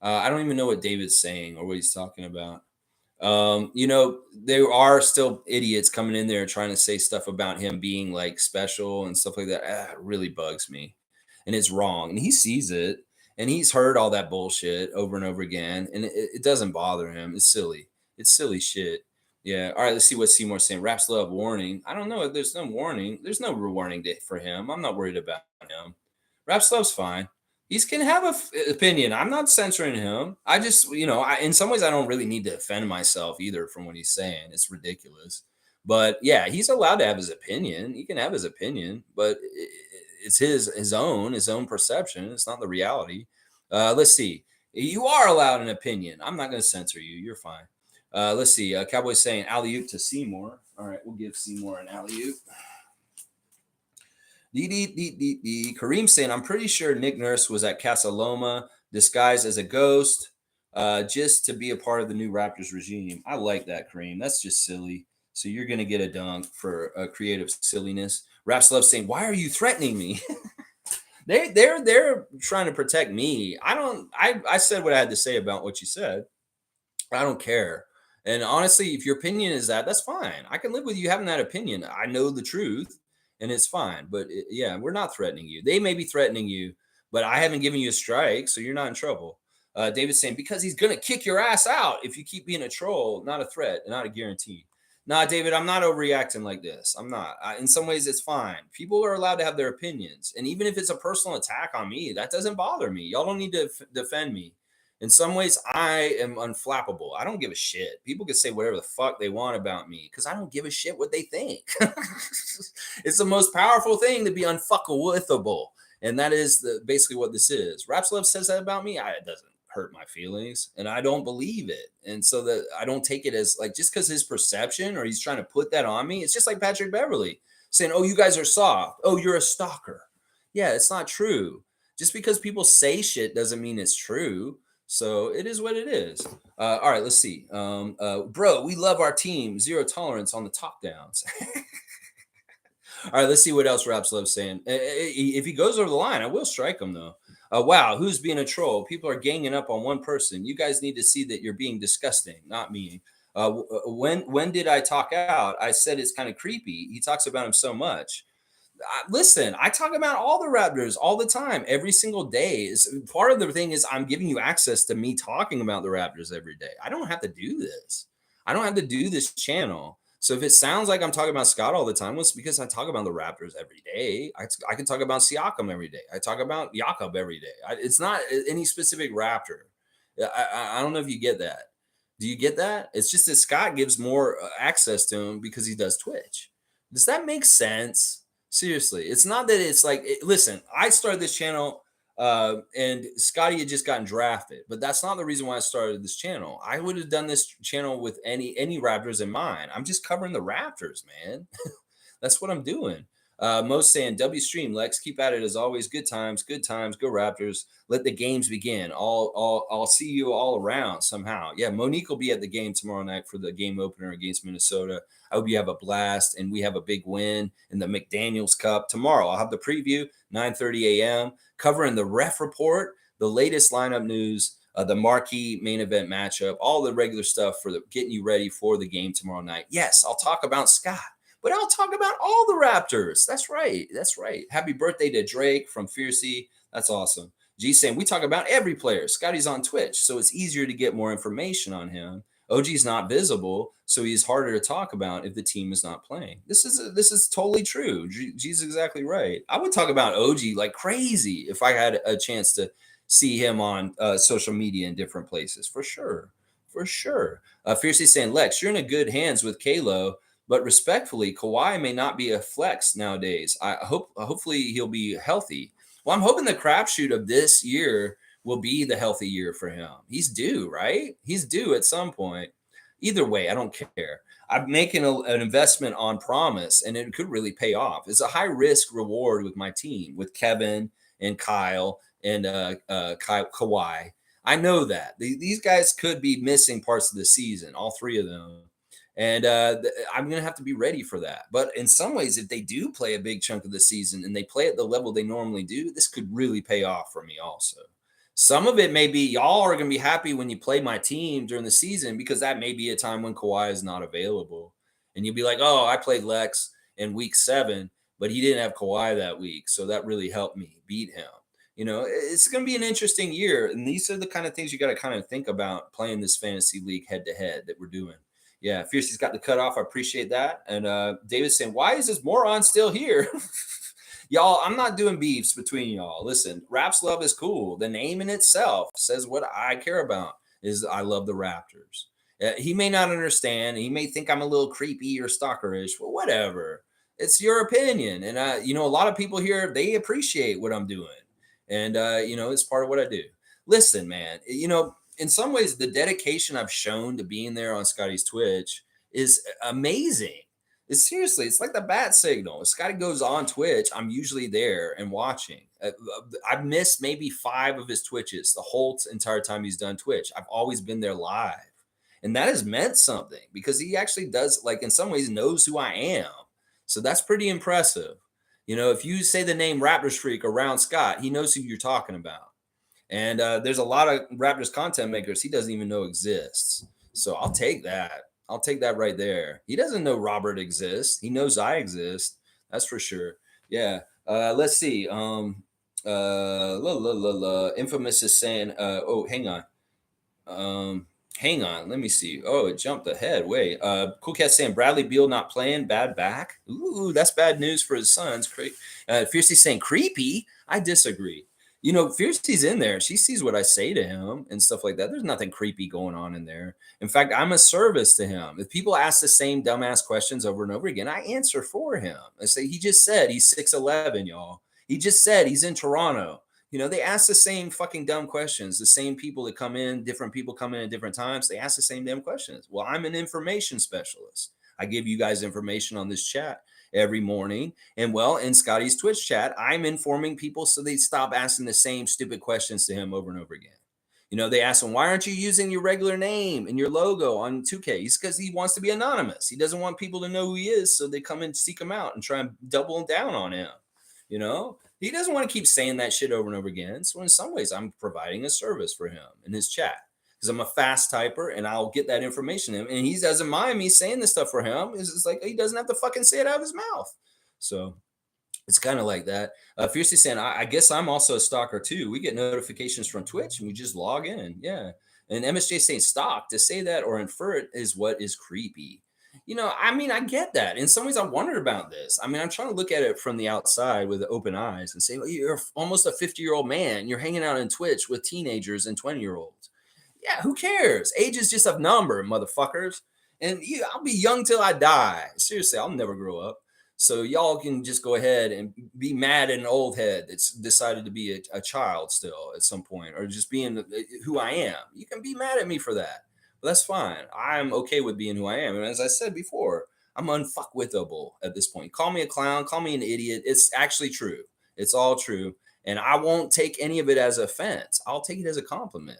I don't even know what David's saying or what he's talking about. There are still idiots coming in there trying to say stuff about him being like special and stuff like that. It really bugs me. And it's wrong. And he sees it and he's heard all that bullshit over and over again. And it doesn't bother him. It's silly. It's silly shit. Yeah. All right. Let's see what Seymour's saying. Raps love warning. I don't know. There's no warning. There's no warning for him. I'm not worried about him. Raps love's fine. He can have an opinion. I'm not censoring him. I just, in some ways, I don't really need to defend myself either from what he's saying. It's ridiculous. But yeah, he's allowed to have his opinion. He can have his opinion, but it's his own perception. It's not the reality. Let's see. You are allowed an opinion. I'm not going to censor you. You're fine. Let's see. Cowboys saying alley-oop to Seymour. All right, we'll give Seymour an alley-oop. Kareem saying, I'm pretty sure Nick Nurse was at Casa Loma disguised as a ghost just to be a part of the new Raptors regime. I like that, Kareem. That's just silly. So you're going to get a dunk for creative silliness. Raps Love saying, why are you threatening me? They're trying to protect me. I said what I had to say about what you said. I don't care. And honestly, if your opinion is that, that's fine. I can live with you having that opinion. I know the truth and it's fine. But yeah, we're not threatening you. They may be threatening you, but I haven't given you a strike, so you're not in trouble. David's saying, because he's going to kick your ass out if you keep being a troll, not a threat, not a guarantee. Nah, David, I'm not overreacting like this. I'm not. In some ways, it's fine. People are allowed to have their opinions. And even if it's a personal attack on me, that doesn't bother me. Y'all don't need to defend me. In some ways, I am unflappable. I don't give a shit. People can say whatever the fuck they want about me because I don't give a shit what they think. It's the most powerful thing to be unfuckable. And that is basically what this is. Raps Love says that about me. It doesn't hurt my feelings and I don't believe it. And so that I don't take it as like just because his perception or he's trying to put that on me. It's just like Patrick Beverley saying, oh, you guys are soft. Oh, you're a stalker. Yeah, it's not true. Just because people say shit doesn't mean it's true. So it is what it is. All right, let's see. Bro, we love our team. Zero tolerance on the top downs. All right, let's see what else Raps Love's saying. If he goes over the line, I will strike him though. Wow, who's being a troll? People are ganging up on one person. You guys need to see that you're being disgusting, not me. When did I talk out? I said it's kind of creepy. He talks about him so much. Listen, I talk about all the Raptors all the time, every single day. Part of the thing is I'm giving you access to me talking about the Raptors every day. I don't have to do this. I don't have to do this channel. So if it sounds like I'm talking about Scott all the time, well, it's because I talk about the Raptors every day. I can talk about Siakam every day. I talk about Jakob every day. It's not any specific Raptor. I don't know if you get that. Do you get that? It's just that Scott gives more access to him because he does Twitch. Does that make sense? Seriously, it's not that it's like, listen, I started this channel and Scottie had just gotten drafted, but that's not the reason why I started this channel. I would have done this channel with any Raptors in mind. I'm just covering the Raptors, man. That's what I'm doing. Most saying W stream, Lex, keep at it as always. Good times, go Raptors. Let the games begin. I'll see you all around somehow. Yeah, Monique will be at the game tomorrow night for the game opener against Minnesota. I hope you have a blast and we have a big win in the McDaniels Cup tomorrow. I'll have the preview 9:30 a.m. covering the ref report, the latest lineup news, the marquee main event matchup, all the regular stuff for getting you ready for the game tomorrow night. Yes, I'll talk about Scott. But I'll talk about all the Raptors. That's right. That's right. Happy birthday to Drake from Fiercey. That's awesome. G saying, we talk about every player. Scotty's on Twitch, so it's easier to get more information on him. OG's not visible, so he's harder to talk about if the team is not playing. This is totally true. G's exactly right. I would talk about OG like crazy if I had a chance to see him on social media in different places. For sure. For sure. Fiercey saying, Lex, you're in a good hands with Kalo. But respectfully, Kawhi may not be a flex nowadays. Hopefully he'll be healthy. Well, I'm hoping the crapshoot of this year will be the healthy year for him. He's due, right? He's due at some point. Either way, I don't care. I'm making an investment on promise, and it could really pay off. It's a high risk reward with my team, with Kevin and Kyle and Kawhi. I know that these guys could be missing parts of the season, all three of them. And I'm going to have to be ready for that. But in some ways, if they do play a big chunk of the season and they play at the level they normally do, this could really pay off for me also. Some of it may be y'all are going to be happy when you play my team during the season because that may be a time when Kawhi is not available. And you'll be like, oh, I played Lex in week 7, but he didn't have Kawhi that week. So that really helped me beat him. You know, it's going to be an interesting year. And these are the kind of things you got to kind of think about playing this fantasy league head to head that we're doing. Yeah, Fiercey's got the cutoff. I appreciate that. And David's saying, why is this moron still here? Y'all, I'm not doing beefs between y'all. Listen, Raps Love is cool. The name in itself says what I care about is I love the Raptors. He may not understand. He may think I'm a little creepy or stalkerish. Well, whatever. It's your opinion. And, a lot of people here, they appreciate what I'm doing. And, it's part of what I do. Listen, man, in some ways, the dedication I've shown to being there on Scottie's Twitch is amazing. It's seriously, it's like the bat signal. If Scottie goes on Twitch, I'm usually there and watching. I've missed maybe 5 of his Twitches the whole entire time he's done Twitch. I've always been there live. And that has meant something because he actually does, like, in some ways, knows who I am. So that's pretty impressive. If you say the name Raptors Freak around Scott, he knows who you're talking about. And there's a lot of Raptors content makers he doesn't even know exists. So I'll take that. I'll take that right there. He doesn't know Robert exists. He knows I exist. That's for sure. Yeah. Let's see. Infamous is saying, oh, hang on. Hang on. Let me see. Oh, it jumped ahead. Wait. Cool Cat saying Bradley Beal not playing. Bad back. Ooh, that's bad news for his sons. Fiercey saying creepy. I disagree. Fiercey's in there. She sees what I say to him and stuff like that. There's nothing creepy going on in there. In fact, I'm a service to him. If people ask the same dumbass questions over and over again, I answer for him. I say, he just said he's 6'11", y'all. He just said he's in Toronto. They ask the same fucking dumb questions. The same people that come in, different people come in at different times. They ask the same damn questions. Well, I'm an information specialist. I give you guys information on this chat every morning. And well, in Scottie's Twitch chat, I'm informing people so they stop asking the same stupid questions to him over and over again. They ask him, why aren't you using your regular name and your logo on 2K? It's because he wants to be anonymous. He doesn't want people to know who he is. So they come and seek him out and try and double down on him. He doesn't want to keep saying that shit over and over again. So in some ways, I'm providing a service for him in his chat because I'm a fast typer and I'll get that information to him. And he doesn't mind me saying this stuff for him. It's like he doesn't have to fucking say it out of his mouth. So it's kind of like that. Fiercely saying, I guess I'm also a stalker too. We get notifications from Twitch and we just log in. Yeah. And MSJ saying stalk, to say that or infer it is what is creepy. I get that. In some ways, I wondered about this. I'm trying to look at it from the outside with open eyes and say, well, you're almost a 50-year-old man. You're hanging out on Twitch with teenagers and 20-year-olds. Yeah, who cares? Age is just a number, motherfuckers. And I'll be young till I die. Seriously, I'll never grow up. So y'all can just go ahead and be mad at an old head that's decided to be a child still at some point, or just being who I am. You can be mad at me for that. But that's fine. I'm okay with being who I am. And as I said before, I'm unfuckwithable at this point. Call me a clown, call me an idiot. It's actually true. It's all true. And I won't take any of it as offense. I'll take it as a compliment.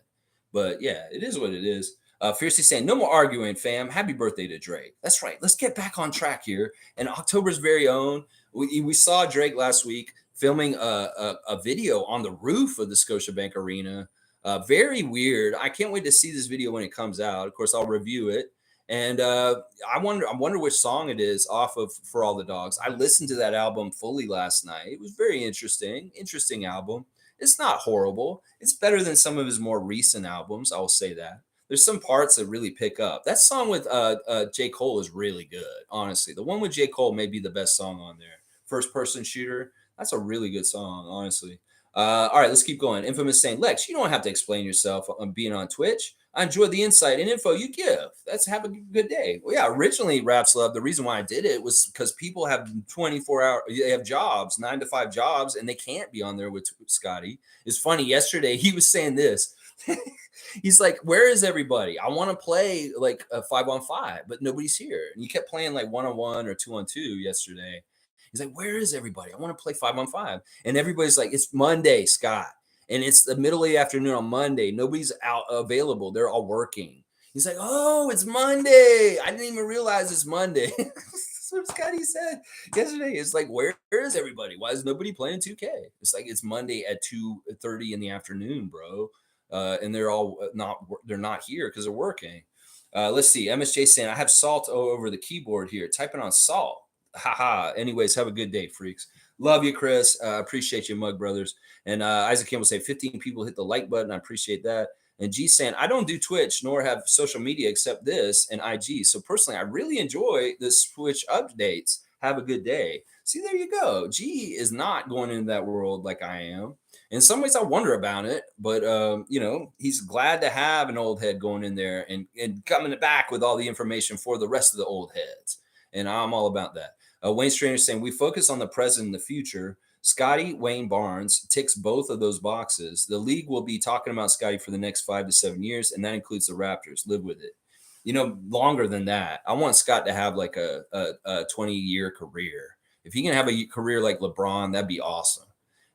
But yeah, it is what it is. Fiercely saying, no more arguing, fam. Happy birthday to Drake. That's right. Let's get back on track here. And October's very own. We saw Drake last week filming a video on the roof of the Scotiabank Arena. Very weird. I can't wait to see this video when it comes out. Of course, I'll review it. And I wonder which song it is off of For All the Dogs. I listened to that album fully last night. It was very interesting album. It's not horrible. It's better than some of his more recent albums. I will say that. There's some parts that really pick up. That song with J. Cole is really good, honestly. The one with J. Cole may be the best song on there. First Person Shooter. That's a really good song, honestly. All right, let's keep going. Infamous saying, Lex, you don't have to explain yourself on being on Twitch. I enjoy the insight and info you give. Let's have a good day. Well, yeah, originally, Raps Love, the reason why I did it was because people have 24-hour, they have jobs, 9 to 5 jobs, and they can't be on there with Scottie. It's funny, yesterday, he was saying this. He's like, where is everybody? I want to play like a 5-on-5, but nobody's here. And you kept playing like 1-on-1 or 2-on-2 yesterday. He's like, where is everybody? I want to play 5-on-5. And everybody's like, it's Monday, Scott. And it's the middle of the afternoon on Monday. Nobody's out available. They're all working. He's like, oh, it's Monday. I didn't even realize it's Monday. That's what Scottie said yesterday. It's like, where is everybody? Why is nobody playing 2K? It's like, it's Monday at 2:30 in the afternoon, bro. And they're not here because they're working. Let's see. MSJ saying, I have salt over the keyboard here. Typing on salt. Haha. Anyways, have a good day, freaks. Love you, Chris. Appreciate you, Mug Brothers. And Isaac Kim will say 15 people hit the like button. I appreciate that. And G saying, I don't do Twitch nor have social media except this and IG. So personally, I really enjoy the Twitch updates. Have a good day. See, there you go. G is not going into that world like I am. In some ways, I wonder about it, but he's glad to have an old head going in there and coming back with all the information for the rest of the old heads. And I'm all about that. Wayne Stranger saying, we focus on the present and the future. Scottie Wayne Barnes ticks both of those boxes. The league will be talking about Scottie for the next 5 to 7 years, and that includes the Raptors. Live with it. Longer than that. I want Scott to have like a 20-year career. If he can have a career like LeBron, that'd be awesome.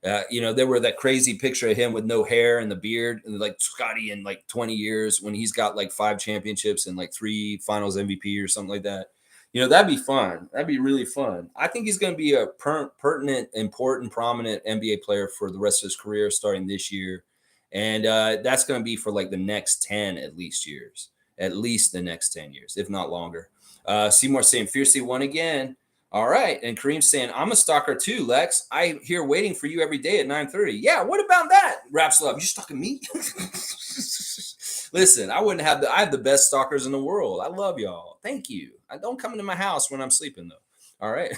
There were that crazy picture of him with no hair and the beard, and like Scottie in like 20 years when he's got like 5 championships and like 3 finals MVP or something like that. That'd be fun. That'd be really fun. I think he's going to be a pertinent, important, prominent NBA player for the rest of his career starting this year. And that's going to be for like the next 10 at least years, at least the next 10 years, if not longer. Seymour saying, Fiercely won again. All right. And Kareem's saying, I'm a stalker too, Lex. I'm here waiting for you every day at 9:30. Yeah, what about that? Raps Love, you stalking me? Listen, I have the best stalkers in the world. I love y'all. Thank you. I don't come into my house when I'm sleeping, though. All right.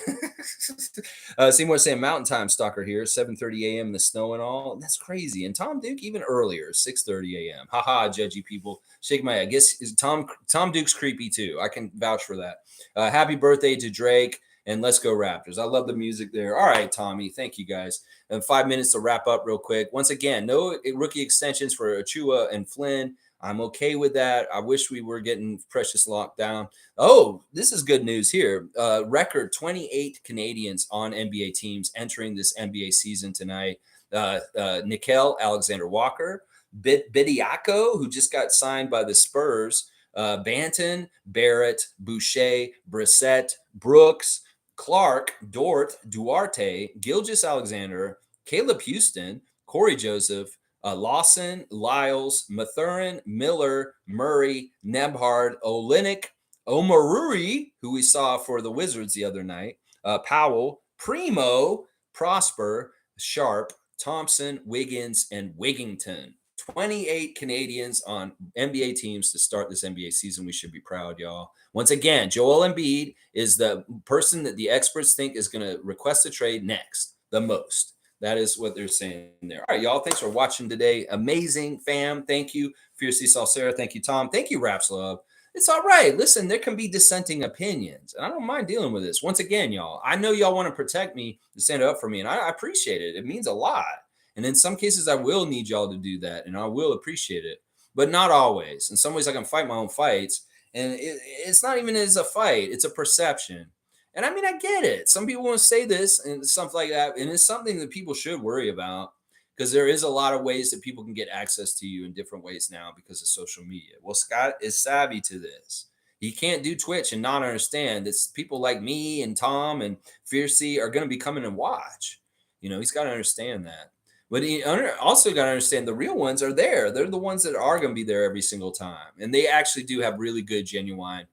Seymour saying Mountain Time stalker here, 7:30 a.m. in the snow and all. That's crazy. And Tom Duke even earlier, 6:30 a.m. Haha, judgy people. Shake my head. I guess Tom Duke's creepy too. I can vouch for that. Happy birthday to Drake. And let's go Raptors. I love the music there. All right, Tommy. Thank you, guys. And 5 minutes to wrap up real quick. Once again, no rookie extensions for Achiuwa and Flynn. I'm okay with that. I wish we were getting Precious locked down. Oh, this is good news here. Record 28 Canadians on NBA teams entering this NBA season tonight. Nickel Alexander-Walker, Bediako, who just got signed by the Spurs, Banton, Barrett, Boucher, Brissett, Brooks, Clark, Dort, Duarte, Gilgeous-Alexander, Caleb Houston, Corey Joseph, Lawson, Lyles, Mathurin, Miller, Murray, Nebhard, Olynyk, Omaruri, who we saw for the Wizards the other night, Powell, Primo, Prosper, Sharp, Thompson, Wiggins, and Wigington. 28 Canadians on NBA teams to start this NBA season. We should be proud, y'all. Once again, Joel Embiid is the person that the experts think is going to request a trade next, the most. That is what they're saying there. All right, y'all. Thanks for watching today. Amazing, fam. Thank you. Fiercely Salsera. Thank you, Tom. Thank you, Raps Love. It's all right. Listen, there can be dissenting opinions, and I don't mind dealing with this. Once again, y'all, I know y'all want to protect me to stand up for me, and I appreciate it. It means a lot. And in some cases, I will need y'all to do that, and I will appreciate it, but not always. In some ways, I can fight my own fights, and it's not even as a fight. It's a perception. And I mean, I get it. Some people want to say this and stuff like that, and it's something that people should worry about because there is a lot of ways that people can get access to you in different ways now because of social media. Well, Scott is savvy to this. He can't do Twitch and not understand that people like me and Tom and Fiercey are going to be coming and watch. He's got to understand that. But he also got to understand the real ones are there. They're the ones that are going to be there every single time. And they actually do have really good, genuine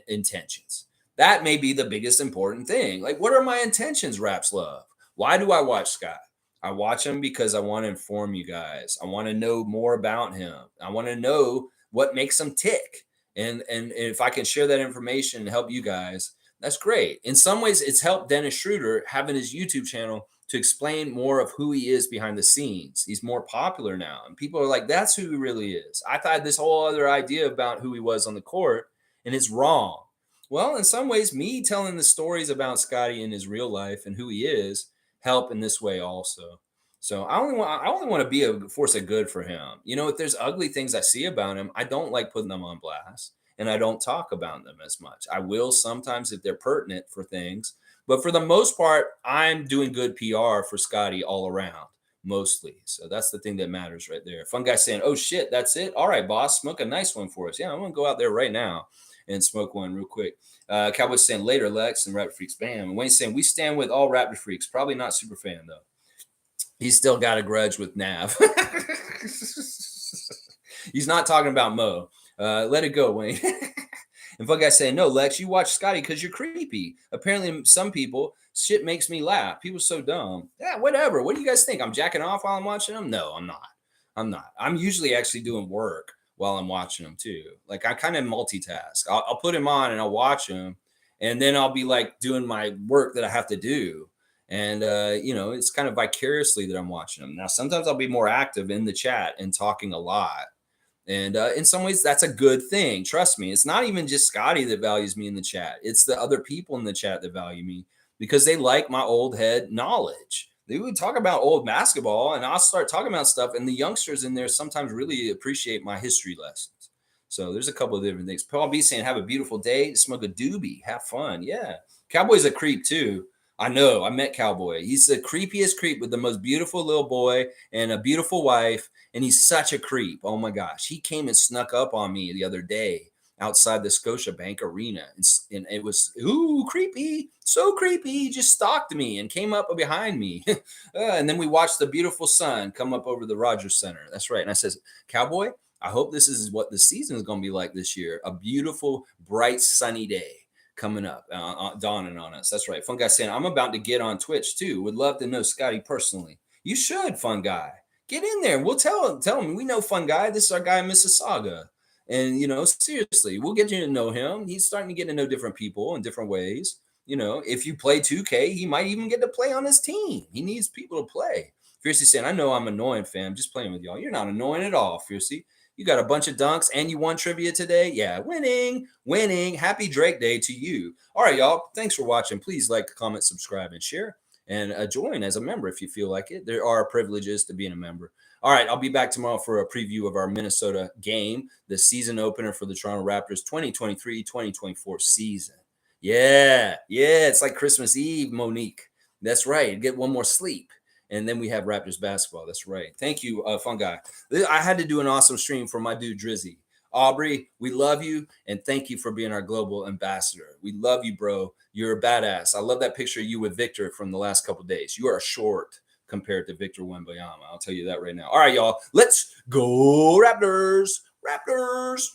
intentions. That may be the biggest important thing. Like, what are my intentions, Raps Love? Why do I watch Scott? I watch him because I want to inform you guys. I want to know more about him. I want to know what makes him tick. And if I can share that information and help you guys, that's great. In some ways, it's helped Dennis Schroeder having his YouTube channel to explain more of who he is behind the scenes. He's more popular now. And people are like, that's who he really is. I thought this whole other idea about who he was on the court, and it's wrong. Well, in some ways, me telling the stories about Scottie in his real life and who he is help in this way also. So I only want to be a force of good for him. If there's ugly things I see about him, I don't like putting them on blast, and I don't talk about them as much. I will sometimes if they're pertinent for things. But for the most part, I'm doing good PR for Scottie all around, mostly. So that's the thing that matters right there. Fun guy saying, oh, shit, that's it? All right, boss, smoke a nice one for us. Yeah, I'm going to go out there right now and smoke one real quick. Cowboys saying later, Lex, and Raptor Freaks, bam. And Wayne saying, we stand with all Raptor Freaks. Probably not super fan, though. He's still got a grudge with Nav. He's not talking about Mo. Let it go, Wayne. And fun guy saying, no, Lex, you watch Scottie because you're creepy. Apparently, some people, shit makes me laugh. People are so dumb. Yeah, whatever. What do you guys think? I'm jacking off while I'm watching them? No, I'm not. I'm usually actually doing work while I'm watching them too. Like I kind of multitask. I'll put him on and I'll watch him. And then I'll be like doing my work that I have to do. And, it's kind of vicariously that I'm watching them. Now, sometimes I'll be more active in the chat and talking a lot. And in some ways, that's a good thing. Trust me. It's not even just Scottie that values me in the chat. It's the other people in the chat that value me because they like my old head knowledge. They would talk about old basketball, and I'll start talking about stuff. And the youngsters in there sometimes really appreciate my history lessons. So there's a couple of different things. Paul B saying, "Have a beautiful day. Smoke a doobie. Have fun." Yeah, Cowboy's a creep too. I know. I met Cowboy. He's the creepiest creep with the most beautiful little boy and a beautiful wife, and he's such a creep. Oh my gosh, he came and snuck up on me the other day outside the Scotiabank Arena, and it was creepy, so creepy. He just stalked me and came up behind me, and then we watched the beautiful sun come up over the Rogers Center. That's right. And I says, Cowboy, I hope this is what the season is going to be like this year. A beautiful, bright, sunny day coming up, dawning on us. That's right. Fun Guy saying, I'm about to get on Twitch too. Would love to know Scottie personally. You should, Fun Guy. Get in there. We'll tell him we know Fun Guy. This is our guy in Mississauga. And, seriously, we'll get you to know him. He's starting to get to know different people in different ways. If you play 2K, he might even get to play on his team. He needs people to play. Fiercey saying, I know I'm annoying, fam. Just playing with y'all. You're not annoying at all, Fiercey. You got a bunch of dunks and you won trivia today. Yeah, winning. Happy Drake Day to you. All right, y'all. Thanks for watching. Please like, comment, subscribe, and share. And join as a member if you feel like it. There are privileges to being a member. All right, I'll be back tomorrow for a preview of our Minnesota game, the season opener for the Toronto Raptors 2023-2024 season. Yeah, it's like Christmas Eve, Monique. That's right. Get one more sleep. And then we have Raptors basketball. That's right. Thank you, Fun Guy. I had to do an awesome stream for my dude, Drizzy. Aubrey, we love you, and thank you for being our global ambassador. We love you, bro. You're a badass. I love that picture of you with Victor from the last couple of days. You are short compared to Victor Wembanyama. I'll tell you that right now. All right, y'all. Let's go Raptors. Raptors.